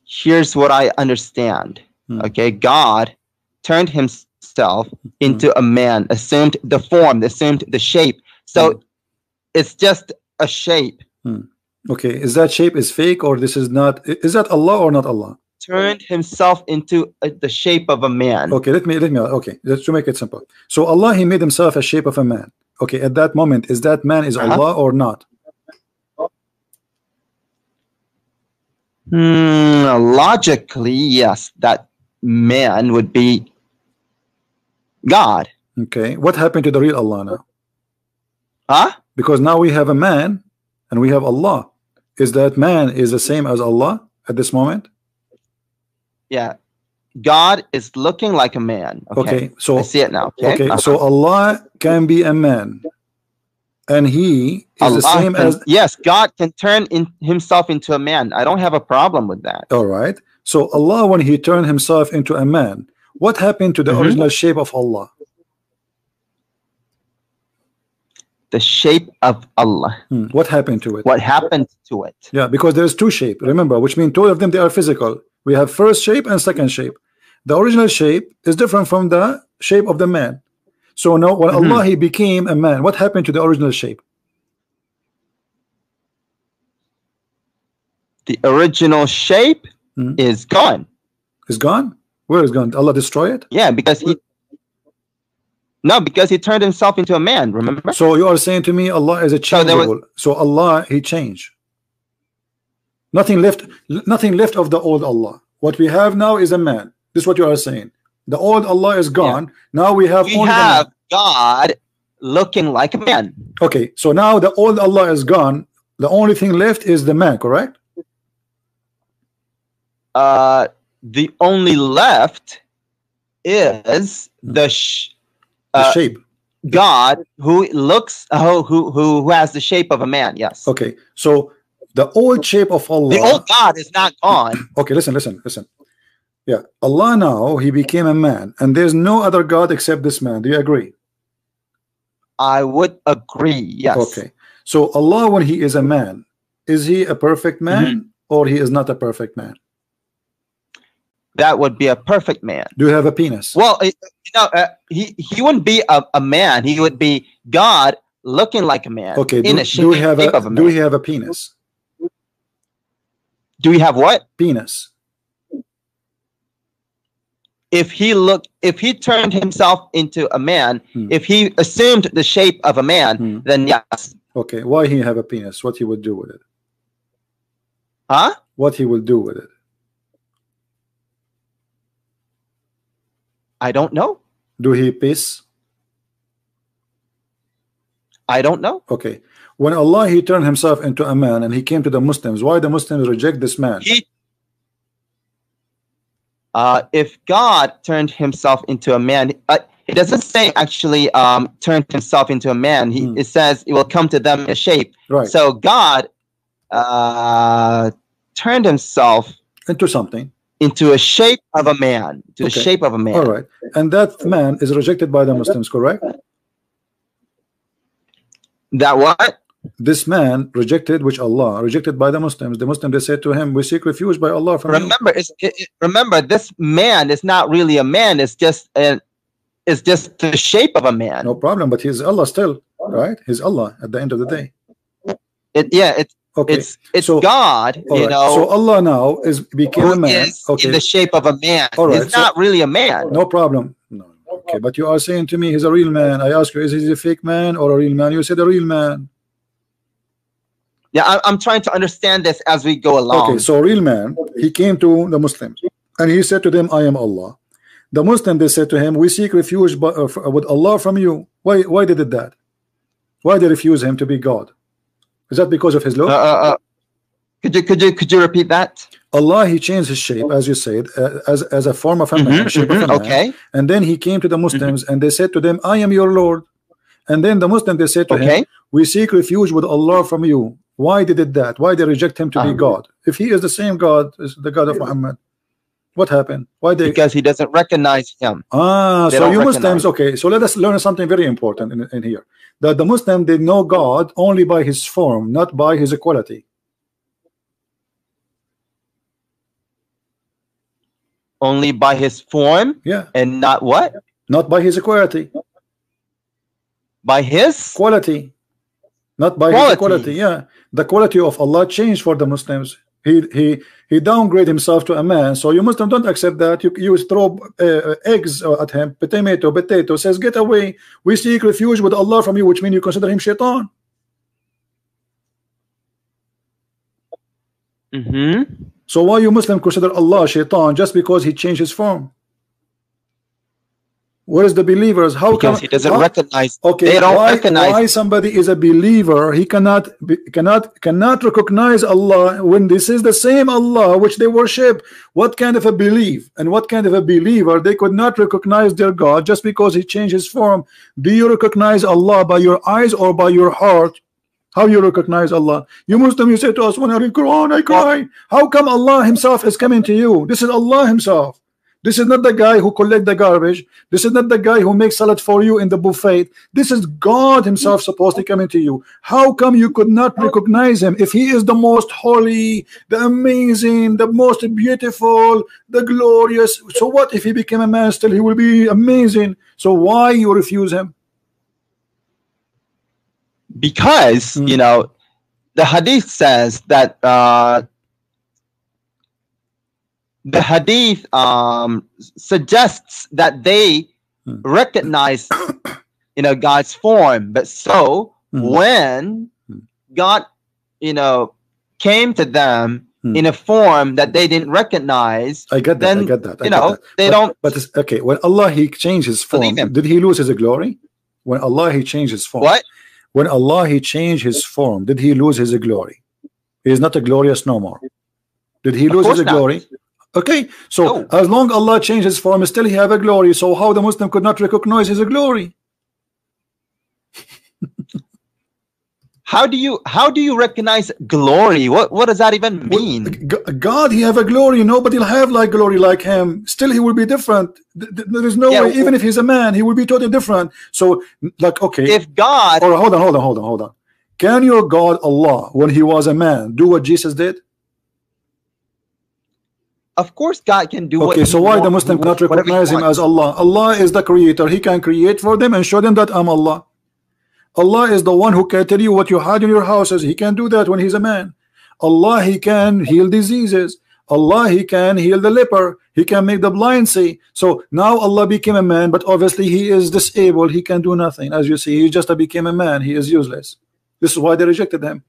Here's what I understand. Okay, God turned himself into a man, assumed the form, assumed the shape. So it's just a shape. Okay, is that shape is fake or this is not? Is that Allah or not Allah? Turned himself into the shape of a man. Okay, let me okay, let's to make it simple. So Allah, he made himself a shape of a man. Okay, at that moment, is that man is Allah or not? Logically, yes, that man would be God. Okay, what happened to the real Allah now? Huh? Because now we have a man and we have Allah. Is that man is the same as Allah at this moment? Yeah. God is looking like a man. Okay, so I see it now. Okay, so Allah can be a man, and He is the same as. Yes, God can turn himself into a man. I don't have a problem with that. All right. So Allah, when He turned Himself into a man, what happened to the original shape of Allah? The shape of Allah. What happened to it? What happened to it? Yeah, because there's two shapes. Remember, which means two of them they are physical. We have first shape and second shape. The original shape is different from the shape of the man. So now when Allah he became a man, what happened to the original shape? The original shape is gone. Is gone? Where is gone? Allah destroy it? Yeah, because he turned himself into a man, remember? So you are saying to me Allah is a changeable. So Allah he changed. Nothing left of the old Allah. What we have now is a man. This is what you are saying. The old Allah is gone. Now we have God looking like a man. Okay, so now the old Allah is gone. The only thing left is the man, correct? The only left is the shape. God who looks who has the shape of a man. Yes. Okay, so the old shape of Allah. The old God is not gone. Okay, listen. Yeah, Allah now he became a man, and there's no other God except this man. Do you agree? I would agree. Yes. Okay, so Allah when he is a man, is he a perfect man or he is not a perfect man? That would be a perfect man. Do you have a penis? Well, he wouldn't be a man. He would be God looking like a man. Okay. In a shape of a man. Do we have a penis? Do we have what? Penis. If he turned himself into a man, if he assumed the shape of a man, then yes. Okay. Why he have a penis? What he would do with it? Huh? What he will do with it? I don't know. Do he piss? I don't know. Okay. When Allah he turned himself into a man and he came to the Muslims, why the Muslims reject this man? If God turned himself into a man, it doesn't say actually turned himself into a man. It says it will come to them in a shape. Right. So God turned himself into something. Into a shape of a man. To the shape of a man. All right. And that man is rejected by the Muslims, correct? That what? This man rejected, which Allah rejected by the Muslims. The Muslims, they said to him, we seek refuge by Allah from you. Remember, this man is not really a man. It's just the shape of a man. No problem, but he's Allah still, right? He's Allah at the end of the day. It's so, God, you know. So Allah now became a man. In the shape of a man. All right. He's not really a man. No problem. No. Okay, but you are saying to me he's a real man. I ask you, is he a fake man or a real man? You said a real man. Yeah, I'm trying to understand this as we go along. Okay, so a real man, he came to the Muslims and he said to them, I am Allah. The Muslims, they said to him, we seek refuge with Allah from you. Why they did that? Why they refuse him to be God? Is that because of his law? Could you repeat that? Allah, he changed his shape, as you said, as a form of a man, shape of a man. Okay. And then he came to the Muslims and they said to them, I am your Lord. And then the Muslims, they said to him, we seek refuge with Allah from you. Why they did that? Why they reject him to be God? If he is the same God as the God of Muhammad, what happened? Why they? Because he doesn't recognize him. So you Muslims, okay. So let us learn something very important in here. That the Muslim, they know God only by his form, not by his equality. Only by his form? Yeah. And not what? Not by his equality. By his quality. Not by his quality. Yeah. The quality of Allah changed for the Muslims. He downgraded himself to a man. So you Muslims don't accept that. You throw eggs at him. Potato says, get away. We seek refuge with Allah from you, which means you consider him shaitan. So why you Muslim consider Allah shaitan just because he changed his form? Where is the believers? How because he doesn't recognize? Okay, they don't recognize. Why somebody is a believer? He cannot recognize Allah when this is the same Allah which they worship. What kind of a belief and what kind of a believer they could not recognize their God just because he changed his form? Do you recognize Allah by your eyes or by your heart? How you recognize Allah? You Muslim, you say to us, when I read Quran, I cry. How come Allah himself is coming to you? This is Allah himself. This is not the guy who collect the garbage. This is not the guy who makes salad for you in the buffet. This is God himself supposed to come into you. How come you could not recognize him if he is the most holy, the amazing, the most beautiful, the glorious? So what if he became a man? Still he will be amazing. So why you refuse him? Because you know the hadith says that the hadith suggests that they recognize God's form, but so when God came to them in a form that they didn't recognize, I get that. then I get that. they don't. But it's, okay, when Allah he changed his form, did he lose his glory? When Allah he changed his form, what? When Allah he changed his form, did he lose his glory? He is not a glorious no more. Did he lose his glory? Okay, so as long Allah changed his form, still he have a glory. So how the Muslim could not recognize his glory? How do you recognize glory? What does that even mean? God, he have a glory. Nobody will have like glory like him. Still, he will be different. There is no way. Even if he's a man, he will be totally different. So, like, okay, if God, hold on. Can your God Allah, when he was a man, do what Jesus did? Of course God can do what Okay, so why the wants, Muslim cannot whatever he recognize him as wants. Allah? Allah is the creator. He can create for them and show them that I'm Allah. Allah is the one who can tell you what you had in your houses. He can do that when he's a man. Allah, he can heal diseases. Allah, he can heal the leper. He can make the blind see. So now Allah became a man, but obviously he is disabled. He can do nothing. As you see, he just became a man. He is useless. This is why they rejected him.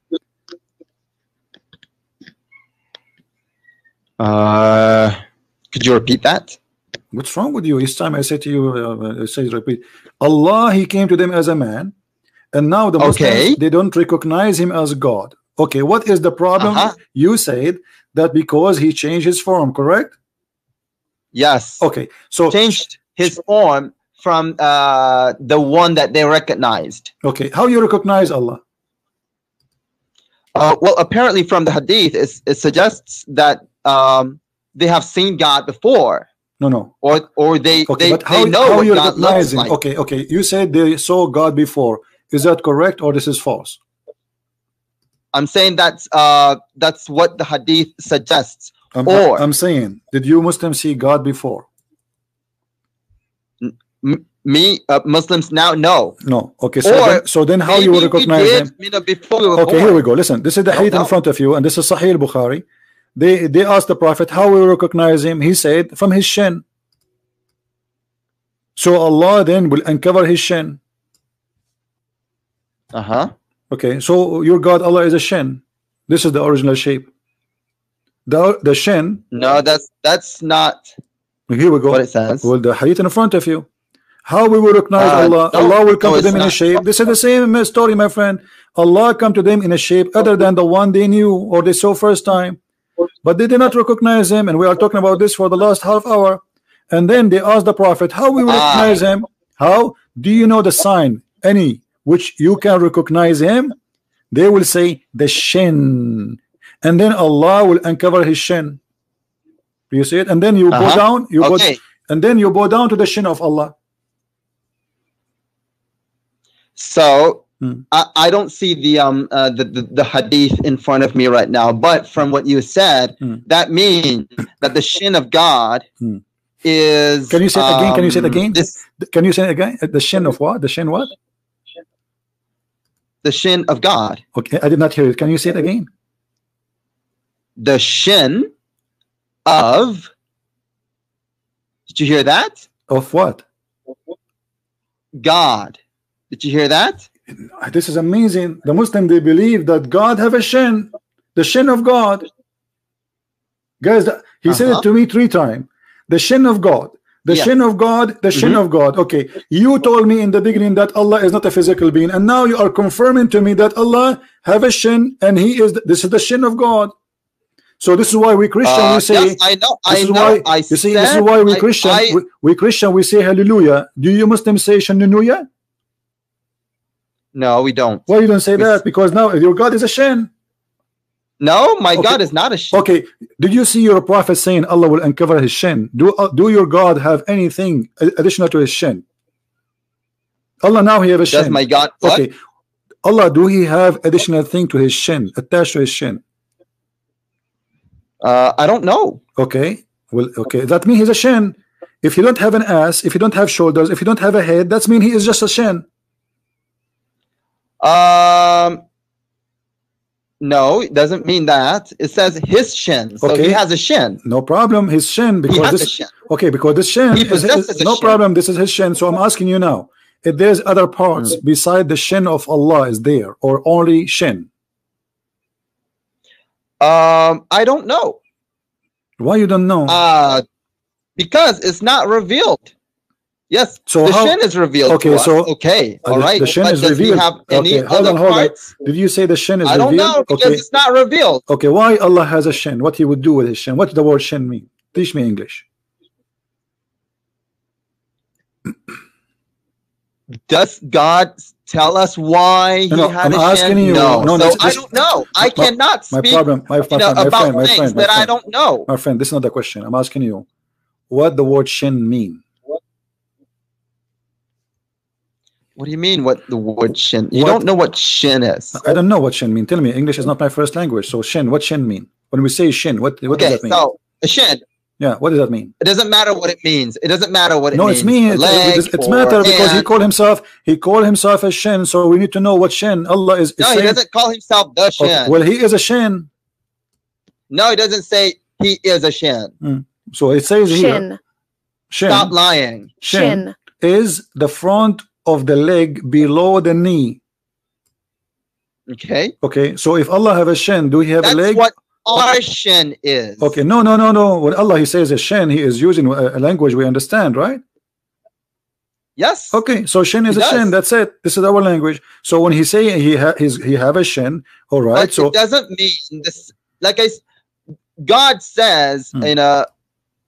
Could you repeat that? What's wrong with you? Each time I say to you, say repeat. Allah, he came to them as a man, and now the Muslims, they don't recognize him as God. Okay, what is the problem? You said that because he changed his form, correct? Yes. Okay, so changed his form from the one that they recognized. Okay, how you recognize Allah? Well, apparently from the hadith, it suggests that they have seen God before. No. Or they but they know how what you God looks like. Okay. You said they saw God before. Is that correct or this is false? I'm saying that's what the hadith suggests. I'm saying, did you Muslims see God before? Muslims now, no. No. Okay, so then how you recognize him? Before we were okay, born. Here we go. Listen, this is the hadith in front of you, and this is Sahih al-Bukhari. They asked the Prophet, how we recognize him? He said, from his shin. So Allah then will uncover his shin. Okay, so your God Allah is a shin. This is the original shape. The shin. No, that's not. Here we go. What it says. Well, the hadith in front of you. How we will recognize Allah? Allah will come to them in a shape. This is the same story, my friend. Allah come to them in a shape other than the one they knew or they saw first time. But they did not recognize him, and we are talking about this for the last half hour. And then they asked the Prophet, how we will recognize him? How? Do you know the sign, any, which you can recognize him? They will say, the shin. And then Allah will uncover his shin. You see it? And then you go down, and then you bow down to the shin of Allah. So I don't see the hadith in front of me right now, but from what you said, that means that the shin of God is. Can you say it again? Can you say it again? Can you say it again? The shin of what? The shin what? The shin of God. Okay, I did not hear it. Can you say it again? The shin of. Did you hear that? Of what? God. Did you hear that? This is amazing. The Muslim, they believe that God have a shin, the shin of God. Guys, he said it to me 3 times. The shin of God, the shin of God, the shin of God. Okay, you told me in the beginning that Allah is not a physical being, and now you are confirming to me that Allah have a shin, and this is the shin of God. So this is why we Christian we say. Yes, I know. This is why we Christian we Christian we say hallelujah. Do you Muslims say hallelujah? No, we don't. Why you don't say that? Because now your God is a shin. No, my God is not a shin. Okay, did you see your prophet saying Allah will uncover his shin? Do your God have anything additional to his shin? Allah now he have a shin. Does my God what? Okay, Allah, do he have additional thing to his shin, attached to his shin? I don't know. Okay, well, okay, that means he's a shin. If you don't have an ass, if you don't have shoulders, if you don't have a head, that's mean he is just a shin. No, it doesn't mean that. It says his shin, so he has a shin. No problem, his shin, because he has this a shin. Okay, because this shin is no problem. This is his shin. So I'm asking you now, if there's other parts beside the shin of Allah is there, or only shin? I don't know. Why you don't know? Because it's not revealed. Yes, so the shin is revealed. Okay, to so us. Okay, all right. The shin but is does revealed. He have any hold on. parts? Did you say the shin is revealed? I don't know because it's not revealed. Okay, why Allah has a shin? What he would do with his shin? What does the word shin mean? Teach me English. Does God tell us why he had a shin? You. No, so I don't know. I cannot speak about things that I don't know. My friend, this is not the question. I'm asking you what the word shin mean. What do you mean? What the word shin? You What? don't know what shin is. I don't know what shin mean. Tell me. English is not my first language. So shin, what shin mean? When we say shin, what does that mean? So a shin. Yeah, what does that mean? It doesn't matter what it means. It doesn't matter what it No, means. it's me. It's matter because he called himself a shin. So we need to know what shin. Allah is. No, saying, he doesn't call himself the shin. Okay, well, he is a shin. No, he doesn't say he is a shin. So it says Shin. here. Shin. Stop lying. Shin is the front of the leg below the knee. Okay. Okay. So if Allah have a shin, do he have That's a leg? what our shin is. Okay. No. When Allah he says a shin, he is using a language we understand, right? Yes. Okay. So shin is a shin. That's it. This is our language. So when he say he have a shin, all right. But so it doesn't mean this. Like God says in a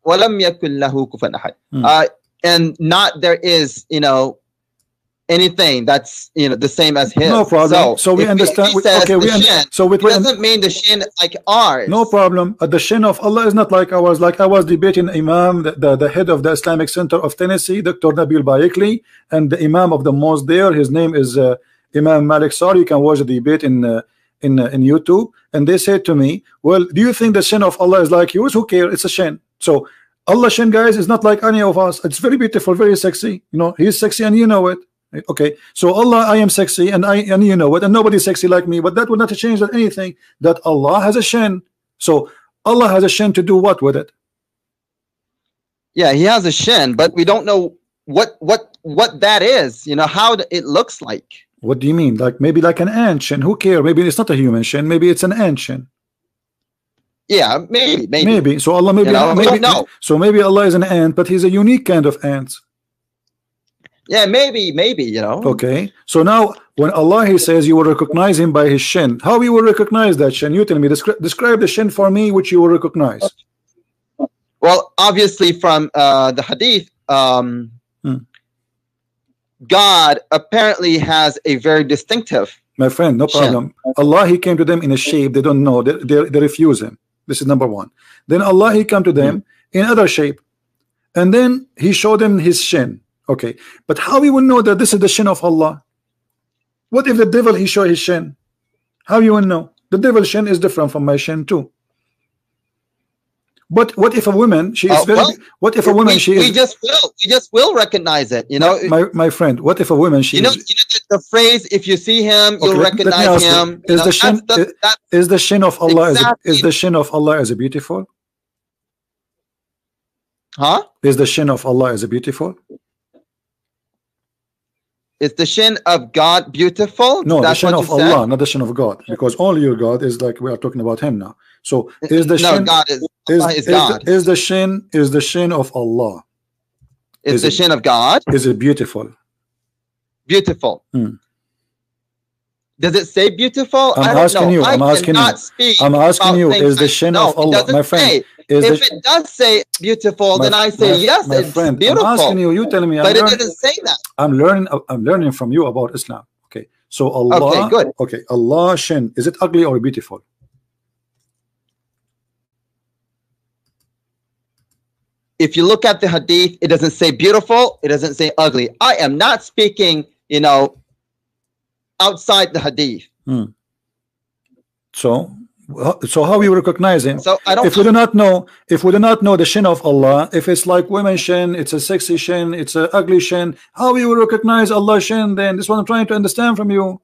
وَلَمْ يَكُنْ لَهُ كُفُوًا أَحَدٌ. And not there is, anything that's the same as his. No problem. So we understand. It doesn't mean the shin like ours. No problem. The shin of Allah is not like ours. Like I was debating Imam, the head of the Islamic Center of Tennessee, Dr. Nabil Bayekli, and the Imam of the mosque there. His name is Imam Malik Sari. You can watch the debate in YouTube. And they said to me, well, do you think the shin of Allah is like yours? Who cares? It's a shin. So Allah shin, guys, is not like any of us. It's very beautiful, very sexy. He's sexy and you know it. Okay, so Allah, I am sexy and you know it, and nobody's sexy like me, but that would not change anything that Allah has a shin. So Allah has a shin to do what with it? Yeah, he has a shin, but we don't know what that is, how it looks like. What do you mean? Like maybe like an ant shin? Who cares? Maybe it's not a human shin, maybe it's an ant shin. Yeah, maybe. So Allah maybe we don't know. So maybe Allah is an ant, but he's a unique kind of ant. Yeah, maybe, Okay, so now when Allah he says you will recognize him by his shin, how you will recognize that shin? You tell me. Describe the shin for me, which you will recognize. Well, obviously from the hadith, God apparently has a very distinctive. My friend, no problem. Shin. Allah he came to them in a shape they don't know. They refuse him. This is number one. Then Allah he come to them in other shape, and then he showed them his shin. Okay, but how we will know that this is the shin of Allah? What if the devil he show his shin? How you will know? The devil shin is different from my shin too. But what if a woman she is very? What if a woman she is? We just will recognize it. My friend. What if a woman she? The phrase "if you see him, you'll recognize him." Is the shin? Is the shin of Allah? Is the shin of Allah as a beautiful? Huh? Is the shin of Allah as a beautiful? Is the shin of God beautiful? No, the shin of Allah, not the shin of God, because only your God is like we are talking about him now. So is the shin? God is God. Is the shin of Allah? Is the shin of God? Is it beautiful? Beautiful. Does it say beautiful? I'm asking you. I'm asking you. Is the shin of Allah, my friend? If it does say beautiful, then I say yes, it's beautiful. I'm asking you. You tell me. But it doesn't say that. I'm learning from you about Islam. Okay. So Allah. Okay, good. Okay. Allah shin. Is it ugly or beautiful? If you look at the hadith, it doesn't say beautiful. It doesn't say ugly. I am not speaking, outside the hadith. So how we recognize him? So I don't. If we do not know the shin of Allah, if it's like women shin, it's a sexy shin, it's a ugly shin, how we will recognize Allah shin? Then this is what I'm trying to understand from you.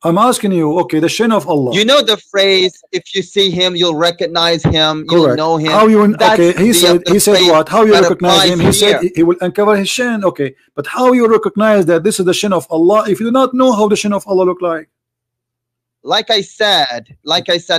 I'm asking you. Okay, the shin of Allah. You know the phrase, "If you see him, you'll recognize him. Correct. You'll know him." How you? Okay, he said what? How you recognize him? He said he will uncover his shin. Okay, but how you recognize that this is the shin of Allah if you do not know how the shin of Allah look like? Like I said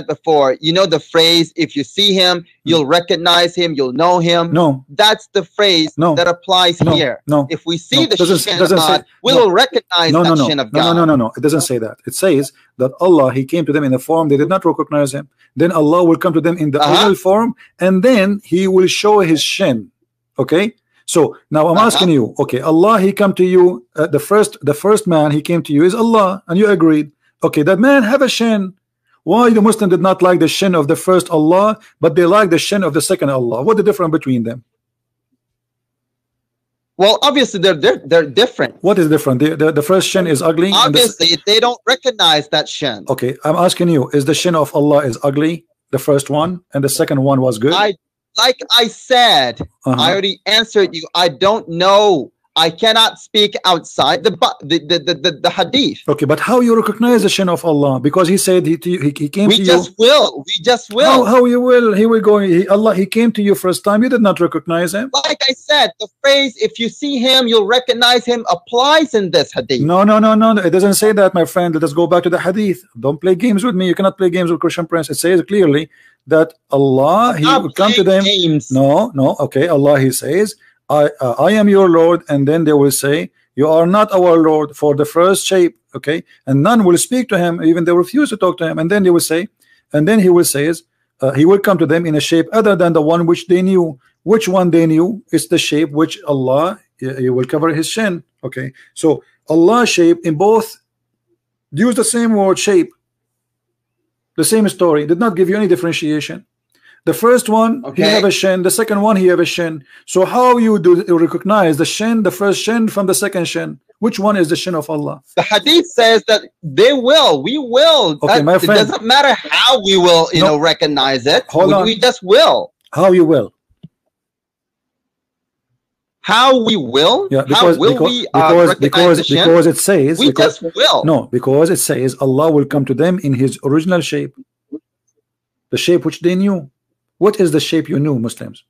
before, the phrase, "If you see him, you'll recognize him, you'll know him." No, that's the phrase that applies here. No, if we see the shin of God, we will recognize that shin of God. No. It doesn't say that. It says that Allah, He came to them in a form they did not recognize Him. Then Allah will come to them in the original form, and then He will show His shin. Okay. So now I'm asking you. Okay, Allah, He come to you. The first man He came to you is Allah, and you agreed. Okay, that man have a shin. Why the Muslim did not like the shin of the first Allah, but they like the shin of the second Allah? What the difference between them? Well, obviously they're different. What is different? The first shin is ugly. Obviously, they don't recognize that shin. Okay, I'm asking you: is the shin of Allah is ugly? The first one, and the second one was good. Like I said, I already answered you. I don't know. I cannot speak outside the hadith. Okay, but how you recognize the shin of Allah? Because he said he came to you. We just will. How you will? He will go. He came to you first time. You did not recognize him. Like I said, the phrase "if you see him, you'll recognize him" applies in this hadith. No. It doesn't say that, my friend. Let us go back to the hadith. Don't play games with me. You cannot play games with Christian Prince. It says clearly that Allah, He will come to them. Games. No. Okay, Allah, He says, I am your Lord, and then they will say, you are not our Lord, for the first shape. Okay, and none will speak to him, even they refuse to talk to him. And then they will say, and then he will say, he will come to them in a shape other than the one which they knew. Which one they knew? It's the shape which Allah, He will cover his shin. Okay, so Allah shape in both use the same word, shape, the same story, did not give you any differentiation. The first one, he have a shin. The second one, he have a shin. So how you recognize the shin, the first shin from the second shin? Which one is the shin of Allah? The hadith says that we will. Okay, my friend. It doesn't matter how we will, recognize it. We just will. How you will? How we will? Yeah, because it says we just will. No, because it says Allah will come to them in His original shape, the shape which they knew. What is the shape you knew, Muslims?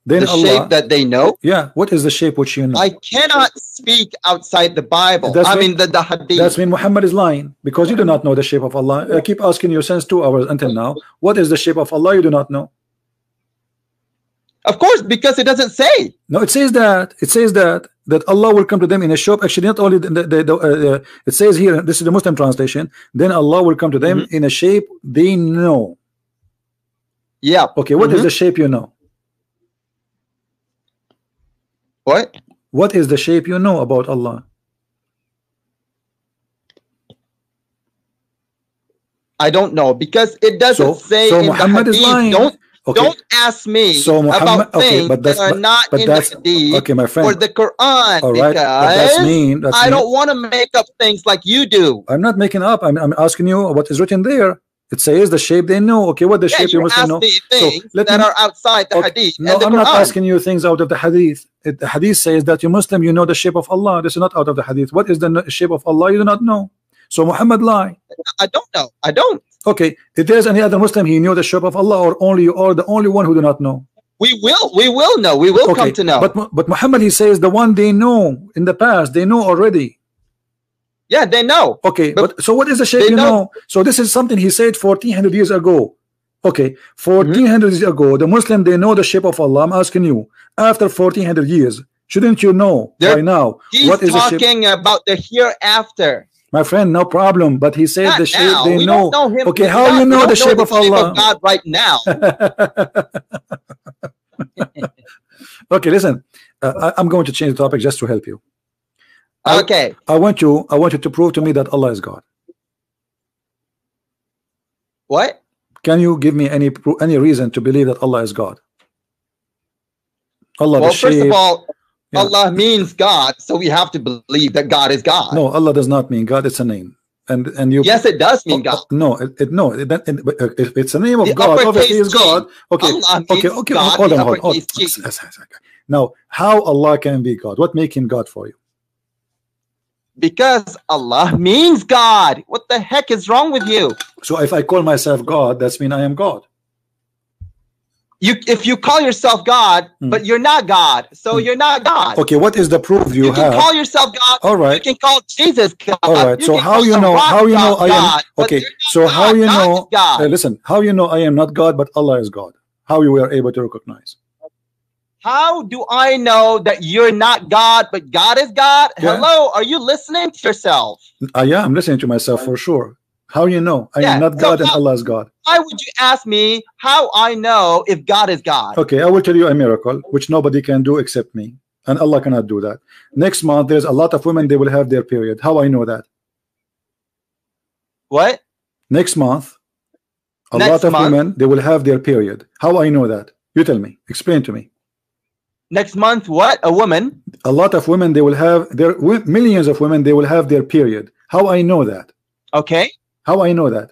Then the Allah, shape that they know? Yeah, what is the shape which you know? I cannot speak outside the Bible. The hadith. That's when Muhammad is lying, because you do not know the shape of Allah. I keep asking you since 2 hours until now, what is the shape of Allah? You do not know. Of course, because it doesn't say. No, it says that. It says that Allah will come to them in a shape. Actually, not only it says here. This is the Muslim translation. Then Allah will come to them in a shape they know. Yeah. Okay. What is the shape you know? What? What is the shape you know about Allah? I don't know, because it doesn't say in Muhammad the hadith. Is lying. Don't ask me about things that are not in the hadith my friend, or the Quran. All right, because I don't want to make up things like you do. I'm not making up. I'm asking you what is written there. It says the shape they know. Okay, what the shape you must know? Things that are outside the hadith. No, I'm not asking you things out of the hadith. The hadith says that you Muslim, you know the shape of Allah. This is not out of the hadith. What is the shape of Allah? You do not know. So Muhammad lie. I don't know. I don't. Okay, if there's any other Muslim, he knew the shape of Allah, or only you are the only one who do not know? We will know. We will come to know. But Muhammad, he says the one they know in the past, they know already. Yeah, they know. Okay, but so what is the shape you know? So this is something he said 1400 years ago. Okay, 1400 years ago, the Muslim, they know the shape of Allah. I'm asking you, after 1400 years, shouldn't you know by now what is the shape? He's talking about the hereafter. My friend, no problem. But he said the shape they we know. Don't know him. Okay, how you know the shape of Allah? God right now. Okay, listen. I'm going to change the topic just to help you. Okay. I want you to prove to me that Allah is God. What? Can you give me any reason to believe that Allah is God? Allah. Well, first of all, Allah means God, so we have to believe that God is God. No, Allah does not mean God. It's a name, and you. Yes, it does mean God. No, it's a name of God. Obviously, is God. Okay, okay. Hold on. Now, how Allah can be God? What make Him God for you? Because Allah means God. What the heck is wrong with you? So if I call myself God, that's mean I am God. If you call yourself God, but you're not God, so you're not God. Okay, what is the proof you have? You can call yourself God. All right. You can call Jesus God. All right. So how you know? How you know I am? Okay. So how you know? Listen. How you know I am not God, but Allah is God? How you were able to recognize? How do I know that you're not God, but God is God? Yeah. Hello, are you listening to yourself? Yeah, I'm listening to myself for sure. How you know I am not God and Allah is God? Why would you ask me how I know if God is God? Okay, I will tell you a miracle which nobody can do except me, and Allah cannot do that. Next month, there's a lot of women, they will have their period. How I know that? What? Next month, a lot of women, they will have their period. How I know that? You tell me. Explain to me. Next month, what? A woman? A lot of women, they will have their millions of women, they will have their period. How I know that? Okay. How I know that?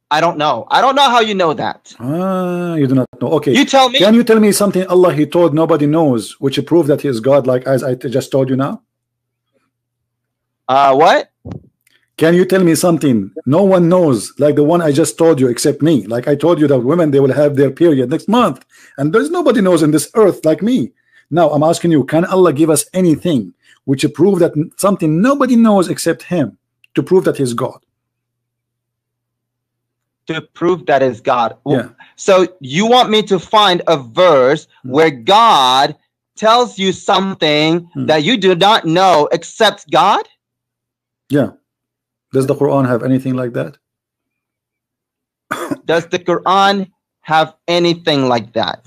I don't know. I don't know how you know that. Ah, you do not know. Okay. You tell me. Can you tell me something Allah He told nobody knows, which prove that He is God, like as I just told you now? What? Can you tell me something no one knows, like the one I just told you except me? Like I told you that women, they will have their period next month, and there's nobody knows in this earth like me. Now I'm asking you, can Allah give us anything which prove that something nobody knows except Him, to prove that He's God? To prove that is God. Yeah. So you want me to find a verse where God tells you something that you do not know except God? Yeah. Does the Quran have anything like that? Does the Quran have anything like that?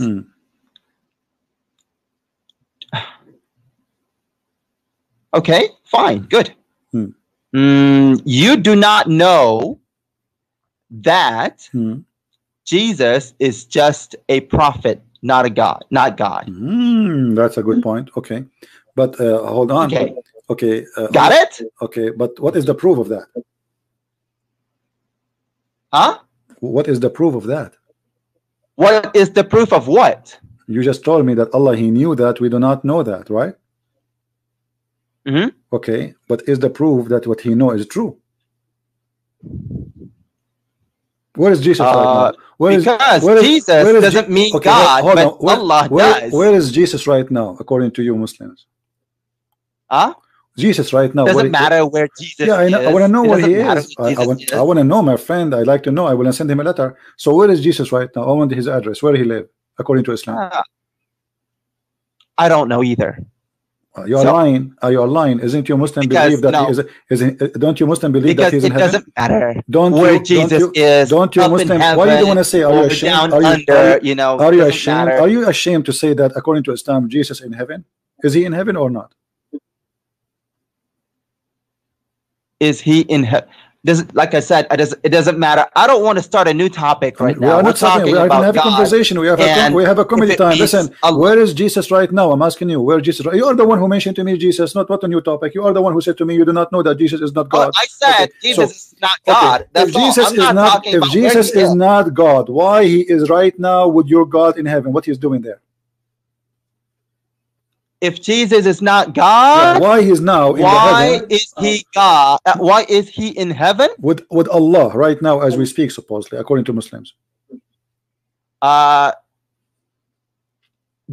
Okay, fine, good. You do not know that Jesus is just a prophet, not a God, not God. That's a good point. Okay, but hold on. Okay. Okay. Got it? Okay, but what is the proof of that? Huh? What is the proof of that? What is the proof of what? You just told me that Allah He knew that. We do not know that, right? Okay, but is the proof that what He knows is true? Where is Jesus right now? Because Jesus doesn't mean God, but Allah does. Where is Jesus right now, according to you Muslims? Huh? Jesus right now. Doesn't matter where Jesus I know, is. I want to know where He is. I want to know, my friend. I like to know. I will send him a letter. So where is Jesus right now? I want his address. Where he live, according to Islam? I don't know either. You are lying. Are you lying? Isn't you Muslim believe that he is? Don't you Muslim believe that he's in heaven? It doesn't matter where Jesus is. Don't you Muslim? Why you don't want to say? Are you ashamed? Are you ashamed? Are you ashamed to say that according to Islam, Jesus in heaven? Is He in heaven or not? Is He in heaven? Like I said, it doesn't matter. I don't want to start a new topic right now. We're talking about a conversation. We have a comedy time. Listen, where is Jesus right now? I'm asking you, where is Jesus? You are the one who mentioned to me Jesus, not what a new topic. You are the one who said to me you do not know that Jesus is not God. I said Jesus is not God. That's if Jesus is not God, why He is right now with your God in heaven? What He's doing there? If Jesus is not God, why He's now in the heaven? Why is He God? Why is He in heaven? With Allah right now as we speak, supposedly, according to Muslims.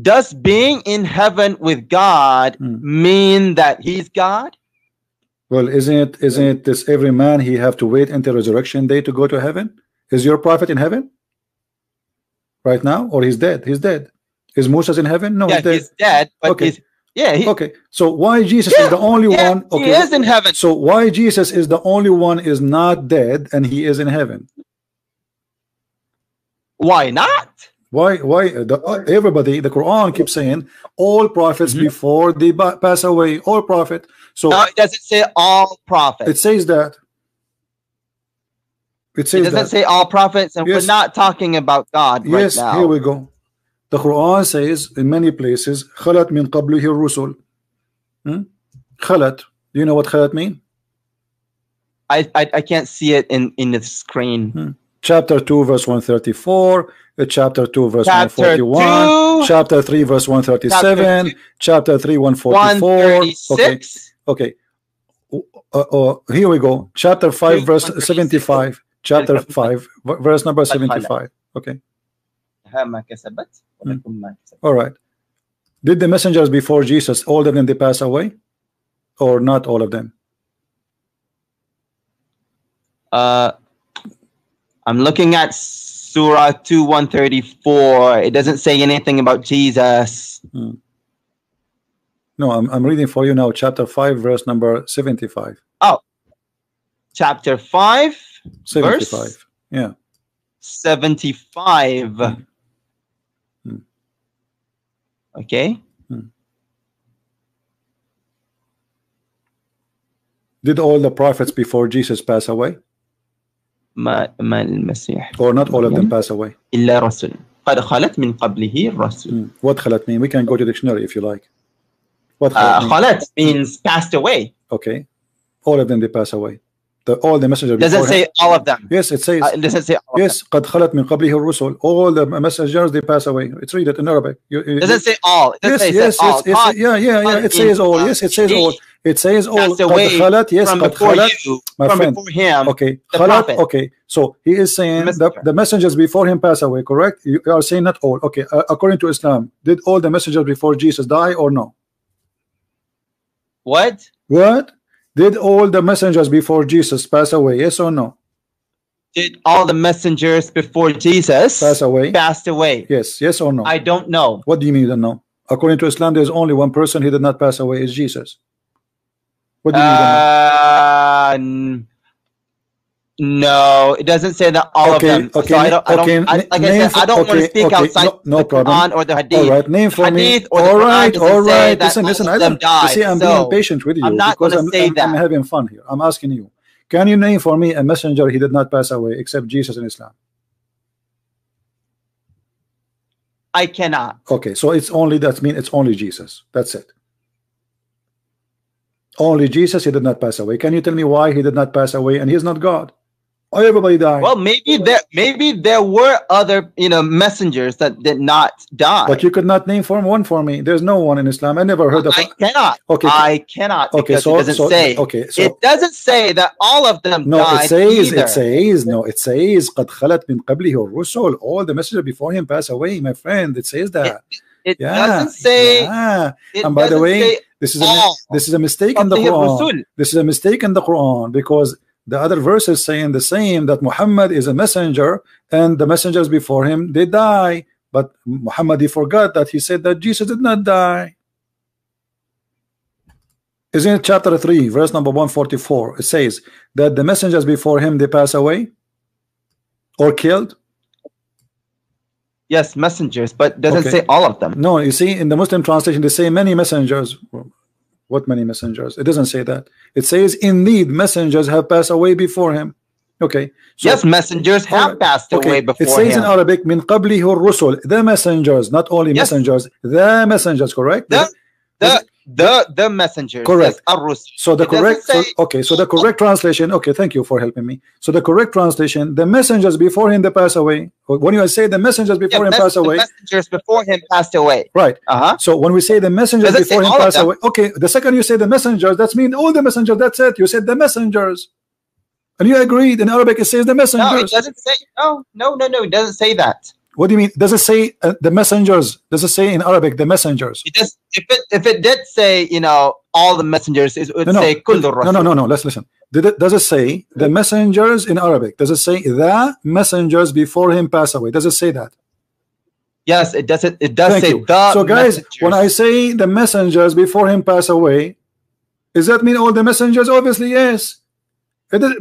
Does being in heaven with God mean that He's God? Well, isn't this every man he have to wait until resurrection day to go to heaven? Is your prophet in heaven right now, or he's dead? He's dead. Is Moses in heaven? No, he's dead. But okay. Okay. So why Jesus is the only one? Okay. He is in heaven. So why Jesus is the only one is not dead and He is in heaven? Why not? Why? Everybody, the Quran keeps saying all prophets before they pass away. All prophet. So no, it doesn't say all prophets. It says that. It doesn't say all prophets, and we're not talking about God right now. Yes, here we go. The Quran says in many places, "Khalat min qablihi rusul." Khalat. Do you know what khalat mean? I can't see it in the screen. Chapter 2, verse 134. Chapter 2, verse 141. Chapter 3, verse 137. Chapter 3, 144. Okay. Here we go. Chapter 5, verse 75. Chapter 5, verse number 75. Okay. All right. Did the messengers before Jesus, all of them, they pass away, or not all of them? I'm looking at Surah 2, 134. It doesn't say anything about Jesus. No, I'm reading for you now. Chapter 5, verse number 75. Oh, chapter 5, 75. Verse? Yeah. 75. Okay. Did all the prophets before Jesus pass away? Or not all of them pass away? إلا رسول. قد خلت من قبله الرسل. What خلت mean? We can go to dictionary if you like. What خلت mean? خلت means passed away. Okay, all of them they pass away. All the messengers. Doesn't say all of them. Yes, it says. It doesn't say all yes, قد خلت من قبله الرسل. All the messengers they pass away. It's read it in Arabic. It doesn't say all. It doesn't yes, say all. Yeah. It says all. Yes, it says all. It says all. قد خلت. Yes, قد خلت. My friend. Before him. Okay. The خلت. prophet. Okay. So he is saying the messengers before him pass away. Correct? You are saying not all. Okay. According to Islam, did all the messengers before Jesus die or no? What? What? Did all the messengers before Jesus pass away? Yes or no? Did all the messengers before Jesus pass away? Passed away. Yes or no? I don't know. What do you mean you don't know? According to Islam, there's only one person who did not pass away, is Jesus. What do you mean you don't know? No, it doesn't say that all of them. Okay, so I don't want to speak outside the Quran or the Hadith. All right, name for me. All right. Listen. You see, I'm being patient with you because I'm having fun here. I'm asking you, can you name for me a messenger he did not pass away except Jesus in Islam? I cannot. Okay, so it's only it's only Jesus. That's it. Only Jesus, he did not pass away. Can you tell me why he did not pass away and he's not God? Why everybody died? Well, maybe there were other messengers that did not die. But you could not name one for me. There's no one in Islam. I never heard of. I cannot. Okay. I cannot. Okay. So it doesn't say. Okay. So it doesn't say that all of them died. It says قد خلت من قبله الرسل. All the messengers before him pass away, my friend. It says that. It doesn't say. Yeah. And by the way, this is a mistake in the Quran. This is a mistake in the Quran because the other verses saying the same, that Muhammad is a messenger and the messengers before him they die, but Muhammad he forgot that he said that Jesus did not die. Isn't it chapter 3 verse number 144? It says that the messengers before him they pass away or killed. Yes, messengers, but doesn't say all of them. No, you see in the Muslim translation they say many messengers. What many messengers? It doesn't say that. It says indeed messengers have passed away before him. Okay. So, yes, messengers have passed away before him. It says in Arabic min qablihi ar-rusul, the messengers, not only messengers, the messengers, correct? The messengers. Correct. Yes, so the correct so the correct translation, okay, thank you for helping me. So the correct translation, the messengers before him they pass away. When you say the messengers before him pass away, the messengers before him passed away. Right. So when we say the messengers before him pass away, okay, the second you say the messengers, that means all the messengers, that's it. You said the messengers. And you agreed in Arabic it says the messengers. No, it doesn't say no, it doesn't say that. What do you mean? Does it say the messengers? Does it say in Arabic the messengers? It does, if it did say all the messengers, it would say kullu rasul. No. Let's listen. Does it say the messengers in Arabic? Does it say the messengers before him pass away? Does it say that? Yes, it does. It does say the. So guys, when I say the messengers before him pass away, does that mean all the messengers? Obviously, yes.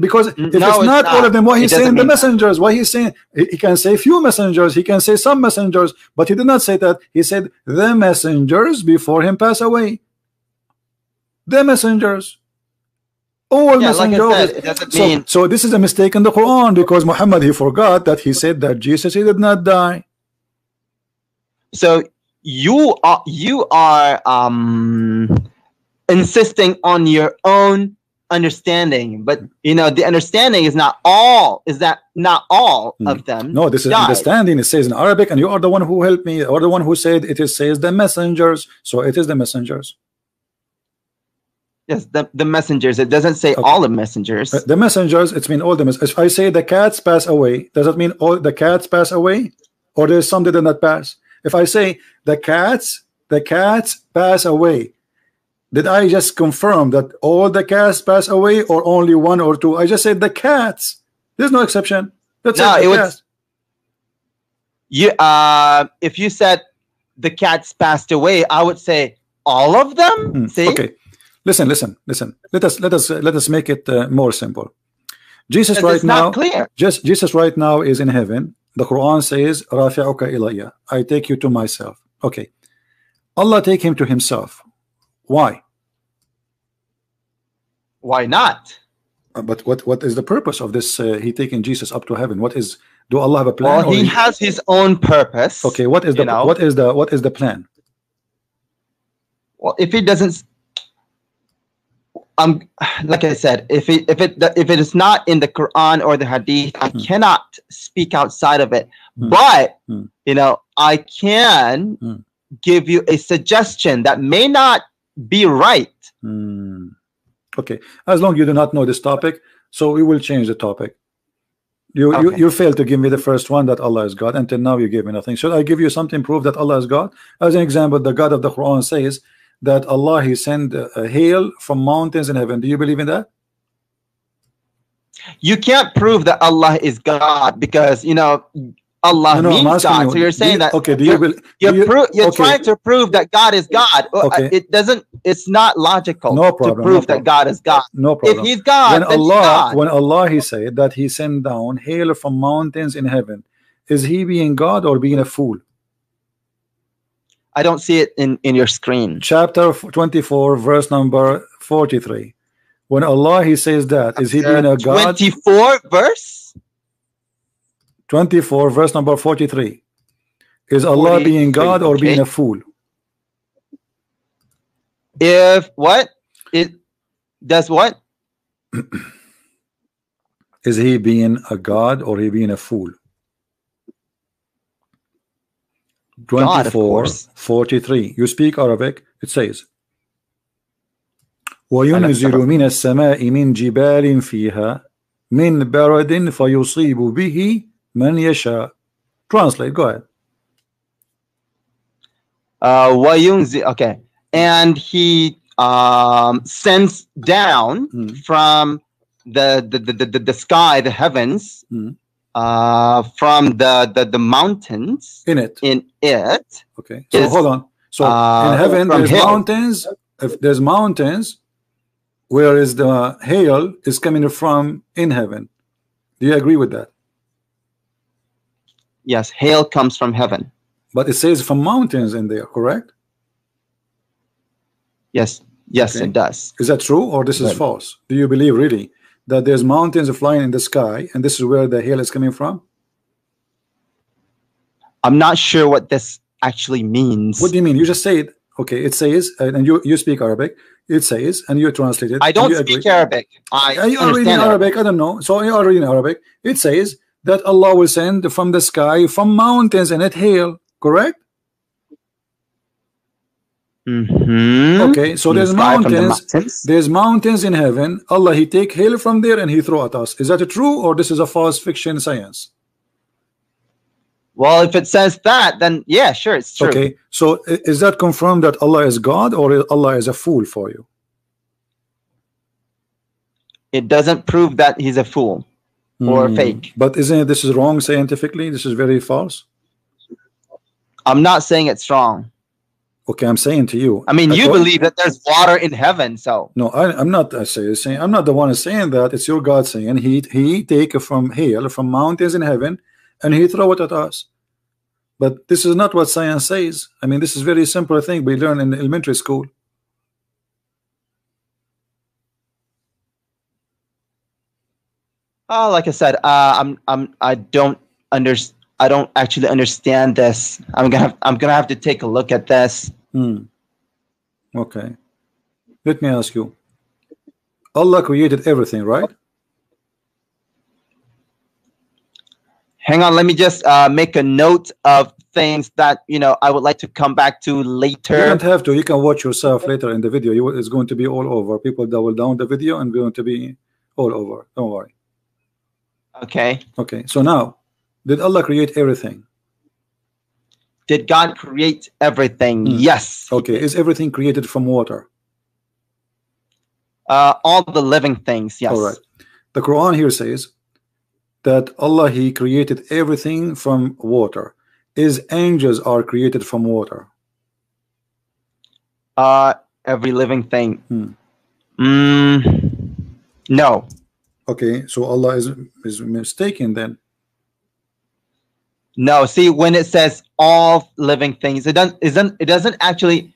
Because if it's not all of them, why he's saying the messengers? Why he's saying he can say few messengers, he can say some messengers, but he did not say that. He said the messengers before him pass away. The messengers. All messengers. Like I said, it doesn't mean. So this is a mistake in the Quran because Muhammad he forgot that he said that Jesus he did not die. So you are insisting on your own understanding, but the understanding is not all of them. No, this is understanding. It says in Arabic, and you are the one who helped me, or the one who said says the messengers. So it is the messengers. Yes, the messengers. It doesn't say all the messengers. The messengers, it's mean all the messengers. If I say the cats pass away, does that mean all the cats pass away, or there's some that did not pass? If I say the cats pass away, did I just confirm that all the cats pass away or only one or two? I just said the cats. There's no exception. That's it. Was, if you said the cats passed away, I would say all of them. See? Okay. Listen. Let us make it more simple. Jesus right now. Jesus right now is in heaven. The Quran says, "Rafi'uka ilayya." I take you to myself. Okay. Allah take him to himself. Why? Why not? But what is the purpose of this? He taking Jesus up to heaven. What is Do Allah have a plan? Well, he has his own purpose. Okay, what is the plan? Well, if it doesn't, like I said, if it is not in the Quran or the Hadith, I cannot speak outside of it. But you know, I can give you a suggestion that may not be right. Okay, as long as you do not know this topic, so we will change the topic. You failed to give me the first one, that Allah is God. Until now you gave me nothing. Should I give you something proof that Allah is God? As an example, the God of the Quran says that Allah, he sent hail from mountains in heaven. Do you believe in that? You can't prove that Allah is God, because you know Allah means God. So you're saying that you're trying to prove that God is God. It doesn't. It's not logical to prove that God is God. No problem. If He's God, when Allah he said that he sent down hail from mountains in heaven, is he being God or being a fool? I don't see it in your screen. Chapter 24, verse number 43. When Allah he says that, is he being a God? 24 verse. 24 verse number 43. Is Allah being God or being a fool? If what? It does what? Is he being a God or he being a fool? 24 43. You speak Arabic. It says وَيُنْزِلُ مِنَ السَّمَاءِ مِنْ جِبَالٍ فِيهَا مِنْ بَرَدٍ فَيُصِيبُ بِهِ Man yasha. Translate. Go ahead. Okay, and he sends down from the sky, the heavens, from the mountains in it. Okay. So hold on. So in heaven there's mountains. If there's mountains, where is the hail is coming from in heaven? Do you agree with that? Yes, hail comes from heaven. But it says from mountains in there, correct? Yes, okay. It does. Is that true or this is false? Do you believe really that there's mountains flying in the sky and this is where the hail is coming from? I'm not sure what this actually means. What do you mean? You just say it. Okay, it says, and you speak Arabic. It says, and you translate it. I don't speak Arabic. You are reading Arabic. I don't know. So you are reading Arabic. It says that Allah will send from the sky, from mountains, and it hail. Correct? Okay, so there's mountains. There's mountains in heaven. Allah, he take hail from there and he throw at us. Is that true or this is a false fiction science? Well, if it says that, then yeah, sure, it's true. Okay, so is that confirmed that Allah is God or Allah is a fool for you? It doesn't prove that he's a fool or fake. But isn't this is wrong scientifically? This is very false. I'm not saying it's wrong. Okay, I'm saying to you. I mean, you believe that there's water in heaven, so. No, I'm not saying. I'm not the one saying that. It's your God saying he take from hail from mountains in heaven and he throw it at us. But this is not what science says. I mean, this is very simple thing we learn in elementary school. Like I said, I don't actually understand this. I'm gonna have to take a look at this. Okay. Let me ask you. Allah created everything, right? Hang on, let me just make a note of things that I would like to come back to later. You don't have to. You can watch yourself later in the video. It's going to be all over. People that will download the video and going to be all over. Don't worry. Okay. Okay. So now, did Allah create everything? Did God create everything? Yes. Okay. Is everything created from water? All the living things. Yes. All right. The Quran here says that Allah, he created everything from water. Is angels are created from water? Every living thing. No. Okay, so Allah is mistaken then. No, see, when it says all living things, it doesn't actually,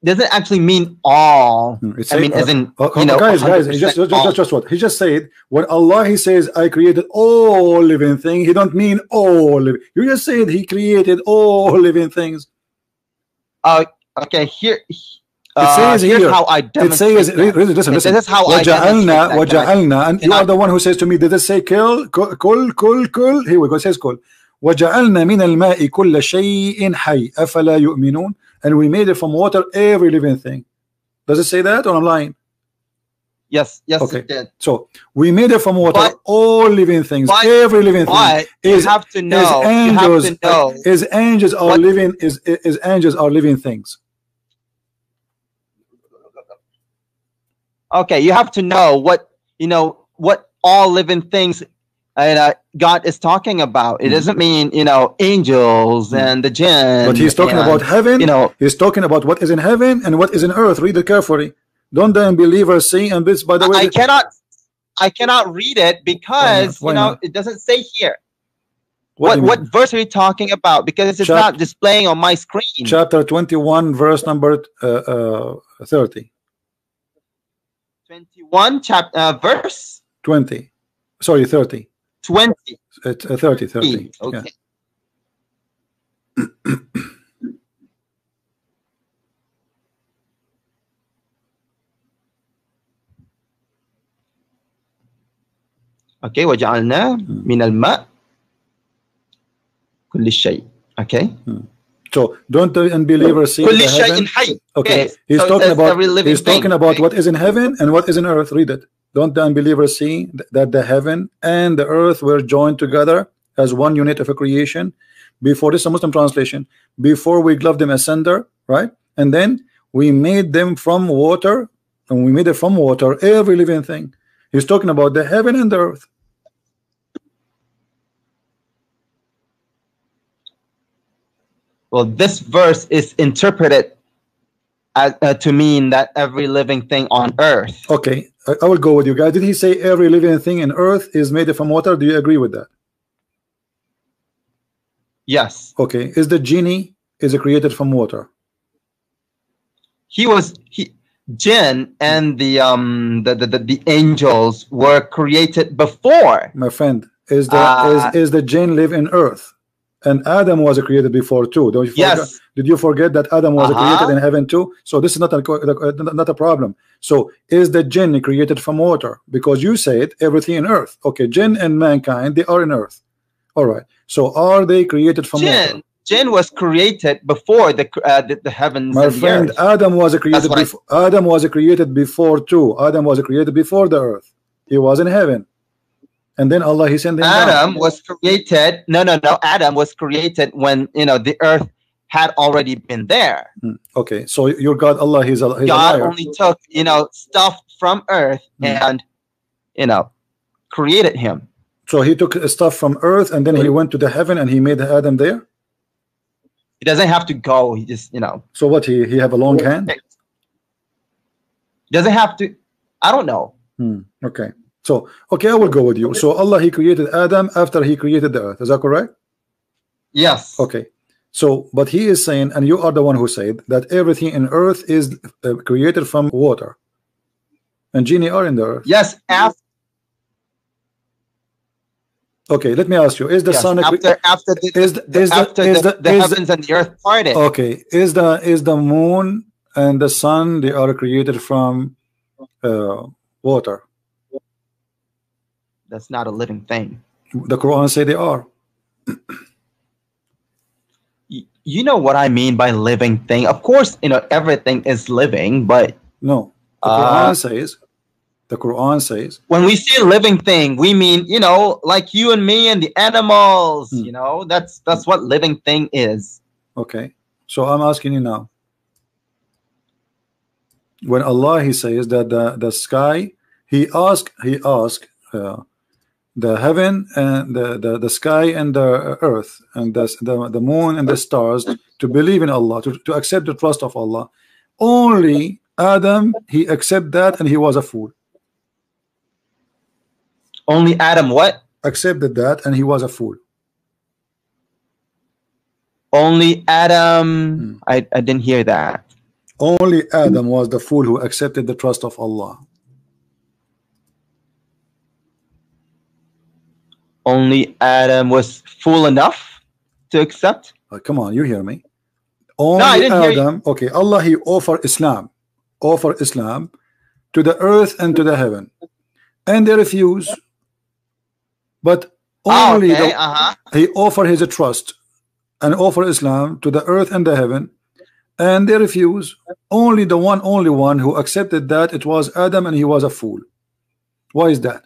doesn't actually mean all. I mean, as in, you know, guys, just what he just said. When Allah he says, "I created all living things," he don't mean all living. You just said he created all living things. Okay. Here, it says here's here. how I demonstrate. It says, listen. This is how I demonstrate that. And you are the one who says to me, did it say kill? Kul? Here we go. It says kul. وَجَعَلْنَا مِنَ الْمَاءِ كُلَّ شَيْءٍ حَيٍّ أَفَلَا يُؤْمِنُونَ. And we made it from water every living thing. Does it say that or I'm lying? Yes, okay. It did. So we made it from water, all living things, every living thing. You have to know. Is angels are living? Is angels are living things? Okay, you have to know what all living things God is talking about. It doesn't mean angels and the jinn. But he's talking about heaven. He's talking about what is in heaven and what is in earth. Read it carefully. Don't the unbelievers see? And this, by the way, I cannot read it because Why not? It doesnn't say here. What verse are you talking about? Because it's not displaying on my screen. Chapter 21, verse number 30. 21 verse 20. Sorry, 30. 20. It's 30. Okay. Yeah. Okay, وجعلنا من الماء كل شيء. Okay. So don't the unbelievers see كل the شيء heaven? حي. Okay. He's so talking about what is in heaven and what is in earth. Read it. Don't the unbelievers see that the heaven and the earth were joined together as one unit of a creation? Before, this is a Muslim translation, before we gloved them asunder, right? And then we made them from water, and we made it from water every living thing. He's talking about the heaven and the earth. Well, this verse is interpreted to mean that every living thing on earth. Okay, I will go with you guys. Did he say every living thing in earth is made from water? Do you agree with that? Yes. Okay, is the genie created from water? Jinn and the angels were created before. My friend, is the jinn live in earth? And Adam was created before too. Don't you forget? Yes. Did you forget that Adam was created in heaven too? So this is not a problem. So is the jinn created from water? Because you said everything in earth. Okay, jinn and mankind, they are in earth. All right. So are they created from water? Jinn was created before the heavens. My and friend, the earth. Adam was created before. Adam was created before too. Adam was created before the earth. He was in heaven. And then Allah, he sent him Adam down. was created. No. Adam was created when the earth had already been there. Okay, so your God, Allah, he's a God liar. only took stuff from earth and created him. So he took stuff from earth and then he went to the heaven and he made Adam there. He doesn't have to go. He just So what? He have a long hand? He doesn't have to. I don't know. Okay. So, okay, I will go with you. So Allah, he created Adam after he created the earth. Is that correct? Yes. Okay. So, but he is saying, and you are the one who said that everything in earth is created from water. And genie are in the earth. Yes. Okay, let me ask you: is the sun after the heavens and the earth parted? Okay, is the moon and the sun, they are created from water? That's not a living thing. The Quran say they are. You know what I mean by living thing? Of course, everything is living, but no. The Quran says when we say living thing, we mean like you and me and the animals. That's what living thing is. Okay, so I'm asking you now. When Allah, he says that the sky, he asked the heaven and the sky and the earth and the moon and the stars to believe in Allah, to accept the trust of Allah. Only Adam, he accepted that and he was a fool. Only Adam what? Accepted that and he was a fool. Only Adam. I didn't hear that. Only Adam was the fool who accepted the trust of Allah. Only Adam was fool enough to accept? Come on, you hear me? Only No, I didn't hear Adam. Okay, Allah, he offered Islam to the earth and to the heaven, and they refuse. But only he offered his trust and offered Islam to the earth and the heaven, and they refuse. Only one who accepted that, it was Adam, and he was a fool. Why is that?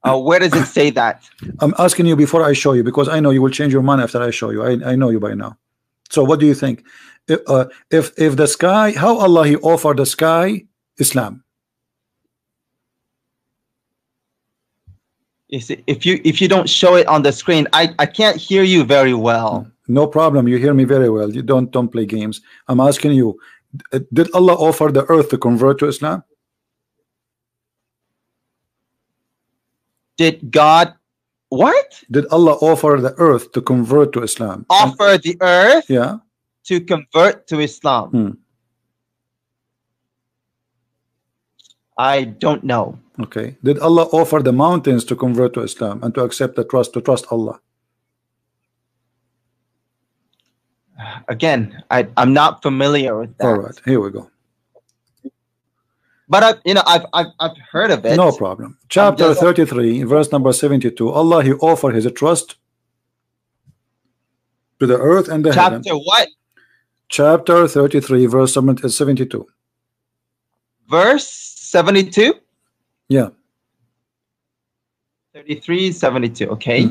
Where does it say that? I'm asking you before I show you, because I know you will change your mind after I show you. I know you by now. So what do you think? If the sky, how Allah he offered the sky Islam? You see, if you don't show it on the screen, I can't hear you very well. No problem, you hear me very well. You don't play games. I'm asking you, did Allah offer the earth to convert to Islam? Did God what? Did Allah offer the earth to convert to Islam? Offer the earth? Yeah. To convert to Islam? I don't know. Okay. Did Allah offer the mountains to convert to Islam and to accept the trust, to trust Allah? Again, I'm not familiar with that. All right, here we go. But I've heard of it. No problem. Chapter 33, verse number 72. Allah he offered his trust to the earth and the heaven. Chapter what? Chapter 33, verse 72. Verse 72? Yeah. 33, 72. Okay.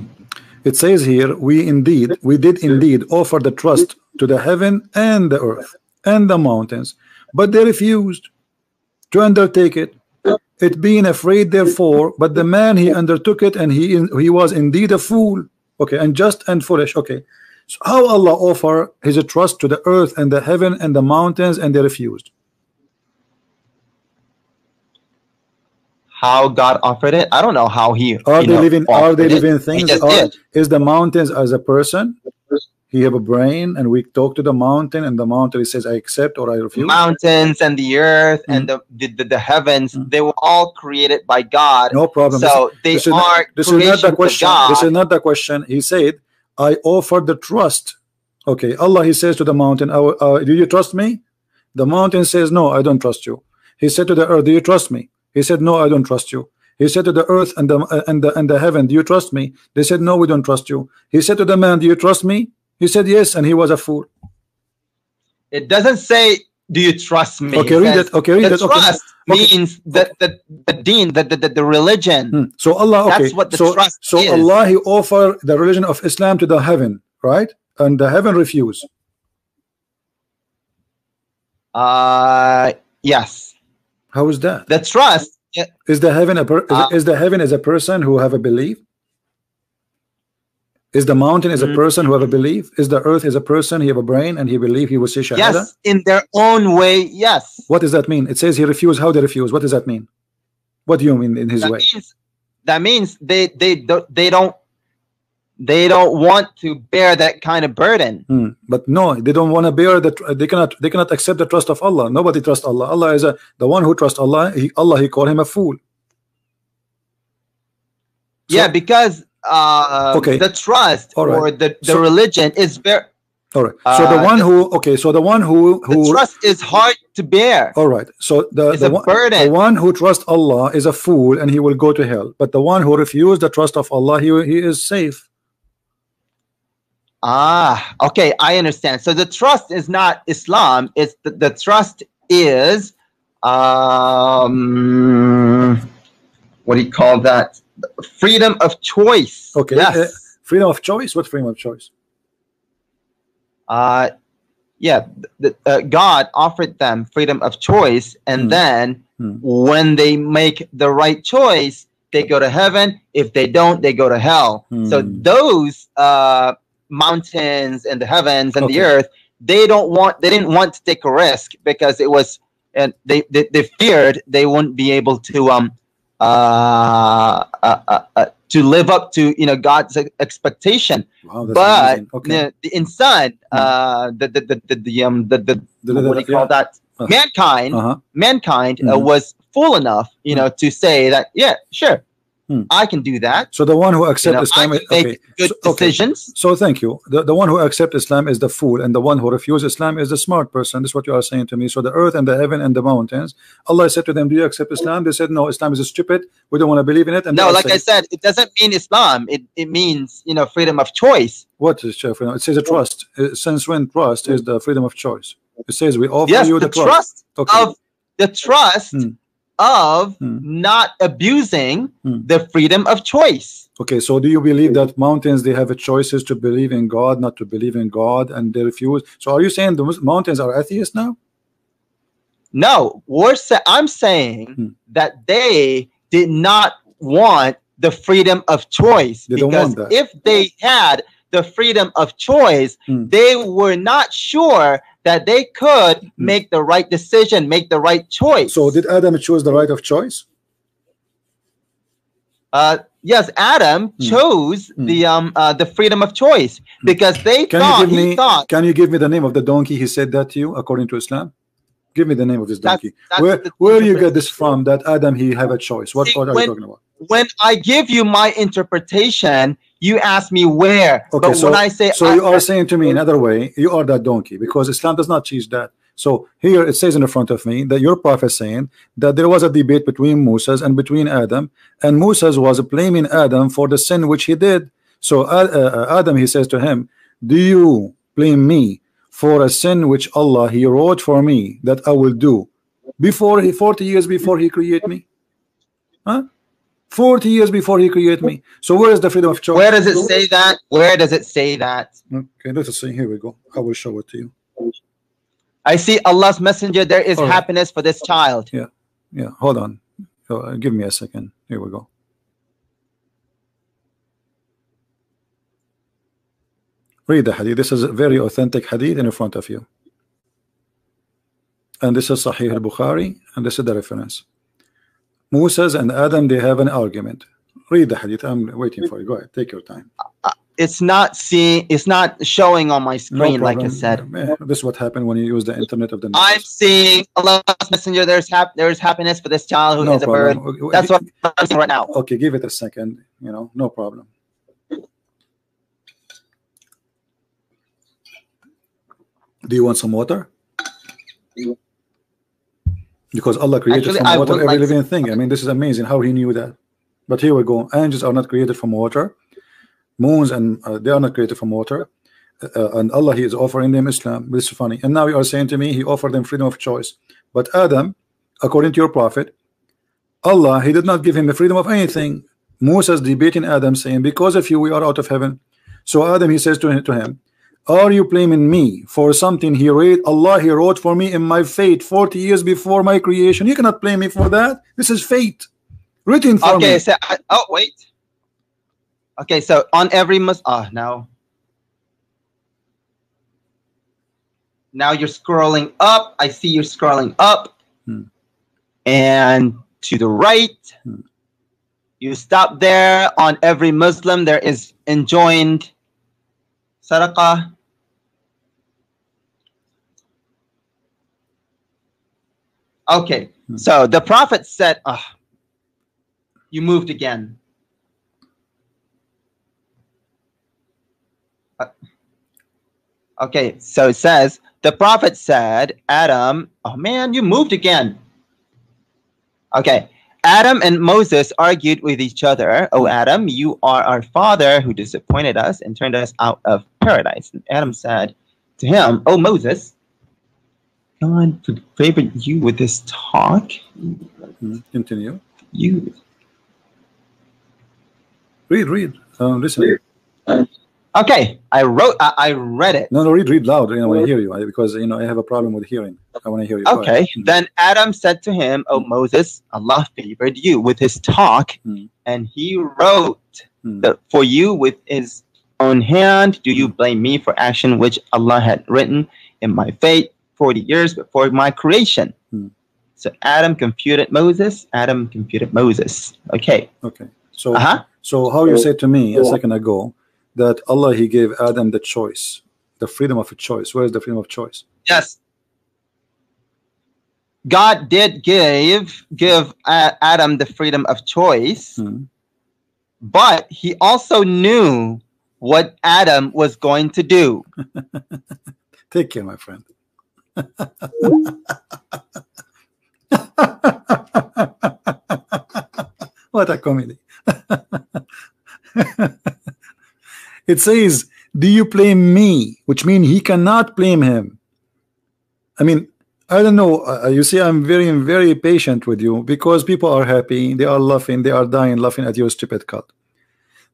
It says here, we did indeed offer the trust to the heaven and the earth and the mountains, but they refused to undertake it, being afraid therefore. But the man he undertook it, and he was indeed a fool. Okay, unjust and foolish. Okay, so how Allah offer his trust to the earth and the heaven and the mountains, and they refused? How God offered it? I don't know how he. Are they living things? Is the mountains as a person? He have a brain, and we talk to the mountain, and the mountain says, I accept or I refuse. Mountains and the earth and the heavens, they were all created by God. No problem. So this is not the question. This is not the question. He said, I offered the trust. Okay, Allah he says to the mountain, do you trust me? The mountain says, no, I don't trust you. He said to the earth, do you trust me? He said, no, I don't trust you. He said to the earth and the heaven, do you trust me? They said, no, we don't trust you. He said to the man, do you trust me? He said yes, and he was a fool. It doesn't say, do you trust me? Okay, read it. Okay, read it. Trust means that the deen, the religion. So Allah, okay. That's what the trust is. So Allah he offered the religion of Islam to the heaven, right? And the heaven refused. Yes. How is that? The trust is the heaven is the heaven as a person who have a belief? Is the mountain is a person who have a belief? Is the earth is a person, he have a brain and he believe he will say shahada? Yes, in their own way, yes. What does that mean? It says he refused. How they refuse? What does that mean? What do you mean in his way? That means they don't want to bear that kind of burden. But no, they don't want to bear that. They cannot accept the trust of Allah. Nobody trusts Allah. Allah is the one who trusts Allah. He called him a fool. So, yeah, because the trust or the religion is very. All right. So the one who the trust is hard to bear. All right. So the one who trusts Allah is a fool and he will go to hell. But the one who refused the trust of Allah, he is safe. Okay, I understand. So the trust is not Islam. It's the trust is what do you call that? Freedom of choice. Okay. Yes. Freedom of choice. What freedom of choice? Yeah. God offered them freedom of choice, and then when they make the right choice, they go to heaven. If they don't, they go to hell. So those mountains and the heavens and the earth, they didn't want to take a risk because it was, and they feared they wouldn't be able to to live up to God's expectation. Wow, that's but amazing. Okay. the insan, what do you call that? Mankind was fool enough, to say that, yeah, sure, I can do that. So the one who accepts Islam, I can make good decisions. So thank you. The one who accepts Islam is the fool, and the one who refuses Islam is the smart person. This is what you are saying to me. So the earth and the heaven and the mountains, Allah said to them, do you accept Islam? They said, no, Islam is stupid. We don't want to believe in it. And no, like I said, it doesn't mean Islam. It means, freedom of choice. What is freedom? It says a trust. Since when trust is the freedom of choice? It says we offer you the trust. Of the trust of not abusing the freedom of choice. Okay, so do you believe that mountains, they have a choices to believe in God, not to believe in God, and they refuse? So are you saying the mountains are atheists now? No, I'm saying that they did not want the freedom of choice, because if they had the freedom of choice, they were not sure that they could make the right decision, make the right choice. So did Adam choose the right of choice? Yes, Adam chose the freedom of choice, because they thought. Can you give me the name of the donkey he said that to you, according to Islam? Give me the name of this donkey. Where you get this from, that Adam, he have a choice? What are you talking about? When I give you my interpretation, you ask me where. Okay, but so, when I say, so you are saying to me another way, you are that donkey, because Islam does not teach that. So here it says in the front of me that your prophet saying that there was a debate between Moses and between Adam, and Moses was blaming Adam for the sin which he did. So Adam, he says to him, do you blame me for a sin which Allah, he wrote for me that I will do before 40 years before he created me? Huh? 40 years before he created me. So where is the freedom of choice? Where does it say that? Where does it say that? Okay, let us see. Here we go. I will show it to you. I see Allah's messenger. There is happiness for this child. Yeah. Hold on. Give me a second. Here we go. Read the hadith. This is a very authentic hadith in front of you. And this is Sahih al-Bukhari, and this is the reference. Moses and Adam, they have an argument. Read the hadith. I'm waiting for you. Go ahead. Take your time. It's not showing on my screen, like I said. This is what happened when you use the internet of the news. I'm seeing Allah's messenger. There's happiness for this child who is a bird. That's what I'm seeing right now. Okay, give it a second. No problem. Do you want some water? Because Allah created from water every living thing. I mean, this is amazing how he knew that. But here we go. Angels are not created from water. Moons and they are not created from water. And Allah, he is offering them Islam. This is funny. And now you are saying to me, he offered them freedom of choice. But Adam, according to your prophet, Allah, he did not give him the freedom of anything. Moses debating Adam, saying, because of you we are out of heaven. So Adam, he says to him, are you blaming me for something he wrote? Allah, he wrote for me in my fate 40 years before my creation. You cannot blame me for that. This is fate written for me. Okay, so wait. Okay, so on every now you're scrolling up. I see you're scrolling up and to the right. You stop there. On every Muslim there is enjoined sadaqah. Okay, so the prophet said, you moved again. Okay, so it says, the prophet said, Adam, oh man, you moved again. Okay, Adam and Moses argued with each other. Oh, Adam, you are our father who disappointed us and turned us out of paradise. And Adam said to him, oh, Moses, God favored you with this talk. Continue. You read. Listen. Okay, I read it. No, read loud. I want to hear you because I have a problem with hearing. I want to hear you. Okay. Then Adam said to him, "Oh Moses, Allah favored you with his talk, and He wrote for you with His own hand. Do you blame me for action which Allah had written in my fate 40 years before my creation?" So Adam confuted Moses. Adam confuted Moses. Okay. Okay. So so how you said to me a second ago that Allah, he gave Adam the choice, the freedom of a choice. Where is the freedom of choice? Yes. God did give Adam the freedom of choice, but he also knew what Adam was going to do. Take care, my friend. What a comedy. It says, do you blame me? Which means he cannot blame him. I mean, I don't know. You see, I'm very patient with you because people are happy. They are laughing. They are dying laughing at your stupid cut.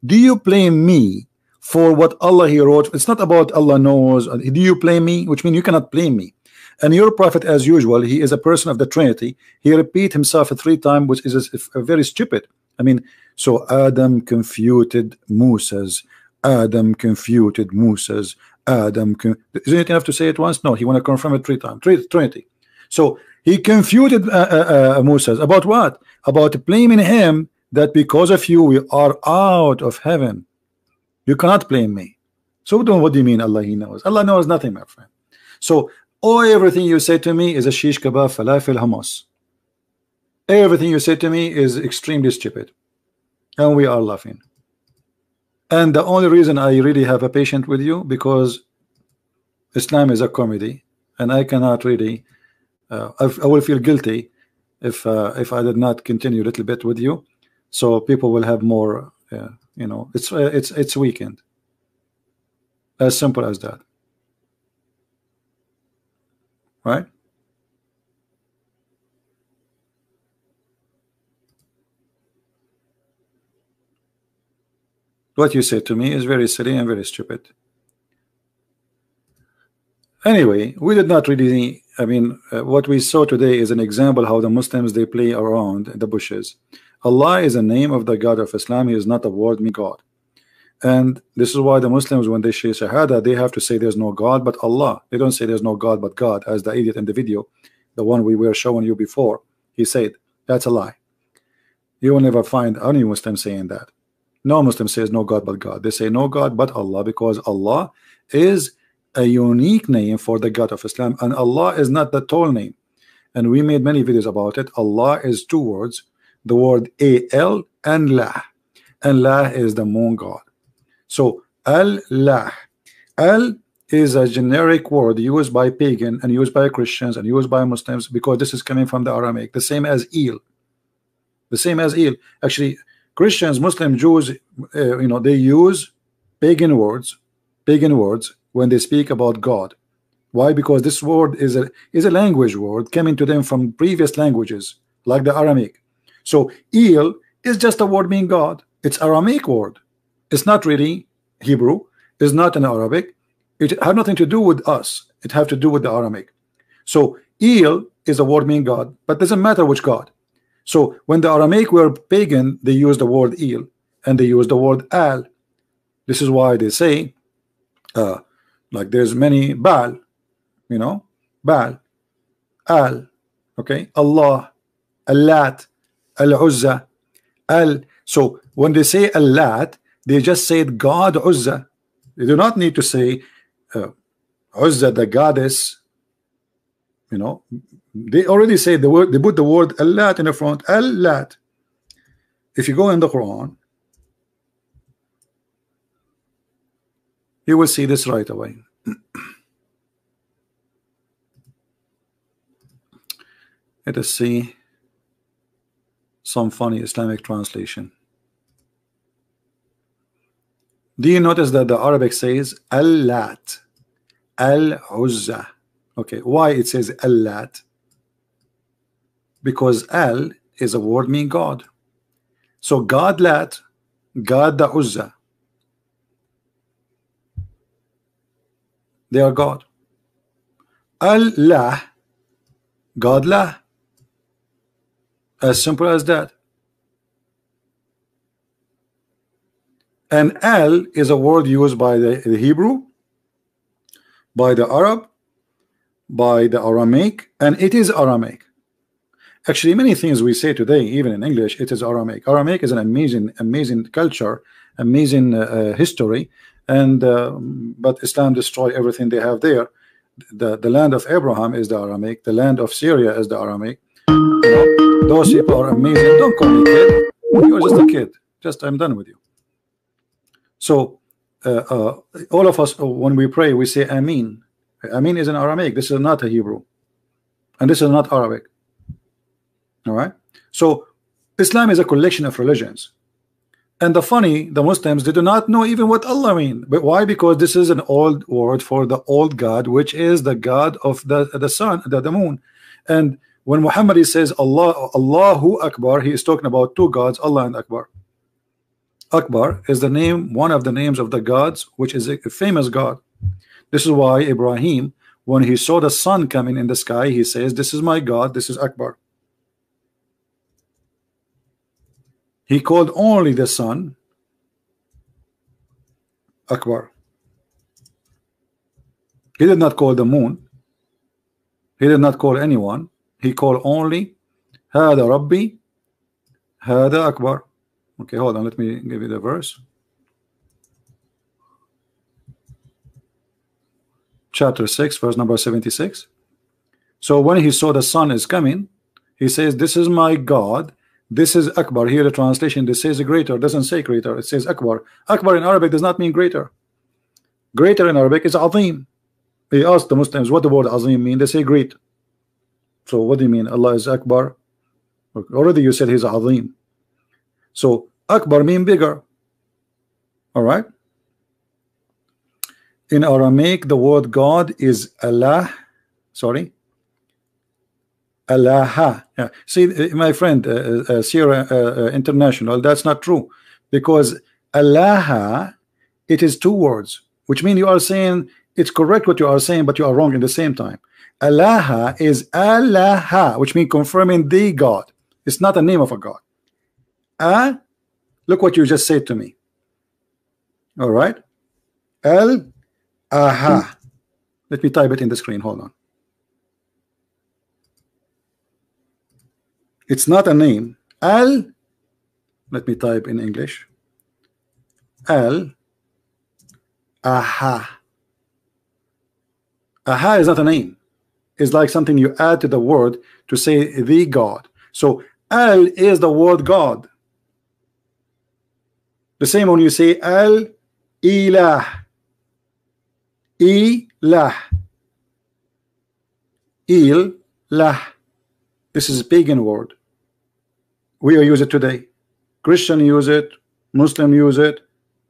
Do you blame me for what Allah he wrote? It's not about Allah knows. Do you blame me? Which means you cannot blame me. And your prophet, as usual, he is a person of the Trinity. He repeat himself 3 times, which is very stupid. I mean, so Adam confuted Moses. Adam confuted Moses. Adam, isn't it enough to say it once? No, he want to confirm it 3 times. Trinity. So he confuted Moses about what? About blaming him that because of you we are out of heaven. You cannot blame me. So what do you mean Allah he knows? Allah knows nothing, my friend. So everything you say to me is a shish kebab, falafel, hummus. Everything you say to me is extremely stupid, and we are laughing. And the only reason I really have a patient with you because Islam is a comedy, and I cannot really. I will feel guilty if I did not continue a little bit with you, so people will have more. You know, it's weekend. As simple as that. Right? What you say to me is very silly and very stupid. Anyway, we did not really, I mean, what we saw today is an example how the Muslims, they play around the bushes. Allah is a name of the God of Islam. He is not a word meaning God. And this is why the Muslims, when they say Shahada, they have to say there's no God but Allah. They don't say there's no God but God, as the idiot in the video, the one we were showing you before, he said. That's a lie. You will never find any Muslim saying that. No Muslim says no God but God. They say no God but Allah, because Allah is a unique name for the God of Islam, and Allah is not the tall name. And we made many videos about it. Allah is 2 words, the word A-L and La. And La is the moon God. So Allah, Al is a generic word used by pagan and used by Christians and used by Muslims, because this is coming from the Aramaic, the same as Il. The same as Il. Actually, Christians, Muslims, Jews, you know, they use pagan words when they speak about God. Why? Because this word is a language word coming to them from previous languages like the Aramaic. So Il is just a word meaning God. It's Aramaic word. It's not really Hebrew. It's not in Arabic. It had nothing to do with us. It have to do with the Aramaic. So Il is a word meaning God, but doesn't matter which God. So when the Aramaic were pagan, they used the word Il and they used the word Al. This is why they say like there's many Baal, you know, Baal, Al, okay, Allah, Allat, Al-Uzza, Al. So when they say Allat, they just said God Uzza. They do not need to say Uzza, the goddess. You know, they already say the word. They put the word Allat in the front. Allat. If you go in the Quran, you will see this right away. Let us see some funny Islamic translation. Do you notice that the Arabic says Allat, Al-Uzza? Okay, why it says Allat? Because Al is a word meaning God. So God Lat, God the Uzza. They are God. Allah, God La. As simple as that. And Al is a word used by the Hebrew, by the Arab, by the Aramaic, and it is Aramaic. Actually, many things we say today, even in English, it is Aramaic. Aramaic is an amazing culture, amazing history, and but Islam destroy everything they have there. The land of Abraham is the Aramaic. The land of Syria is the Aramaic. You know, those people are amazing. Don't call me kid. You're just a kid. Just I'm done with you. So all of us, when we pray, we say Amin. Amin is in Aramaic. This is not a Hebrew, and this is not Arabic. All right. So Islam is a collection of religions, and the Muslims, they do not know even what Allah means. But why? Because this is an old word for the old God, which is the God of the sun, the moon. And when Muhammad says Allahu Akbar, he is talking about two gods, Allah and Akbar. Akbar is the name, one of the names of the gods, which is a famous God. This is why Ibrahim, when he saw the sun coming in the sky, he says, "This is my God, this is Akbar." He called only the sun Akbar. He did not call the moon. He did not call anyone. He called only Hada Rabbi, Hada Akbar. Okay, hold on, let me give you the verse. Chapter 6, verse number 76. So when he saw the sun is coming, he says, "This is my God, this is Akbar." Here the translation, this says greater, doesn't say greater, it says Akbar. Akbar in Arabic does not mean greater. Greater in Arabic is Azim. He asked the Muslims, what the word Azim mean? They say great. So what do you mean? Allah is Akbar? Already you said he's Azim. So Akbar mean bigger. All right. In Aramaic, the word God is Allah. Sorry, Allah. Yeah. See, my friend, Syiah International, that's not true, because Allah, it is two words, which mean you are saying it's correct what you are saying, but you are wrong in the same time. Allah is Allah, which means confirming the God. It's not a name of a God. Look what you just said to me. All right. Aha. Let me type it in the screen. Hold on. It's not a name. Let me type in English. Aha. Aha is not a name. It's like something you add to the word to say the God. So Al is the word God. The same when you say Al Ilah. Ilah. Ilah. This is a pagan word. We use it today. Christian use it, Muslim use it,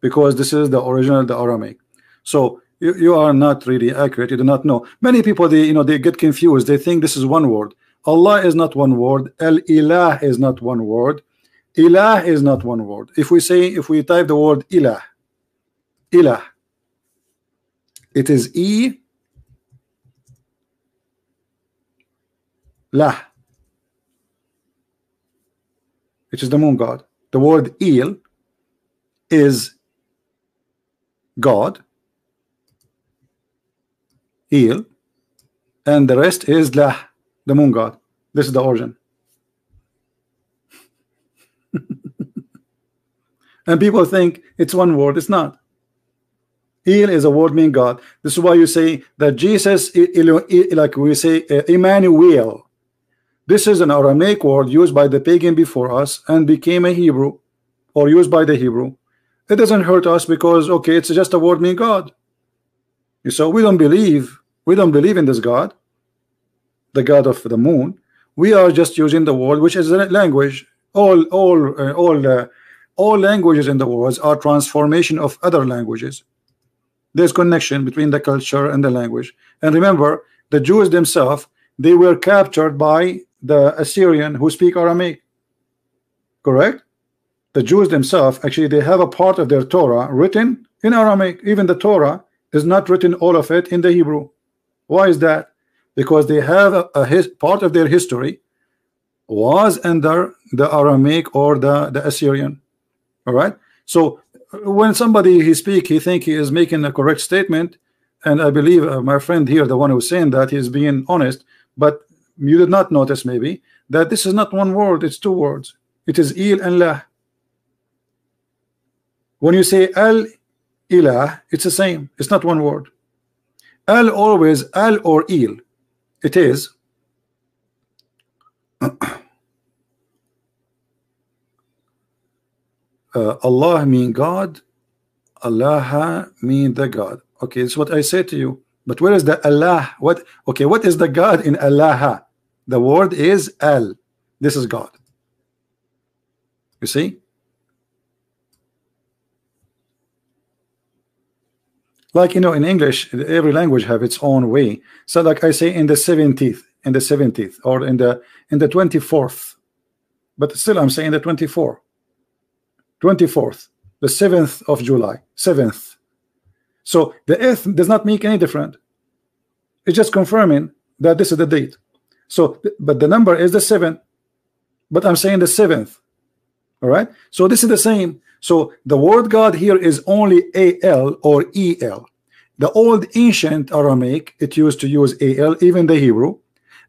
because this is the original, the Aramaic. So you are not really accurate. You do not know. Many people, they get confused. They think this is one word. Allah is not one word. Al-Ilah is not one word. Ilah is not one word. If we type the word Ilah, Ilah, it is Lah, which is the moon god. The word Il is God, Il, and the rest is Lah, the moon god. This is the origin. And people think it's one word. It's not. Il is a word meaning God. This is why you say that Jesus, like we say, Emmanuel. This is an Aramaic word used by the pagan before us and became a Hebrew, or used by the Hebrew. It doesn't hurt us because, okay, it's just a word meaning God. So we don't believe in this God, the God of the moon. We are just using the word, which is a language. All languages in the world are transformation of other languages. There's connection between the culture and the language. And remember, the Jews themselves, they were captured by the Assyrian who speak Aramaic. Correct? The Jews themselves, actually, they have a part of their Torah written in Aramaic. Even the Torah is not written all of it in the Hebrew. Why is that? Because they have a part of their history was under the Aramaic or the Assyrian. All right. So when somebody he think he is making a correct statement, and I believe my friend here, the one who's saying that, he's being honest, but you did not notice maybe that this is not one word, it's two words. It is il and lah. When you say al ilah, it's the same, it's not one word. Al always al or il, it is Allah mean God, Allah mean the God. Okay, it's what I say to you. But where is the Allah? What? Okay, what is the God in Allah? The word is al. This is God. You see? Like, you know, in English, every language have its own way. So like I say in the 70th, or in the 24th. But still I'm saying the 24th, the 7th of July, 7th. So the 8th does not make any difference. It's just confirming that this is the date. So, but the number is the 7th. But I'm saying the 7th. All right. So this is the same. So the word God here is only al or el. The old ancient Aramaic, it used to use al, even the Hebrew.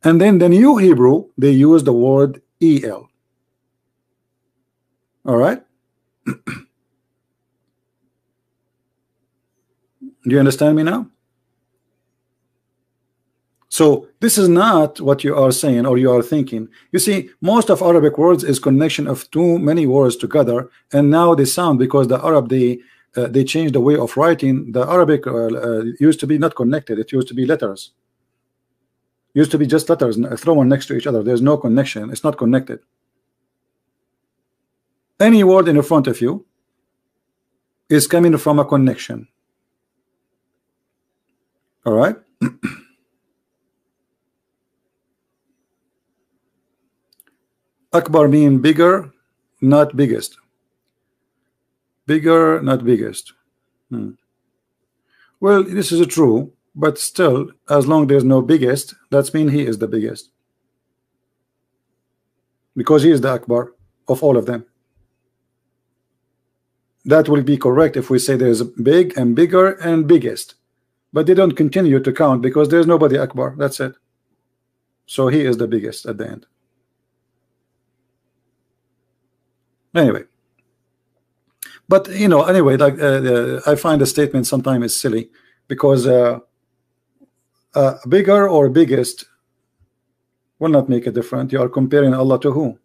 And then the new Hebrew, they use the word el. All right. Do you understand me now? So this is not what you are saying or you are thinking. You see, most of Arabic words is connection of too many words together, and now they sound, because the Arab they changed the way of writing. The Arabic used to be not connected. It used to be letters. Used to be just letters thrown next to each other. There's no connection. It's not connected. Any word in front of you is coming from a connection. All right. Akbar mean bigger, not biggest. Bigger, not biggest. Well, this is true, but still, as long there's no biggest, that's mean he is the biggest, because he is the Akbar of all of them. That will be correct if we say there's big and bigger and biggest, but they don't continue to count because there's nobody Akbar. That's it. So he is the biggest at the end. Anyway, but you know, anyway, like I find the statement sometimes is silly, because bigger or biggest will not make a difference. You are comparing Allah to who?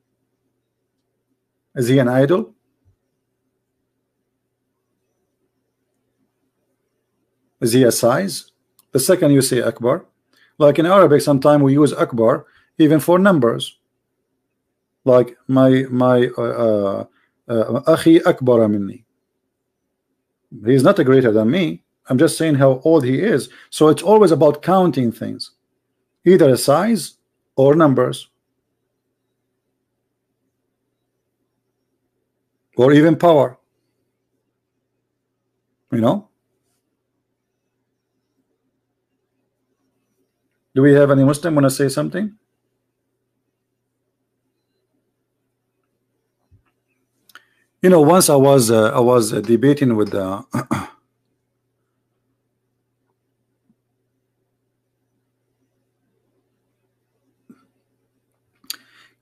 Is he an idol? Is he a size? The second you say Akbar, like in Arabic, sometimes we use Akbar even for numbers. Like my akhi akbara minni. He's not greater than me. I'm just saying how old he is. So it's always about counting things, either a size or numbers, or even power. You know? Do we have any Muslim want to say something? You know, once I was debating with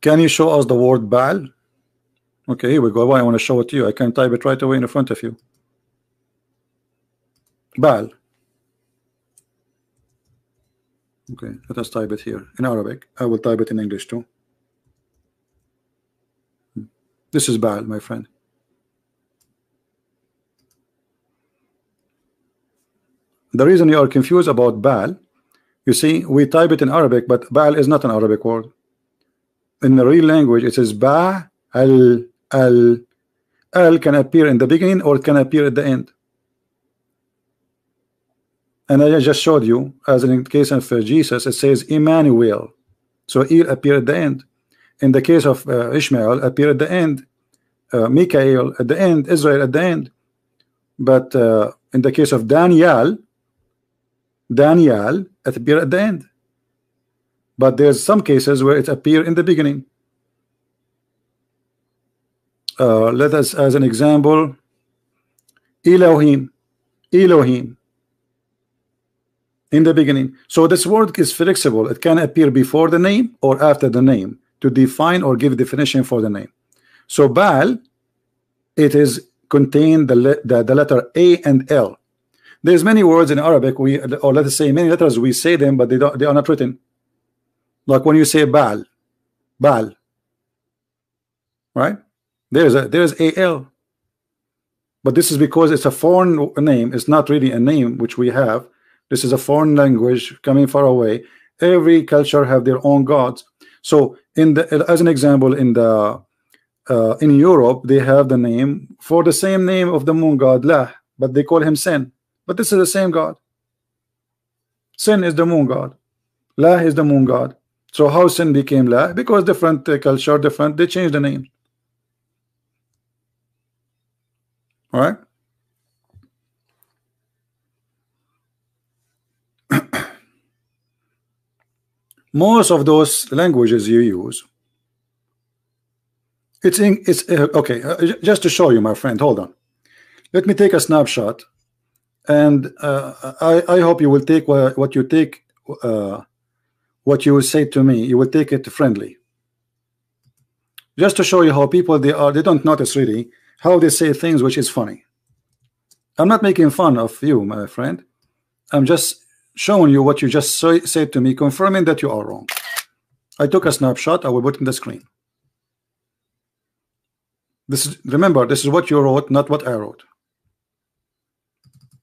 can you show us the word Baal? Okay, here we go. I want to show it to you. I can type it right away in front of you. Baal. Okay, let us type it here in Arabic. I will type it in English too. This is Baal, my friend. The reason you are confused about Baal, you see, we type it in Arabic, but Baal is not an Arabic word. In the real language, it says Ba al al. Al can appear in the beginning or it can appear at the end. And I just showed you, as in the case of Jesus, it says Emmanuel. So El appear at the end. In the case of Ishmael, appear at the end. Mikael at the end. Israel at the end. But in the case of Daniel it appear at the end. But there's some cases where it appear in the beginning. Let us, as an example, Elohim in the beginning. So this word is flexible. It can appear before the name or after the name. to define or give definition for the name. So Baal, it is contain the letter A and L. There's many words in Arabic, or let us say many letters, we say them, but they are not written. Like when you say Baal, Baal, right? There's AL, but this is because it's a foreign name. It's not really a name which we have. This is a foreign language coming far away. Every culture have their own gods. So as an example, in Europe, they have the name for the same name of the moon god Lah, but they call him Sin. But this is the same god. Sin is the moon god. Lah is the moon god. So how Sin became Lah? Because different culture, different, they changed the name. All right. Most of those languages you use, it's okay. Just to show you, my friend, hold on. Let me take a snapshot, and I hope you will take what you take, what you say to me. You will take it friendly. Just to show you how people they don't notice really how they say things, which is funny. I'm not making fun of you, my friend. I'm just showing you what you just said to me, confirming that you are wrong. I took a snapshot. I will put in the screen. Remember, this is what you wrote, not what I wrote.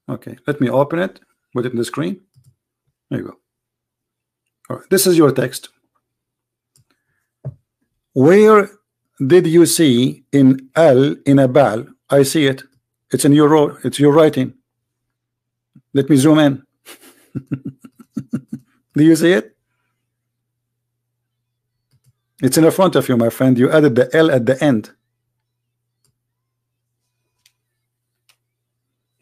Okay, let me open it, put it in the screen. There you go. All right, this is your text. Where did you see in L in a Baal? I see it. It's in your writing. Let me zoom in. Do you see it? It's in the front of you, my friend. You added the L at the end.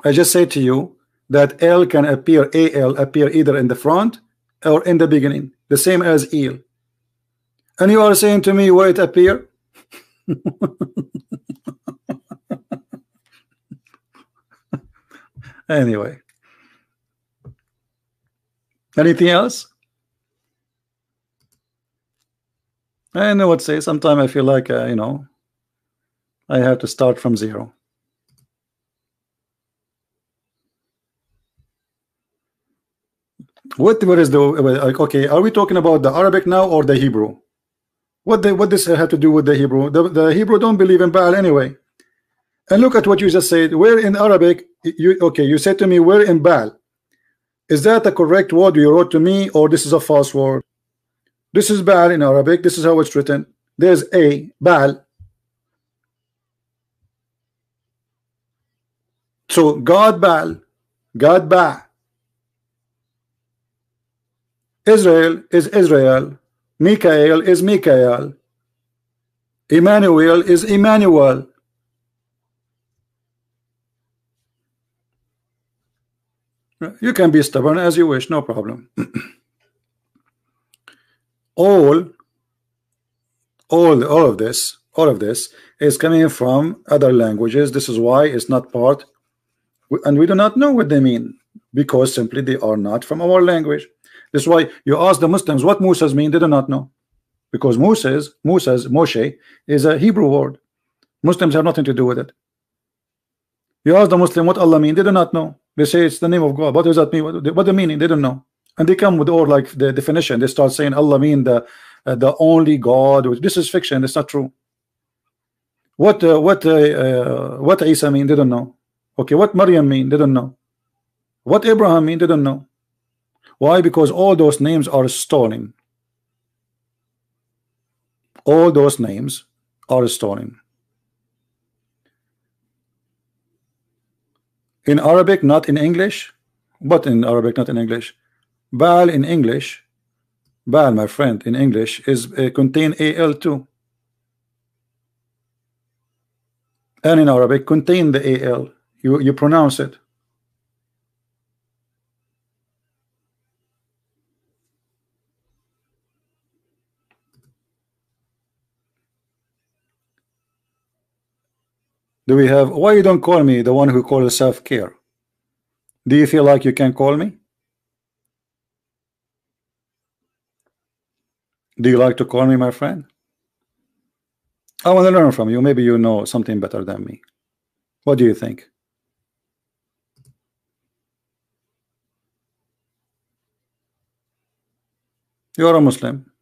I just say to you that L can appear, AL appear either in the front or in the beginning, the same as eel. And you are saying to me where it appear? Anyway, anything else? I know what to say. Sometimes I feel like you know, I have to start from zero. What is the okay? Are we talking about the Arabic now or the Hebrew? What this have to do with the Hebrew? The Hebrew don't believe in Baal anyway. And look at what you just said. Where in Arabic? You said to me, where in Baal? Is that the correct word you wrote to me, or this is a false word? This is Baal in Arabic. This is how it's written. There's a Baal. So God Baal, God Ba. Israel is Israel. Mikael is Mikael. Emmanuel is Emmanuel. You can be stubborn as you wish, no problem. all of this is coming from other languages. This is why it's not part, and we do not know what they mean, because simply they are not from our language. That's why you ask the Muslims what Moses mean, they do not know, because Moshe is a Hebrew word. Muslims have nothing to do with it. You ask the Muslim what Allah mean, they do not know. They say it's the name of God. What does that mean? What the meaning? They don't know. And they come with all like the definition. They start saying Allah mean the only God. This is fiction. It's not true. What Isa mean? They don't know. Okay, what Maryam mean? They don't know. What Abraham mean? They don't know. Why? Because all those names are stolen. All those names are stolen. In Arabic, not in English. But in Arabic, not in English. Baal in English, Baal, my friend, in English is contain AL too. And in Arabic, contain the AL. You pronounce it. Do we have, why you don't call me the one who calls self-care? Do you feel like you can call me? Do you like to call me, my friend? I want to learn from you. Maybe you know something better than me. What do you think? You are a Muslim.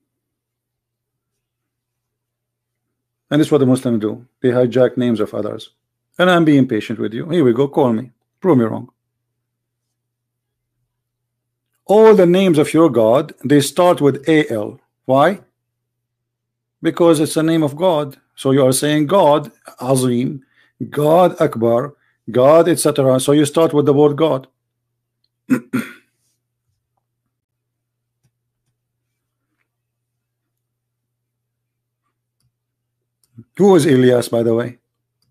And this is what the Muslims do. They hijack names of others. And I'm being patient with you. Here we go. Call me. Prove me wrong. All the names of your God, they start with AL. Why? Because it's the name of God. So you are saying God Azim, God Akbar, God, etc. So you start with the word God. Who is Elias, by the way,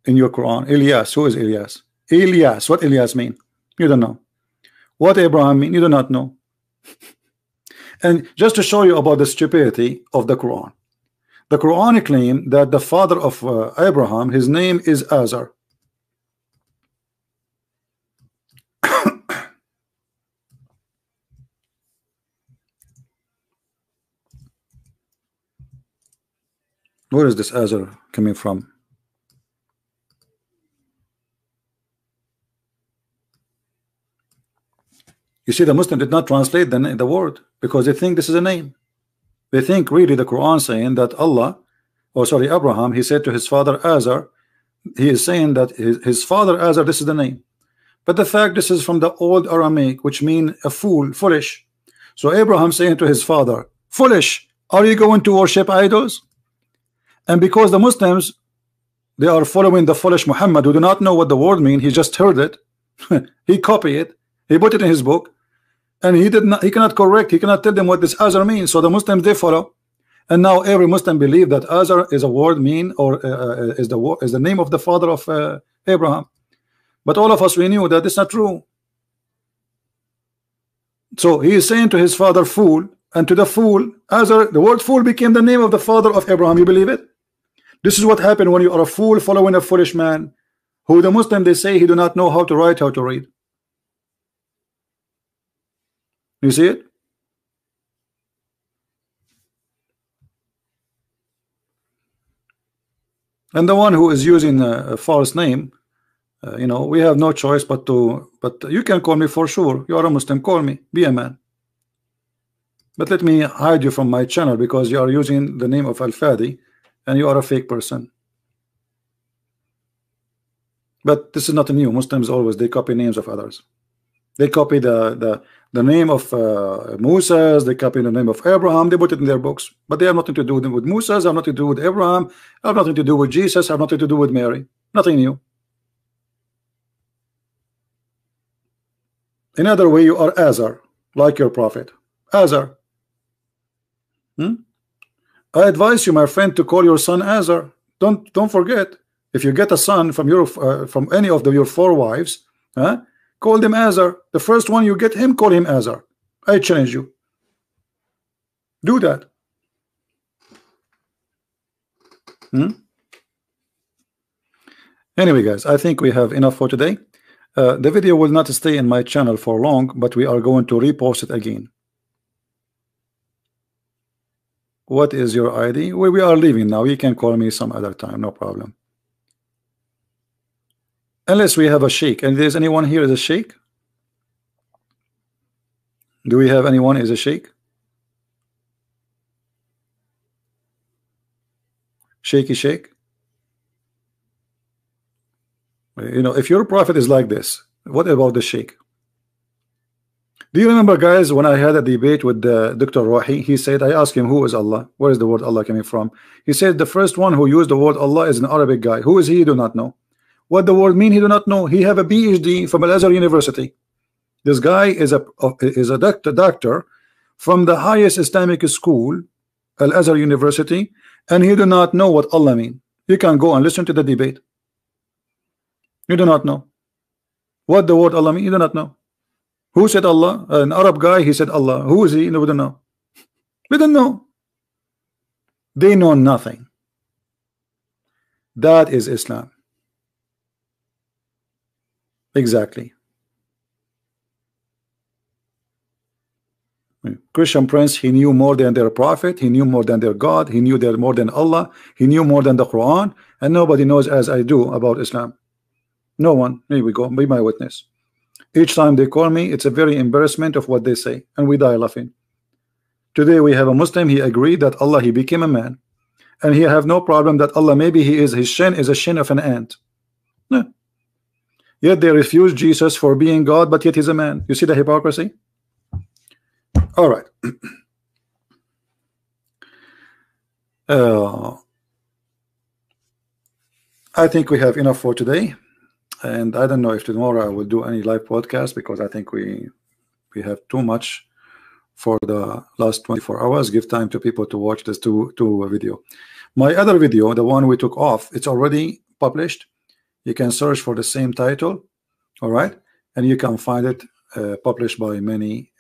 in your Quran? Elias. Who is Elias? Elias. What Elias mean? You don't know. What Abraham mean? You do not know. And just to show you about the stupidity of the Quran, the Quran claim that the father of Abraham, his name is Azar. Where is this Azar coming from? You see, the Muslim did not translate the word because they think this is a name. They think really the Quran saying that Allah, or sorry, Abraham, he said to his father Azar, he is saying that his father Azar, this is the name. But the fact this is from the old Aramaic, which mean a fool, foolish. So Abraham saying to his father, foolish, are you going to worship idols? And because the Muslims, they are following the foolish Muhammad who do not know what the word mean, he just heard it, he copied it, he put it in his book, and he cannot correct, he cannot tell them what this Azar means. So the Muslims, they follow, and now every Muslim believe that Azar is a word mean, or is the name of the father of Abraham. But all of us, we knew that it's not true. So he is saying to his father fool, and to the fool Azar, the word fool became the name of the father of Abraham. You believe it? This is what happened when you are a fool following a foolish man, who the Muslim, they say he do not know how to write, how to read. You see it? And the one who is using a false name, you know, we have no choice but you can call me for sure. You are a Muslim, call me, be a man. But let me hide you from my channel because you are using the name of Al-Fadi and you are a fake person. But this is not new. Muslims always, they copy names of others. They copy the name of Moses, they copy the name of Abraham, they put it in their books. But they have nothing to do with Moses, have nothing to do with Abraham, have nothing to do with Jesus, have nothing to do with Mary. Nothing new. Another way, you are Azar, like your prophet. Azar. I advise you, my friend, to call your son Azar. Don't forget, if you get a son from your from any of your 4 wives, call them Azar. The first one you get him, call him Azar. I challenge you. Do that. Anyway, guys, I think we have enough for today. The video will not stay in my channel for long, but we are going to repost it again. What is your ID? We are leaving now. You can call me some other time, no problem. Unless we have a sheikh. And there's anyone here is a sheikh? Do we have anyone is a sheikh? Shaky sheikh? You know, if your prophet is like this, what about the sheikh? Do you remember, guys, when I had a debate with Dr. Rohi? He said, I asked him, who is Allah? Where is the word Allah coming from? He said the first one who used the word Allah is an Arabic guy. Who is he? He do not know. What the word mean? He do not know. He have a PhD from Al-Azhar University. This guy is a doctor from the highest Islamic school, Al-Azhar University, and he do not know what Allah mean. You can go and listen to the debate. You do not know what the word Allah mean. You do not know. Who said Allah? An Arab guy, he said Allah. Who is he? No, we don't know. We don't know. They know nothing. That is Islam. Exactly. Christian Prince, he knew more than their prophet, he knew more than their God, he knew more than Allah, he knew more than the Quran, and nobody knows as I do about Islam. No one. Here we go, be my witness. Each time they call me, it's a very embarrassment of what they say, and we die laughing. Today we have a Muslim, he agreed that Allah, he became a man, and he have no problem that Allah, maybe his shin is a shin of an ant. No. Yet they refuse Jesus for being God, but yet he's a man. You see the hypocrisy? All right. I think we have enough for today, and I don't know if tomorrow I will do any live podcast, because I think we have too much for the last 24 hours. Give time to people to watch this two video. My other video, the one we took off, it's already published. You can search for the same title, all right, and you can find it published by many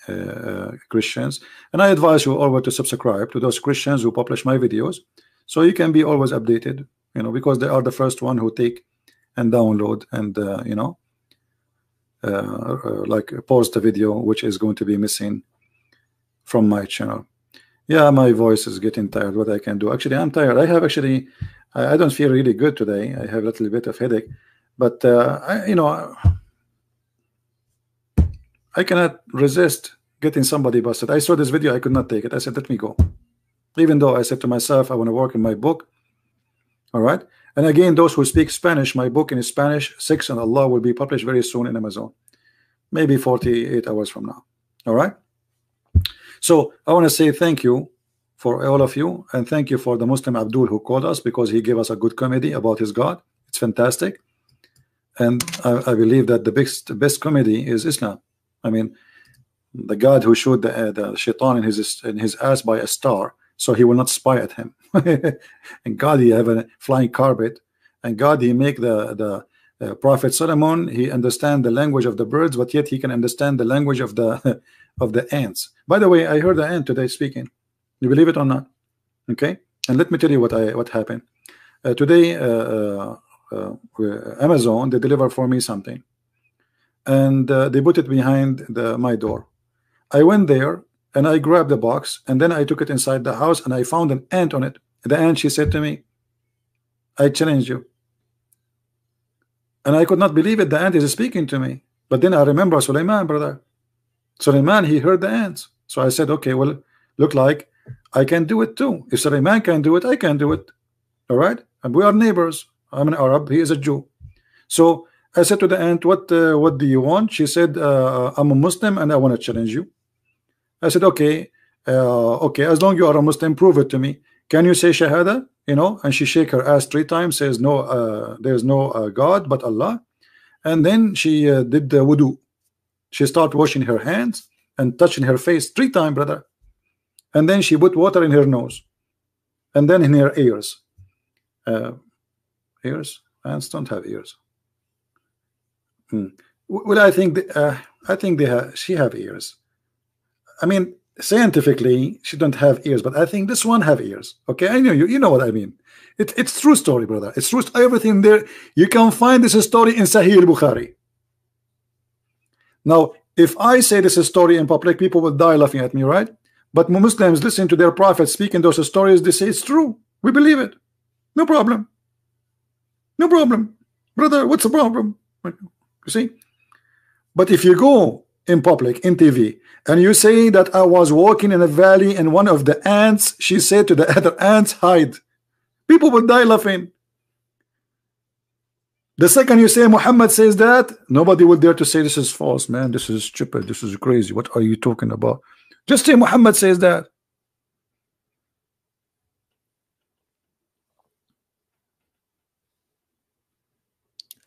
Christians. And I advise you always to subscribe to those Christians who publish my videos, so you can be always updated, you know, because they are the first one who take and download and you know, like post the video which is going to be missing from my channel. Yeah, my voice is getting tired. What I can do? Actually, I'm tired. I have actually, I don't feel really good today. I have a little bit of headache, but you know, I cannot resist getting somebody busted. I saw this video, I could not take it. I said, let me go. Even though I said to myself, I want to work in my book. All right. And again, those who speak Spanish, my book in Spanish, 6 and Allah, will be published very soon in Amazon. Maybe 48 hours from now. All right. So I want to say thank you for all of you, and thank you for the Muslim Abdul who called us, because he gave us a good comedy about his God. It's fantastic. And I believe that the best comedy is Islam. I mean, the God who showed the shaitan in his ass by a star, so he will not spy at him. And God, he have a flying carpet, and God, he make the Prophet Solomon, he understand the language of the birds, but yet he can understand the language of the of the ants. By the way, I heard the ant today speaking. You believe it or not? Okay. And let me tell you what happened today. Amazon, they deliver for me something, and they put it behind my door. I went there and I grabbed the box, and then I took it inside the house, and I found an ant on it. The ant, she said to me, I challenge you. And I could not believe it. The ant is speaking to me. But then I remember Suleiman, brother. Suleiman, he heard the ants. So I said, okay, well, look like I can do it too. If Suleiman can do it, I can do it. All right. And we are neighbors. I'm an Arab, he is a Jew. So I said to the ant, what do you want? She said, I'm a Muslim and I want to challenge you. I said, okay, okay, as long as you are a Muslim, prove it to me. Can you say Shahada? You know, and she shake her ass 3 times, says no, there's no God but Allah. And then she did the wudu. She started washing her hands and touching her face 3 times, brother. And then she put water in her nose, and then in her ears. Ears? Ants don't have ears. Well, I think she have ears. I mean, scientifically, she don't have ears, but I think this one have ears. Okay, I know you know what I mean. It's true story, brother. It's true. Everything there. You can find this story in Sahih al-Bukhari. Now, if I say this story in public, people will die laughing at me, right? But Muslims listen to their prophet speaking those stories. They say it's true. We believe it. No problem. No problem, brother. What's the problem? You see? But if you go in public, in TV, and you say that I was walking in a valley and one of the ants, she said to the other ants, hide. People would die laughing. The second you say Muhammad says that, nobody will dare to say this is false, man. This is stupid. This is crazy. What are you talking about? Just say Muhammad says that.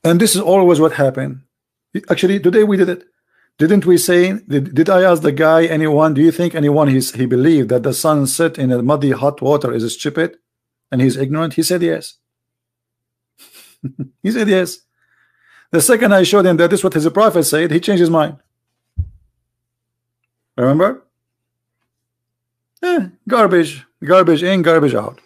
And this is always what happened. Actually, today we did it. Didn't we say, did I ask the guy, anyone, do you think anyone he believed that the sun set in a muddy hot water is stupid and he's ignorant? He said yes. He said yes. The second I showed him that this is what his prophet said, he changed his mind. Remember? Garbage in, garbage out.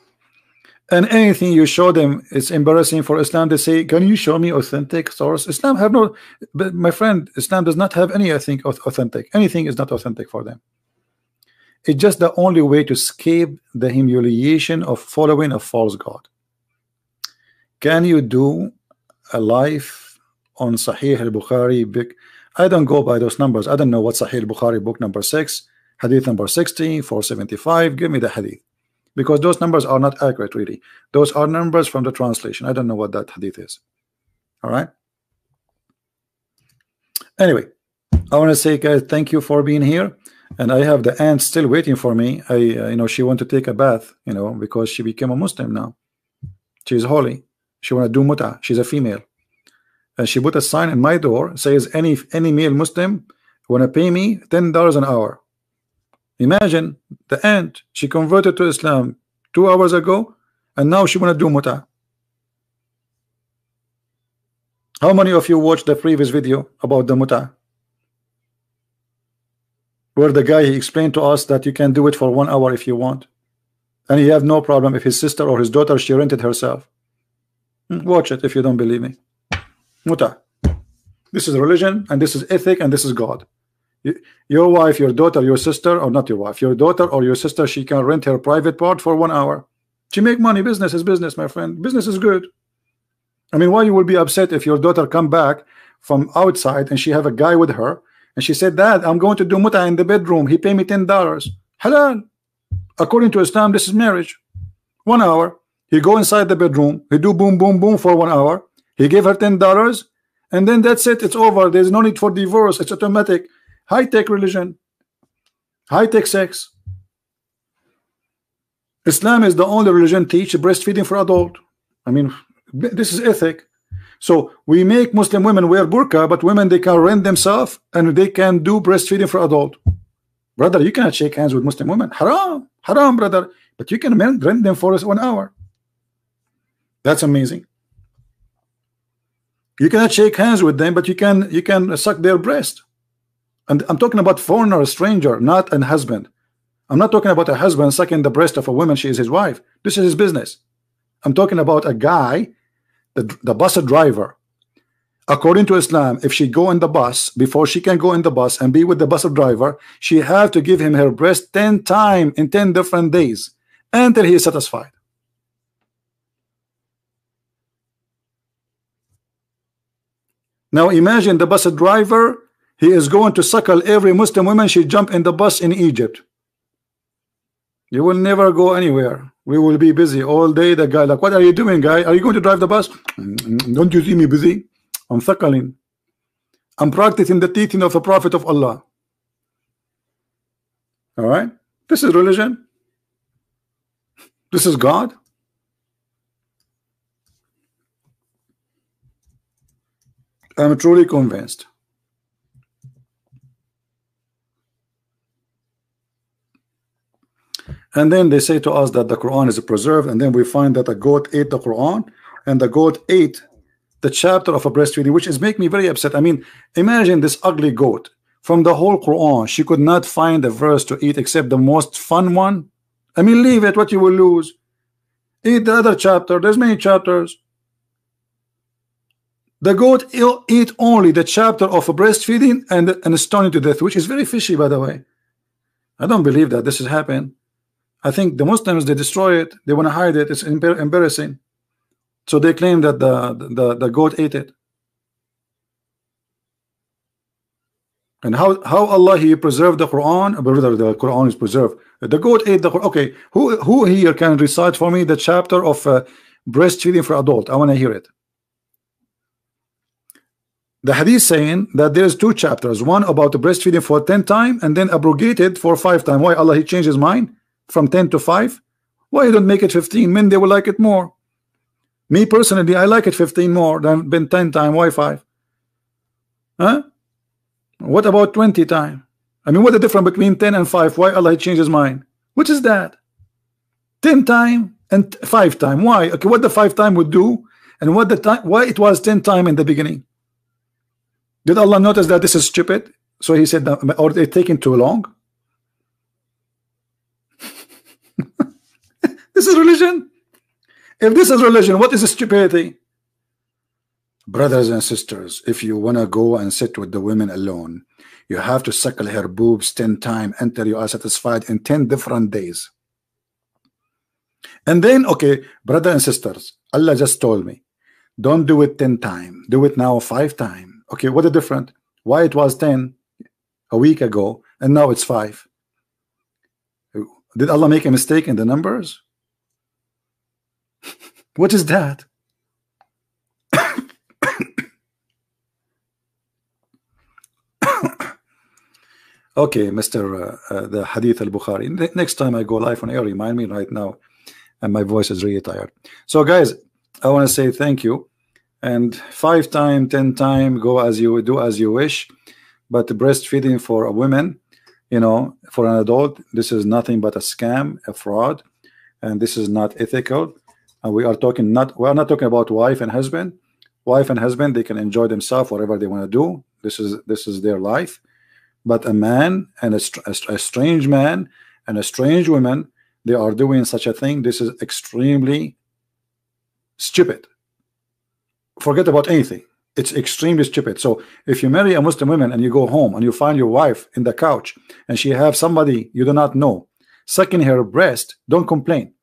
And anything you show them, it's embarrassing for Islam. They say, can you show me authentic source? Islam have no, but my friend, Islam does not have any, I think, authentic. Anything is not authentic for them. It's just the only way to escape the humiliation of following a false god. Can you do a live on Sahih al-Bukhari? I don't go by those numbers. I don't know what Sahih al-Bukhari book number 6, hadith number 60, 475. Give me the hadith, because those numbers are not accurate really. Those are numbers from the translation. I don't know what that hadith is. All right. Anyway, I want to say, guys, thank you for being here. And I have the aunt still waiting for me. You know, she want to take a bath, you know, because she became a Muslim now. She's holy. She want to do muta. She's a female. And she put a sign in my door, says any male Muslim want to pay me $10 an hour. Imagine the aunt. She converted to Islam 2 hours ago, and now she want to do muta. How many of you watched the previous video about the muta, where the guy, he explained to us that you can do it for 1 hour if you want, and he have no problem if his sister or his daughter, she rented herself. Watch it if you don't believe me. Muta. This is religion, and this is ethic, and this is God. Your wife, your daughter, your sister, or not your wife, your daughter or your sister, she can rent her private part for 1 hour. She make money. Business is business, my friend. Business is good. I mean, why you will be upset if your daughter come back from outside and she have a guy with her, and she said, Dad, I'm going to do muta in the bedroom. He pay me $10. Halal. According to Islam, this is marriage. 1 hour. He go inside the bedroom. He do boom, boom, boom for 1 hour. He gave her $10, and then that's it. It's over. There's no need for divorce. It's automatic. High-tech religion. High-tech sex. Islam is the only religion teach breastfeeding for adult. I mean, this is ethic. So we make Muslim women wear burqa, but women, they can rent themselves and they can do breastfeeding for adult. Brother, you cannot shake hands with Muslim women. Haram, haram, brother. But you can rent them for 1 hour. That's amazing. You cannot shake hands with them, but you can suck their breast. And I'm talking about foreigner, a stranger, not a husband. I'm not talking about a husband sucking the breast of a woman. She is his wife. This is his business. I'm talking about a guy, the bus driver. According to Islam, if she go in the bus, before she can go in the bus and be with the bus driver, she have to give him her breast 10 times in 10 different days until he is satisfied. Now imagine the bus driver, he is going to suckle every Muslim woman she jump in the bus in Egypt. You will never go anywhere. We will be busy all day. The guy like, what are you doing, guy? Are you going to drive the bus? Don't you see me busy? I'm suckling. I'm practicing the teaching of the Prophet of Allah. All right? This is religion. This is God. I'm truly convinced. And then they say to us that the Quran is preserved, and then we find that a goat ate the Quran, and the goat ate the chapter of a breastfeeding, which is make me very upset. I mean, imagine this ugly goat. From the whole Quran, she could not find a verse to eat except the most fun one. I mean, leave it, what you will lose. Eat the other chapter. There's many chapters. The goat eat only the chapter of a breastfeeding and stoned to death, which is very fishy, by the way. I don't believe that this has happened. I think the Muslims, they destroy it. They want to hide it. It's embarrassing. So they claim that the goat ate it. And how Allah, he preserved the Quran? Brother, the Quran is preserved. The goat ate the Quran. Okay, who here can recite for me the chapter of breastfeeding for adult? I want to hear it. The hadith saying that there's 2 chapters, one about the breastfeeding for 10 times and then abrogated for 5 times. Why Allah, he changed his mind from 10 to 5? Why you don't make it 15? Men, they will like it more. Me personally, I like it 15 more than 10 times. Why 5? Huh? What about 20 times? I mean, what's the difference between 10 and 5? Why Allah changed his mind? What is that? 10 times and 5 times. Why? Okay, what the 5 times would do, and what the time? Why it was 10 times in the beginning? Did Allah notice that this is stupid? So he said, or they're taking too long? This is religion. If this is religion, what is stupidity? Brothers and sisters, if you want to go and sit with the women alone, you have to suckle her boobs 10 times until you are satisfied in 10 different days. And then, okay, brothers and sisters, Allah just told me, don't do it 10 times. Do it now 5 times. Okay, what a difference. Why it was 10 a week ago and now it's 5? Did Allah make a mistake in the numbers? What is that? Okay, Mr. The Hadith al-Bukhari. Next time I go live on air, remind me right now. And my voice is really tired. So guys, I want to say thank you. And 5 times, 10 times, go as you do as you wish. But breastfeeding for a woman, you know, for an adult, this is nothing but a scam, a fraud, and this is not ethical. And we are not talking about wife and husband. Wife and husband, they can enjoy themselves, whatever they want to do. This is their life. But a man and a strange man and a strange woman, they are doing such a thing. This is extremely stupid. Forget about anything. It's extremely stupid. So if you marry a Muslim woman and you go home and you find your wife in the couch and she have somebody you do not know sucking her breast, don't complain.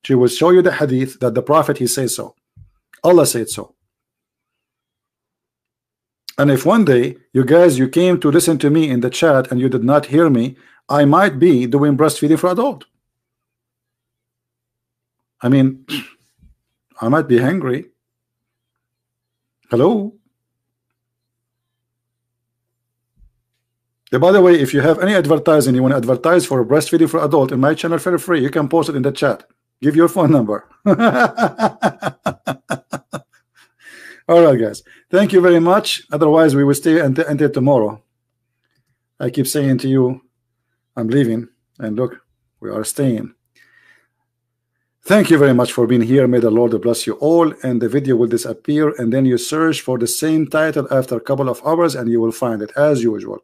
She will show you the hadith that the Prophet, he says so. Allah said so. And if one day you came to listen to me in the chat and you did not hear me, I might be doing breastfeeding for adult. I mean, I might be hungry. Hello? By the way, if you have any advertising, you want to advertise for breastfeeding for adult in my channel, feel free. You can post it in the chat. Give your phone number. All right, guys. Thank you very much. Otherwise, we will stay until tomorrow. I keep saying to you, I'm leaving. And look, we are staying. Thank you very much for being here. May the Lord bless you all. And the video will disappear. And then you search for the same title after a couple of hours and you will find it as usual.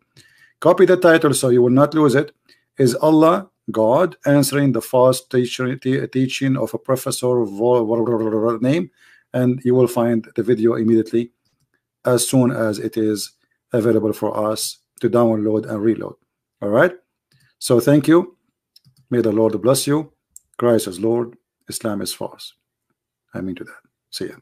Copy the title so you will not lose it. Is Allah God answering the false teaching of a professor name? And you will find the video immediately as soon as it is available for us to download and reload. All right. So thank you. May the Lord bless you. Christ is Lord. Islam is false. I mean to that. See ya.